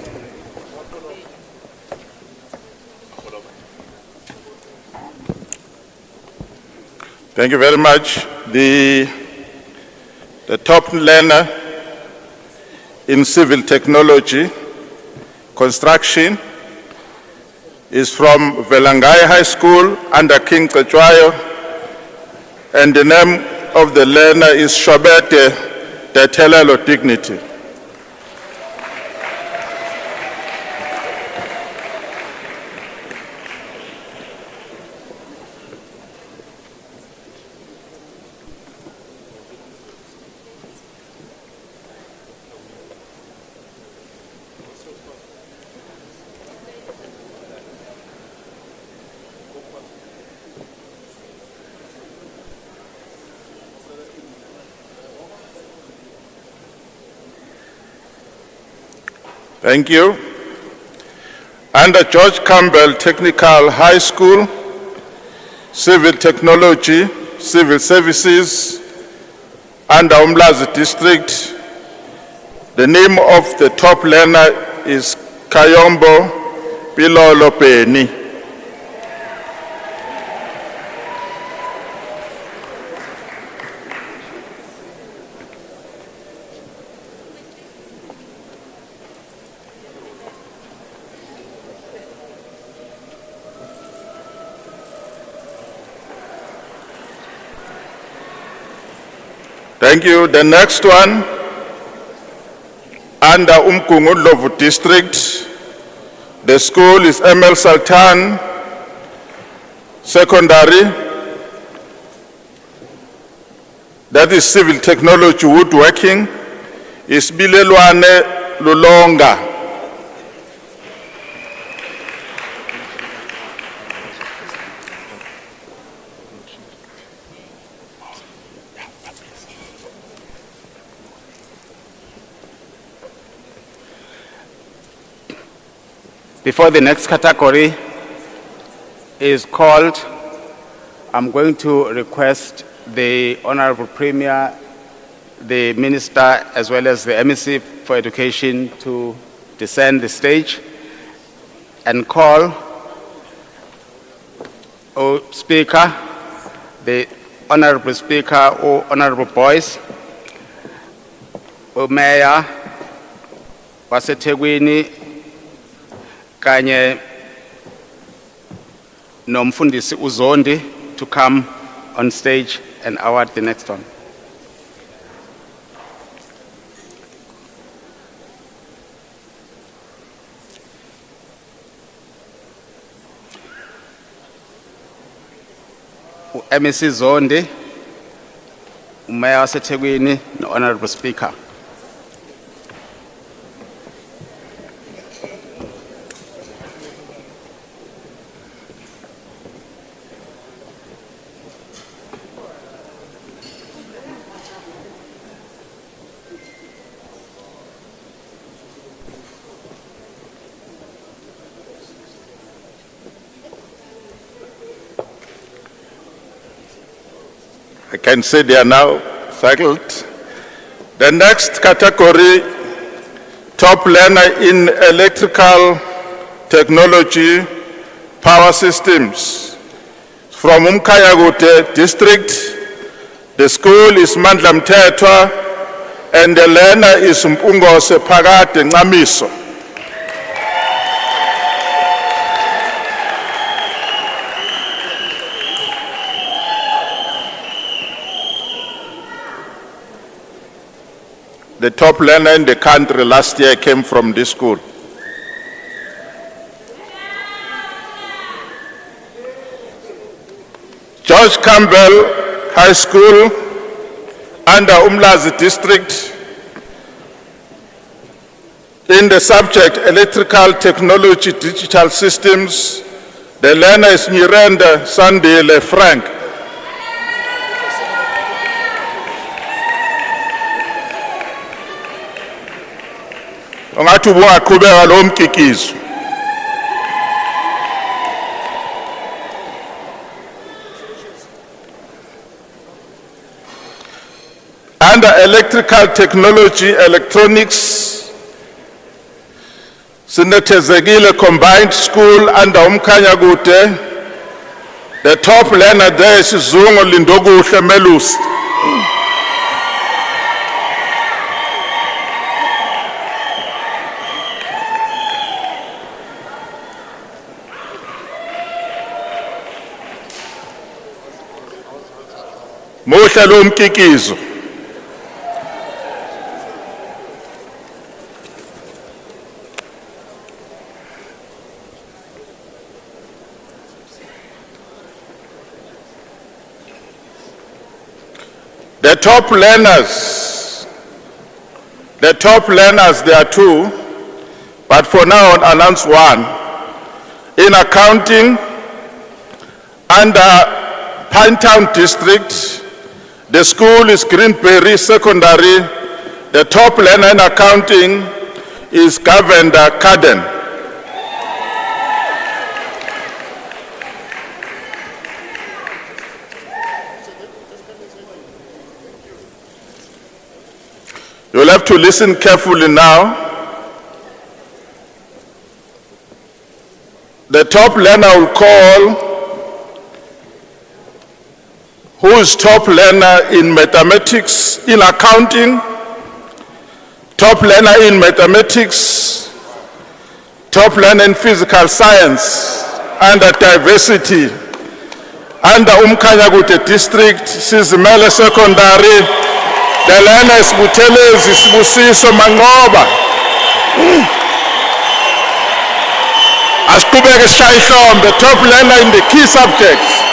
Thank you very much. The top learner in civil technology, construction, is from Velangai High School under King Cetshwayo, and the name of the learner is Shobete Detelelo Dignity. Thank you. Under George Campbell Technical High School, Civil Technology, Civil Services, under Umlazi District, the name of the top learner is Kayombo Pilolo Peni. Thank you. The next one, under Umkungudlovu District, the school is ML Sultan Secondary. That is Civil Technology Woodworking. Is Bilelwane Lulonga. Before the next category is called, I'm going to request the Honorable Premier, the Minister, as well as the MEC for Education to descend the stage and call Speaker, the Honorable Speaker or Honorable Boyce, Mayor waseThekwini kanye nomfundisi uZondi to come on stage and award the next one. MEC Zondi, Mayor waseThekwini, no Honorable Speaker. I can say they are now cycled. The next category, top learner in electrical technology, power systems. From Umkayagute District, the school is Mandla Mthethwa, and the learner is Mpungose Phakade Ncamiso. The top learner in the country last year came from this school. George Campbell High School, under Umlazi District, in the subject Electrical Technology Digital Systems, the learner is Nyirenda Sandile Frank. Ungathi ubungaqhubeka lo mkikizo. Under electrical technology, electronics, Sinethezekile Combined School under Umkhanyakude, the top learner there is Zungu Lindokuhle Melusi. Muhle lo mkikizo. The top learners, there are two, but for now I'll announce one. In accounting, under Pinetown District, the school is Greenberry Secondary. The top learner in accounting is Governor Carden. You'll have to listen carefully now. The top learner will call who is top learner in mathematics, in accounting, top learner in mathematics, top learner in physical science, under diversity, under Umkhanyakude district, Sizimele secondary, the learner is Buthelezi Sibusiso Mangoba. Asiqhubeke sishaye ihlombe, top learner in the key subjects.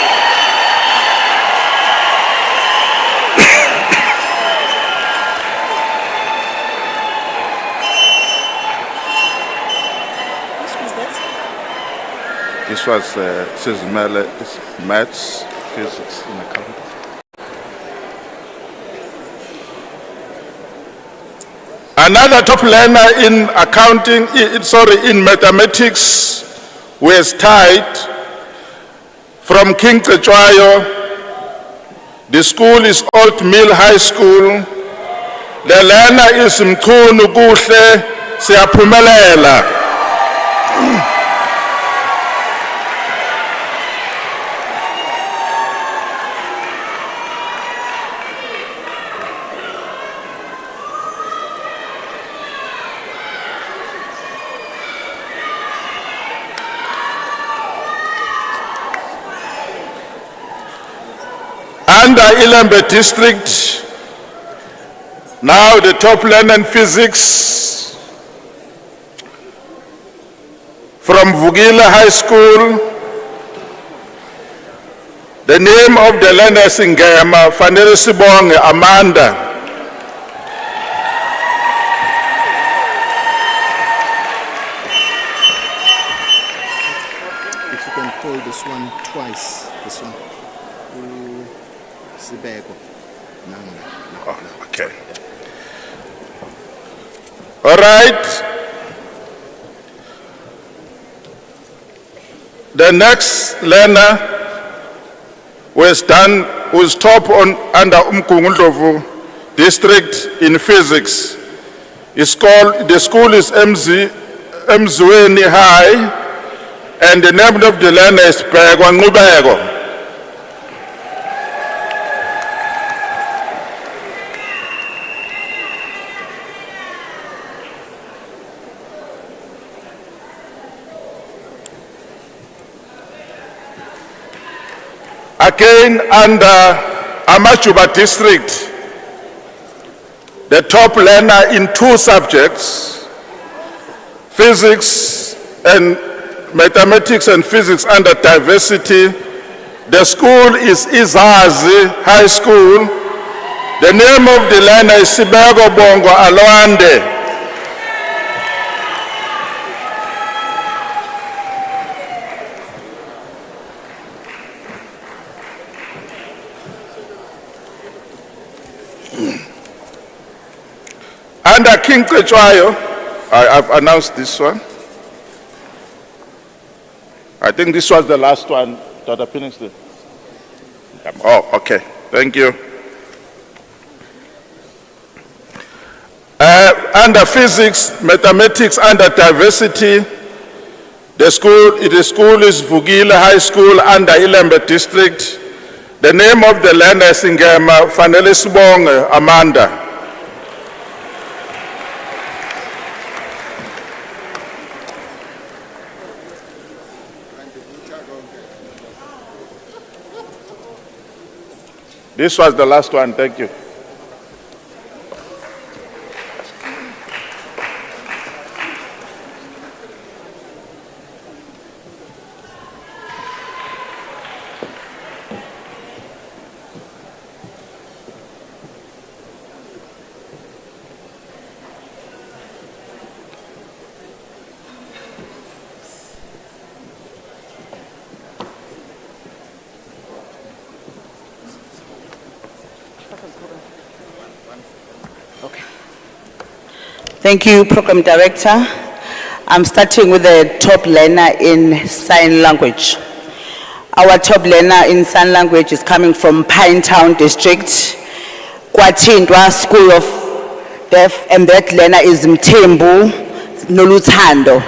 This was Sizimele, maths, physics, and accounting. Another top learner in accounting, in mathematics, was tied from King Cetshwayo. The school is Old Mill High School. The learner is Mkhunu Kuhle Siyaphumelela. Under Ilembe district, now the top learner in physics from Vugile High School. The name of the learner is Ngema Fanele Sibonge Amanda. If you can call this one twice, this one. Oh, okay. All right. The next learner was top under Umkungundlovu district in physics. The school is Mzweni High, and the name of the learner is Bhekwa Nqubeko. Again, under Amajuba district, the top learner in two subjects, physics and mathematics and physics under diversity. The school is Izazi High School. The name of the learner is Sibego Bongo Alwande. Under King Cetshwayo, I've announced this one. I think this was the last one, Dr. Pinningston. Oh, okay. Thank you. Under physics, mathematics, under diversity, the school is Vugile High School under Ilembe district. The name of the learner is Ngema Fanele Sibonge Amanda. This was the last one, thank you. Thank you, Program Director. I'm starting with the top learner in sign language. Our top learner in sign language is coming from Pinetown District, KwaZulu-Natal School of Deaf, and that learner is Mthembu Noluthando.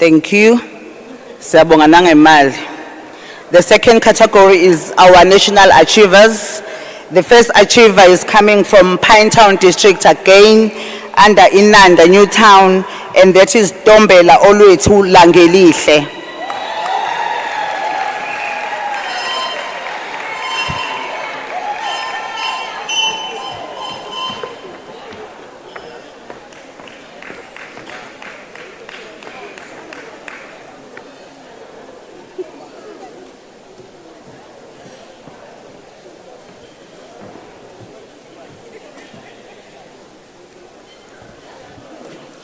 Thank you. Siyabonga nangemali. The second category is our national achievers. The first achiever is coming from Pinetown District again, under Inanda, New Town, and that is Dombela Olwethu Langelihle.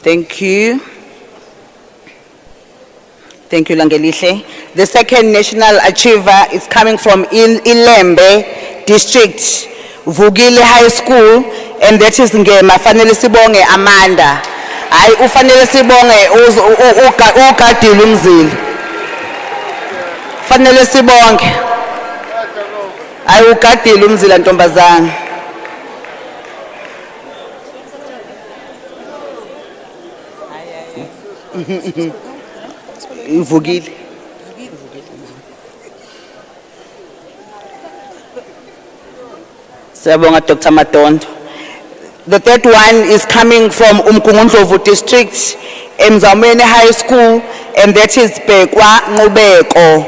Thank you. Thank you, Langelihle. The second national achiever is coming from Ilembe District, Vugile High School, and that is Ngema Fanele Sibonge Amanda. Ay ufanele sibonge ugadile umzili. Fanele sibonge. Ay ugadile umzila ntombazana. Ivugile. Siyabonga Dr. Madondo. The third one is coming from Umgungundlovu District, Emzamweni High School, and that is Bekwa Ngubeko.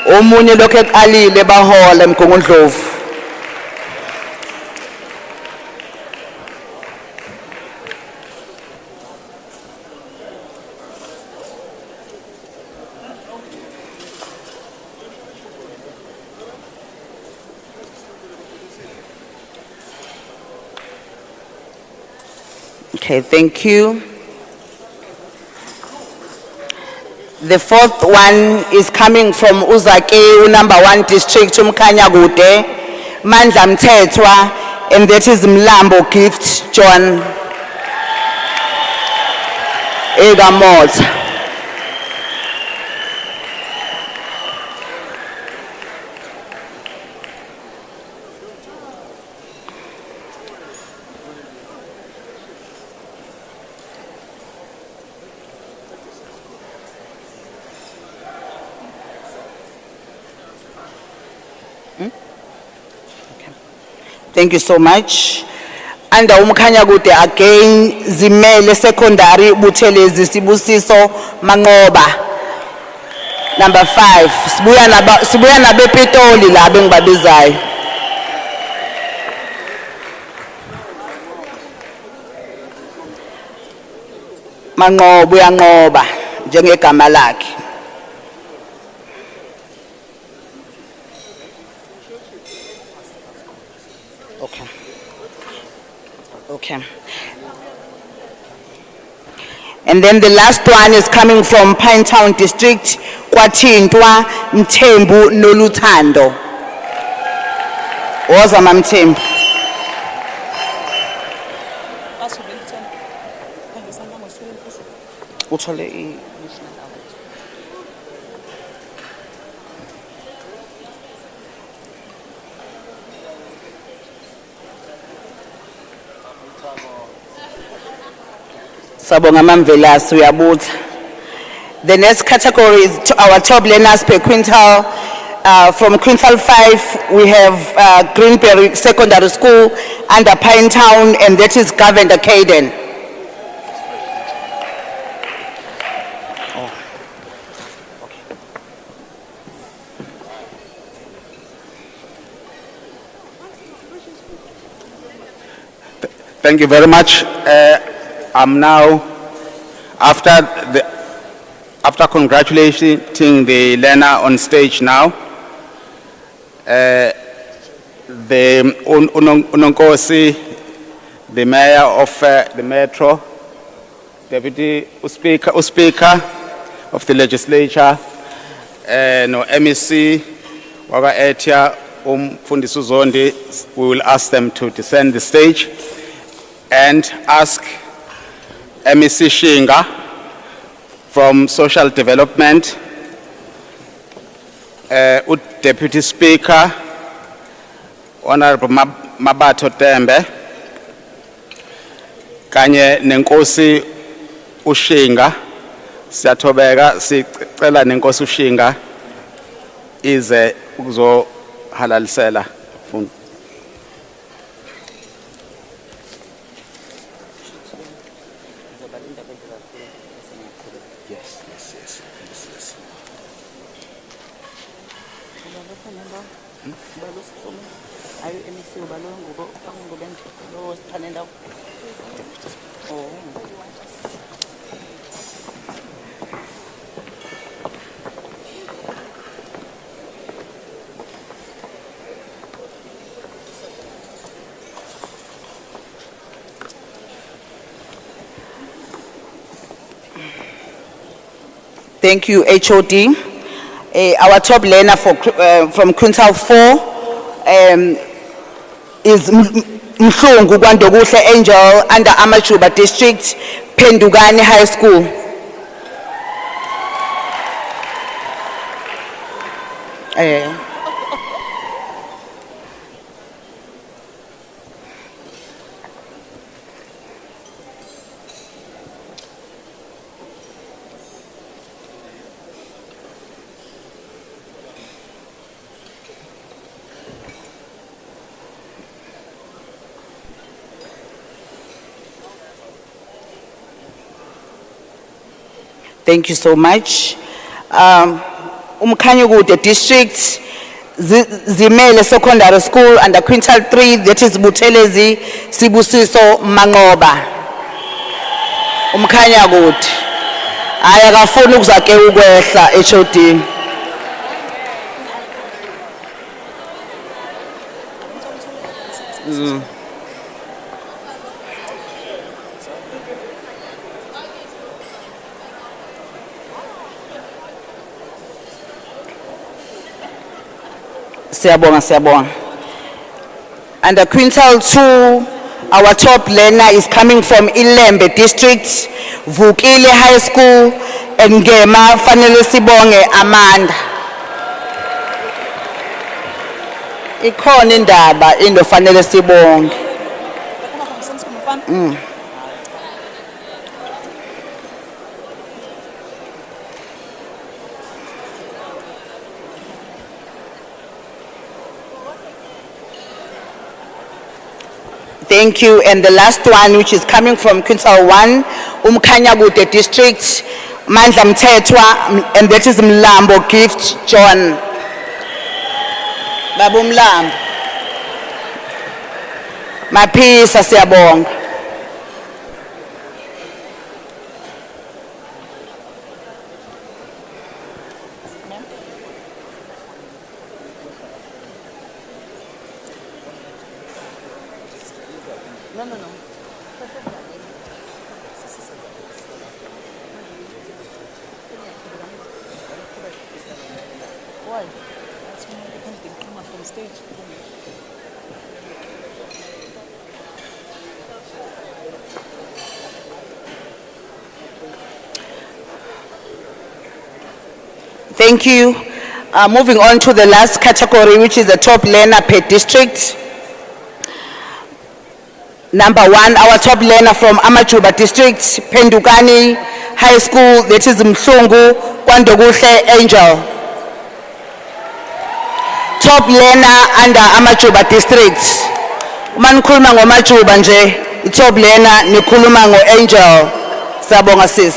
Omunye lokho eqalile bahola Umgungundlovu. Okay, thank you. The fourth one is coming from Uzake, number 1 district, Umkhanyakude, Mandla Mthethwa, and that is Mlambo Gift John Egamot. Thank you so much. Under Umkhanyakude again, Zimele Secondary, Buthelezi Sibusiso Mangoba. Number 5. Sibuya na bepitoli la bengibabizayo. Mangoba uyangoba njengegama lakhe. Okay. And then the last one is coming from Pinetown District, KwaZulu-Natal Mthembu Noluthando. Woza Mthembu. Uthole Sabonga Mamvelasi uyabuza. The next category is our top learners per quintal. From Quintal 5, we have Greenberry Secondary School under Pine Town, and that is Governor Caden. Thank you very much. I'm now, after congratulating the learner on stage now, the Unonkosi, the mayor of the Metro, Deputy Speaker of the legislature, no MEC, Waga Etia, Fundisi Zondi, we will ask them to descend the stage and ask MEC Shinga from Social Development, Deputy Speaker, Honorable Mabato Tembe, kanye nenkosi Ushinga, siyatobeka sicela nenkosi Ushinga ize ukuzohalalisela fundo. Thank you, HOD. Our top learner from Quintal 4 is Mhlungu Kwandokuhle Angel under Amajuba District, Pendugani High School. Thank you so much. The district, Zimele Secondary School under Quintal 3, that is Butelezi, Sibusiso, Mangoba. Umkhanyakude. Ayakafuna ukuzake ukwehla HOD. Siyabonga. Under Quintal 2, our top learner is coming from Ilembe District, Vukile High School, and Ngema Fanele Sibonge Amanda. Ikhona indaba into Fanele Sibonge. Thank you. And the last one, which is coming from Quintal 1, Umkhanyakude District, Mandla Mthethwa, and that is Mlambo Gift John. Babu Mlambo. Maphisa siyabonga. Thank you. Moving on to the last category, which is the top learner per district. Number 1, our top learner from Amajuba District, Pendugani High School, that is Mhlungu Kwandokuhle Angel. top learner under Amajuba district. Uma nikhuluma ngoMajuba nje, i-top learner nikhuluma ngo-Angel. Siyabonga sis.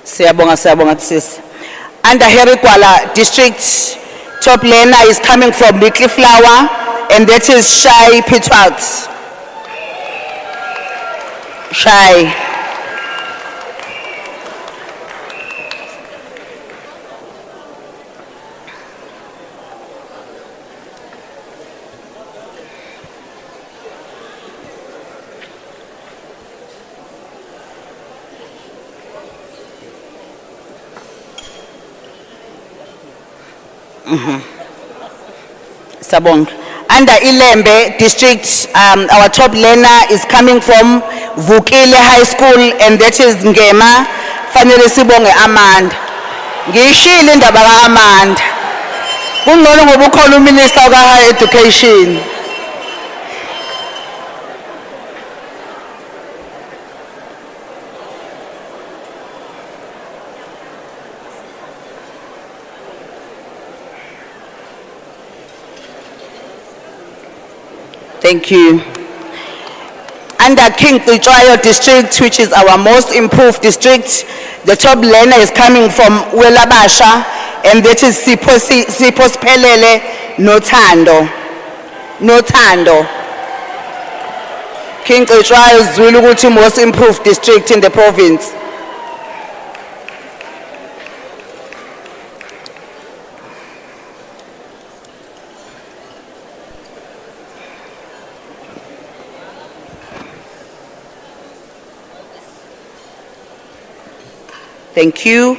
Siyabonga sis. Under Herikwala district, top learner is coming from Little Flower, and that is Shai Pitwart. Shai. Sabong. Under Ilembe district, our top learner is coming from Vukile High School, and that is Ngema Fanele Sibonge Amanda. Ngishilo indaba kaAmanda. Kungcono ngoba ukhona uMinister ka Higher Education. Thank you. Under King Kwichoyo district, which is our most improved district, the top learner is coming from Welabasha, and that is Sipho Siphelele Nothando. Nothando. King Kwichoyo is Zulu ukuthi most improved district in the province. Thank you.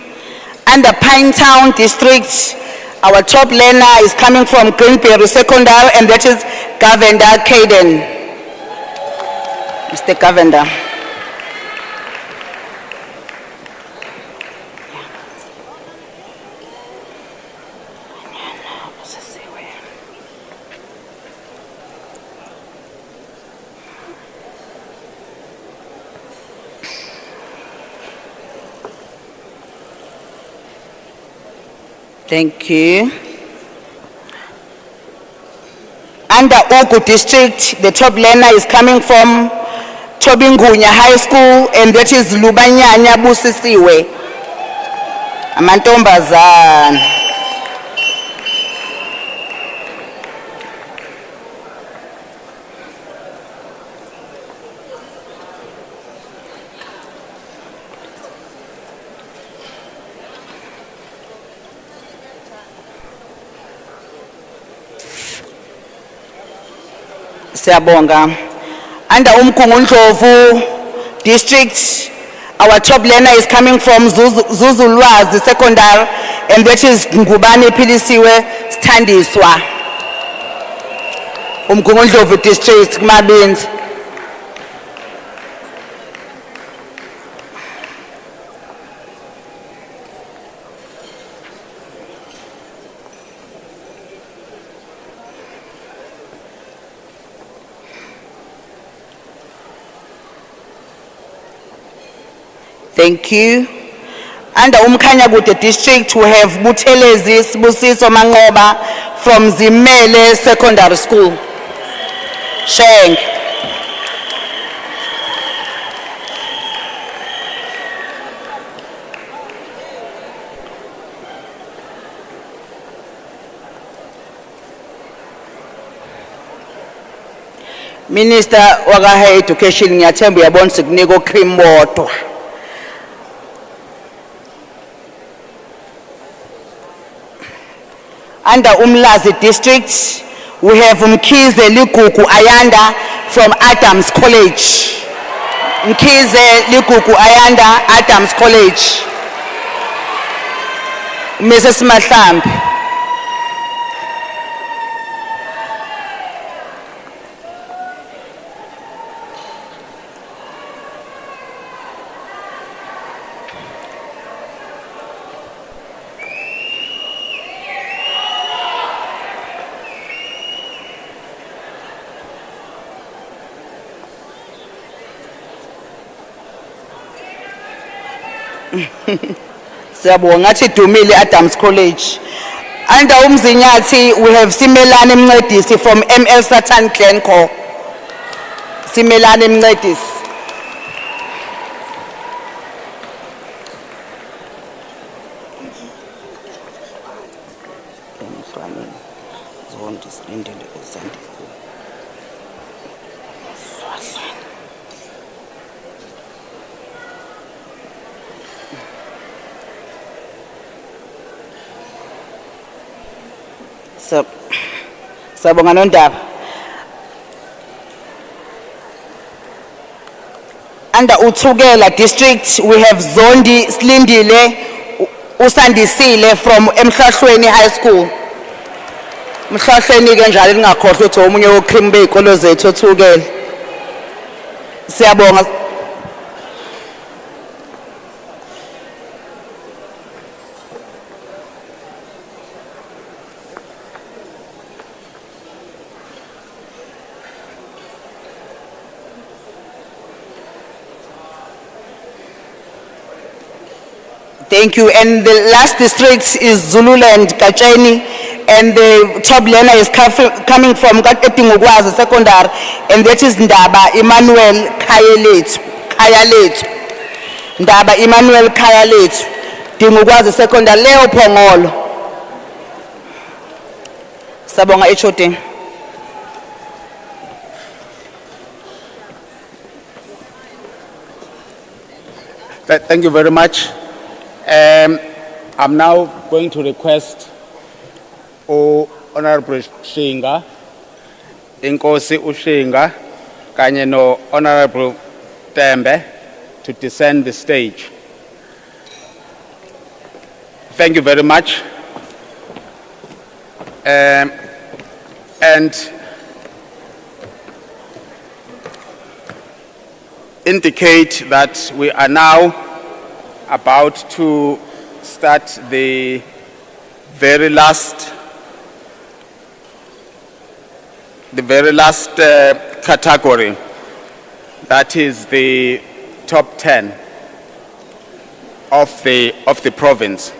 Under Pinetown district, our top learner is coming from Greenberry Secondary, and that is Govender Caden. Mr. Govender. Thank you. Under Ogu district, the top learner is coming from Tobingunya High School, and that is Lubanyanya Busisiwe. Amantombazana. Siyabonga. Under Umkungundlovu district, our top learner is coming from Zuzulwazi Secondary, and that is Ngubane Pilisiwe Standiswa. Umkungundlovu district, Mabins. Thank you. Under Umkhanyakude district, we have Buthelezi Sibusiso Mangoba from Zimele Secondary School. Shank. Minister waka Higher Education ngiyathemba uyabona sikunika cream water. Under Umlazi district, we have Mkhize Ligugu Ayanda from Adams College. Mkhize Ligugu Ayanda, Adams College. Mrs. Mahlambi. Siyabonga ngathi Dumile Adams College. Under Umzinyathi, we have Simelane Mncedisi from ML Satan Glencore. Simelane Mncedisi. Sabonga nondaba. Under Uthukela district, we have Zondi Slindile Usandisile from Mhlahlweni High School. Mhlahlweni ke njalo lingakhohlwa ukuthi omunye wokhrim beyikolo zethu Uthukela. Siyabonga. Thank you. And the last district is Zululand, Kacheni, and the top learner is coming from Etingugwazi Secondary, and that is Ndaba Emmanuel Kayalet. Ndaba Emmanuel Kayalet, Tingugwazi Secondary, Leo Pongolo. Sabonga Echote. Thank you very much. I'm now going to request Honorable Shinga, Inkosi Ushinga, kanye no Honorable Tembe to descend the stage. Thank you very much. And indicate that we are now about to start the very last category, that is the top 10 of the province.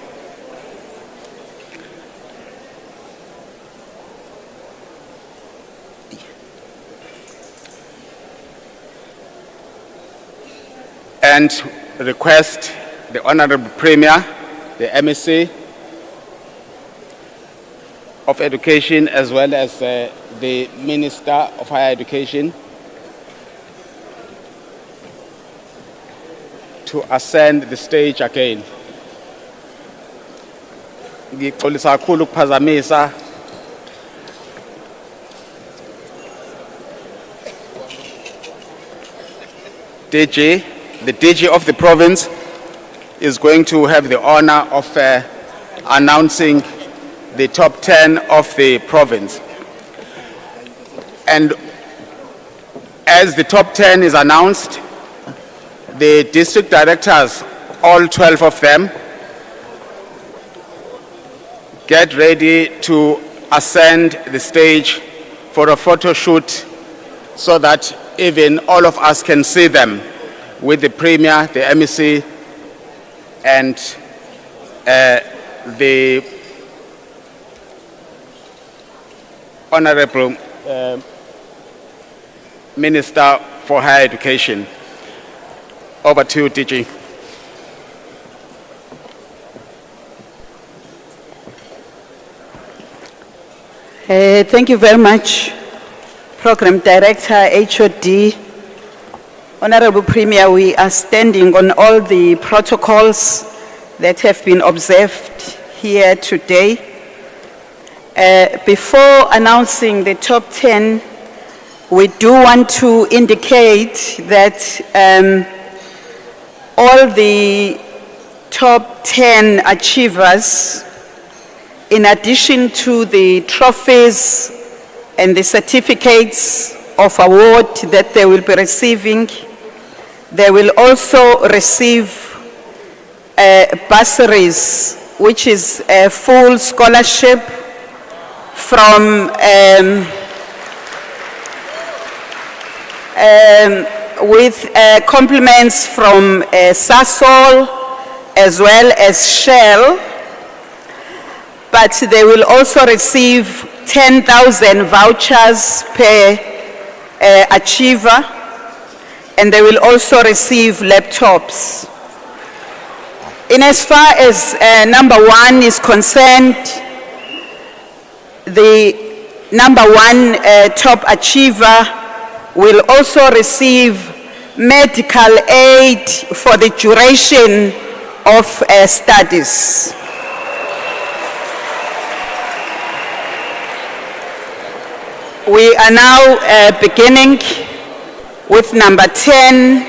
And request the Honorable Premier, the MEC of Education, as well as the Minister of Higher Education to ascend the stage again. Ngixolisa kakhulu ukuphazamisa. DG, the DG of the province is going to have the honor of announcing the top 10 of the province. And as the top 10 is announced, the district directors, all 12 of them, get ready to ascend the stage for a photo shoot so that even all of us can see them with the Premier, the MEC, and the Honorable Minister for Higher Education. Over to you, DG. Thank you very much, Program Director, HOD. Honorable Premier, we are standing on all the protocols that have been observed here today. Before announcing the top 10, we do want to indicate that all the top 10 achievers, in addition to the trophies and the certificates of award that they will be receiving, they will also receive bursaries, which is a full scholarship from with compliments from SASOL, as well as Shell, but they will also receive 10,000 vouchers per achiever, and they will also receive laptops. In as far as number 1 is concerned, the number 1 top achiever will also receive medical aid for the duration of studies. We are now beginning with number 10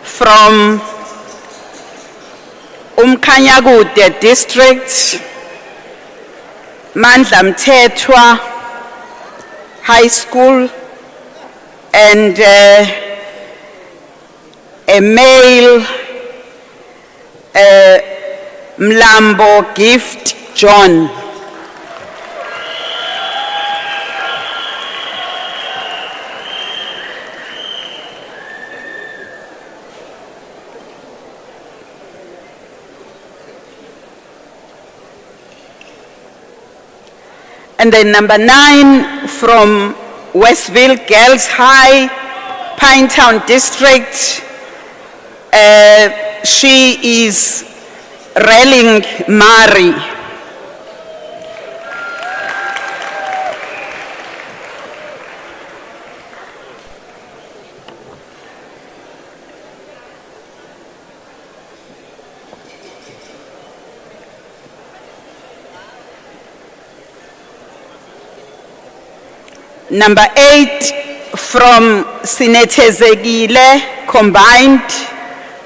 from Umkanyagude District, Mandla Mthethwa High School, and a male, Mlambo Gift John. And then number 9 from Westville Girls High, Pinetown District. She is Relling Mari. Number 8 from Sinethezekile Combined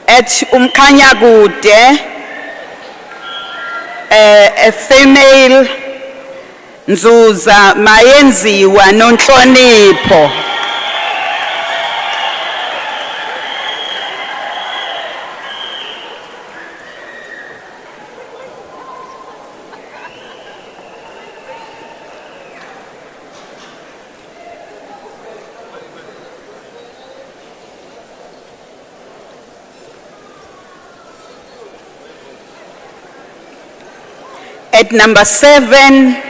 at Umkanyagude, a female, Nzuza Mayenziwa Nonhlonipho. At number 7,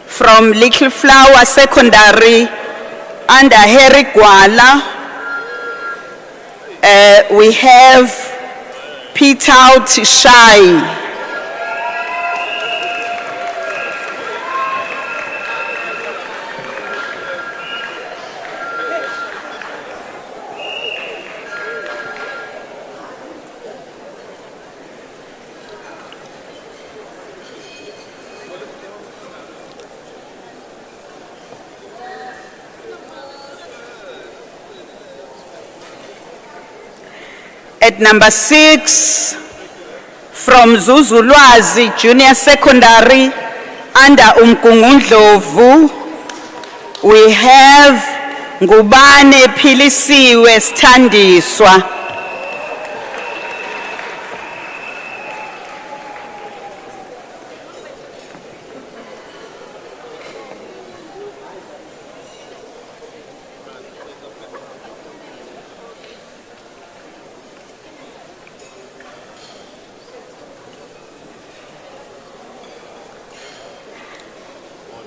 from Little Flower Secondary, under Harry Gwala, we have Pete Out Shy. At number 6, from Zuzulwazi Junior Secondary, under Umkungundlovu, we have Ngubane Philisiwe Standiswa.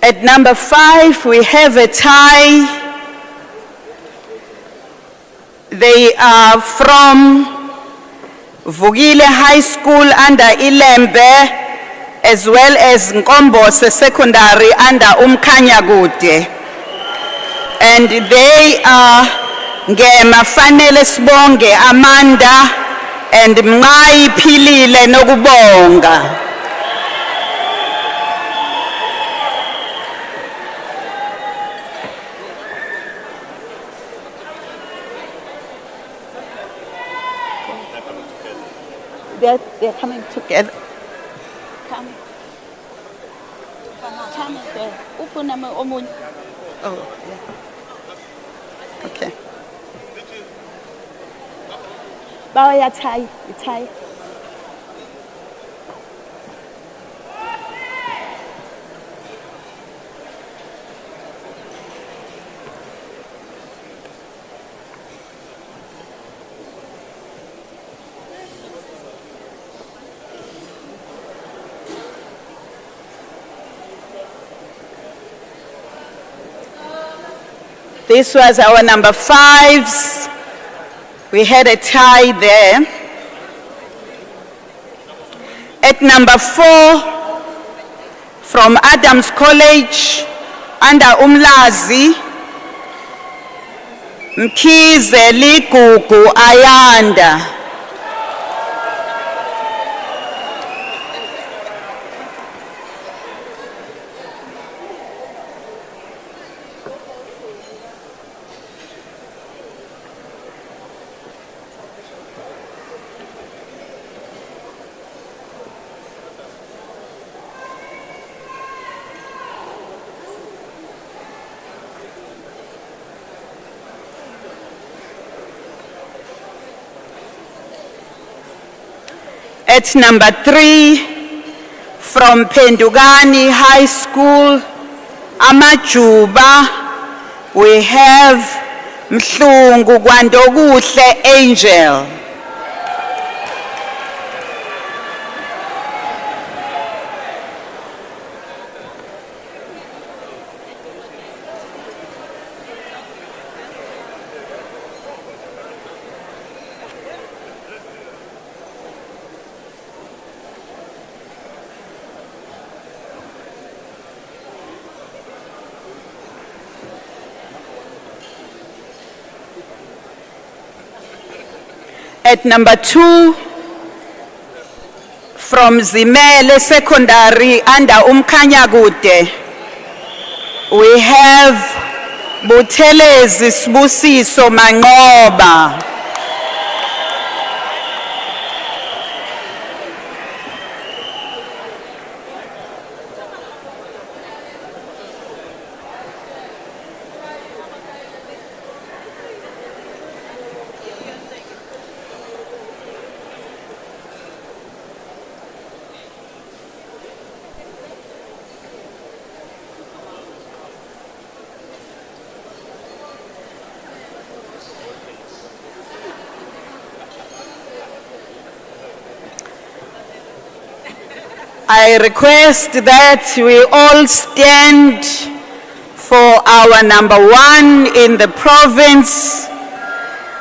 At number 5, we have a tie. They are from Vugile High School under Ilembe, as well as Nkombose Secondary under Umkanyagude. And they are Ngema Fanele Sibonge Amanda and Mngai Philile Nokubonga. They're coming together. Come. Come there. Oh, yeah. Okay. Bawaya tie, tie. This was our number 5s. We had a tie there. At number 4, from Adams College, under Umlazi, Mkhize Ligugu Ayanda. At number 3, from Pendugani High School, Amajuba, we have Mhlungu Gwandoguhle Angel. At number 2, from Zimele Secondary under Umkhanyakude, we have Buthelezi Sibusiso Manqoba. I request that we all stand for our number 1 in the province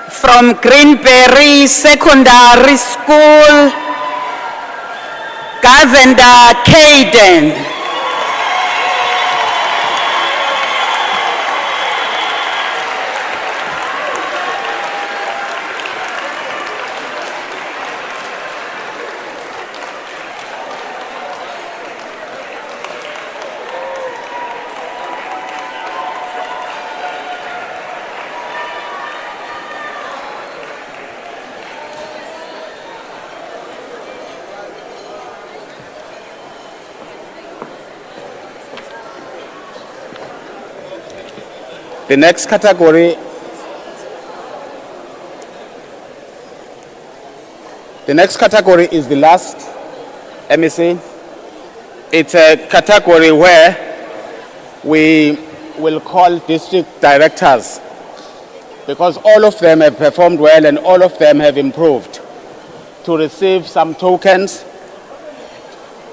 from Greenberry Secondary School, Governor Caden. The next category is the last, MEC. It's a category where we will call district directors because all of them have performed well and all of them have improved to receive some tokens.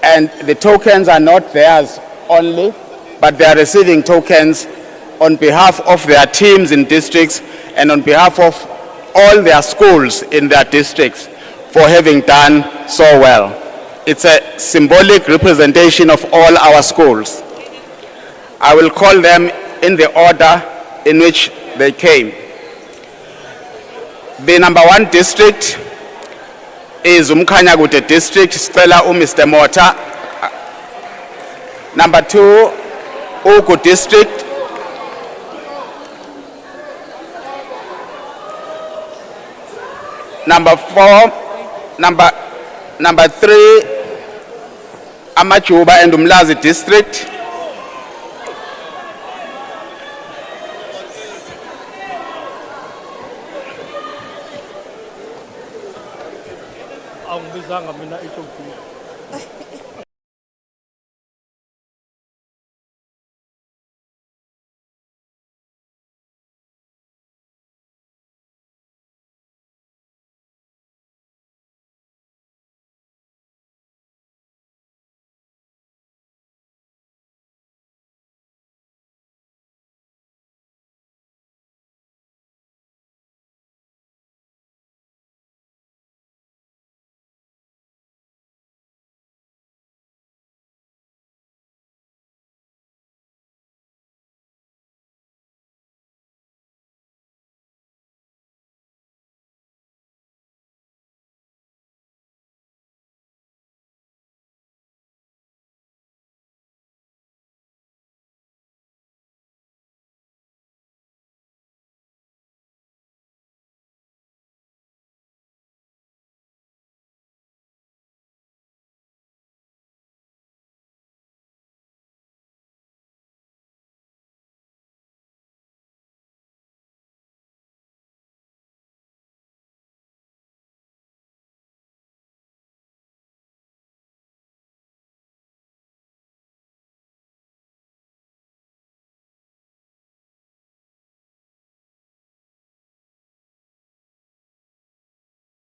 And the tokens are not theirs only, but they are receiving tokens on behalf of their teams in districts and on behalf of all their schools in their districts for having done so well. It's a symbolic representation of all our schools. I will call them in the order in which they came. The number 1 district is Umkhanyakude district, Stella Mr. Mota. Number 2, Ugu district. Number 4, number 3, Amajuba and Umlazi district. Angibizanga mina iTopi.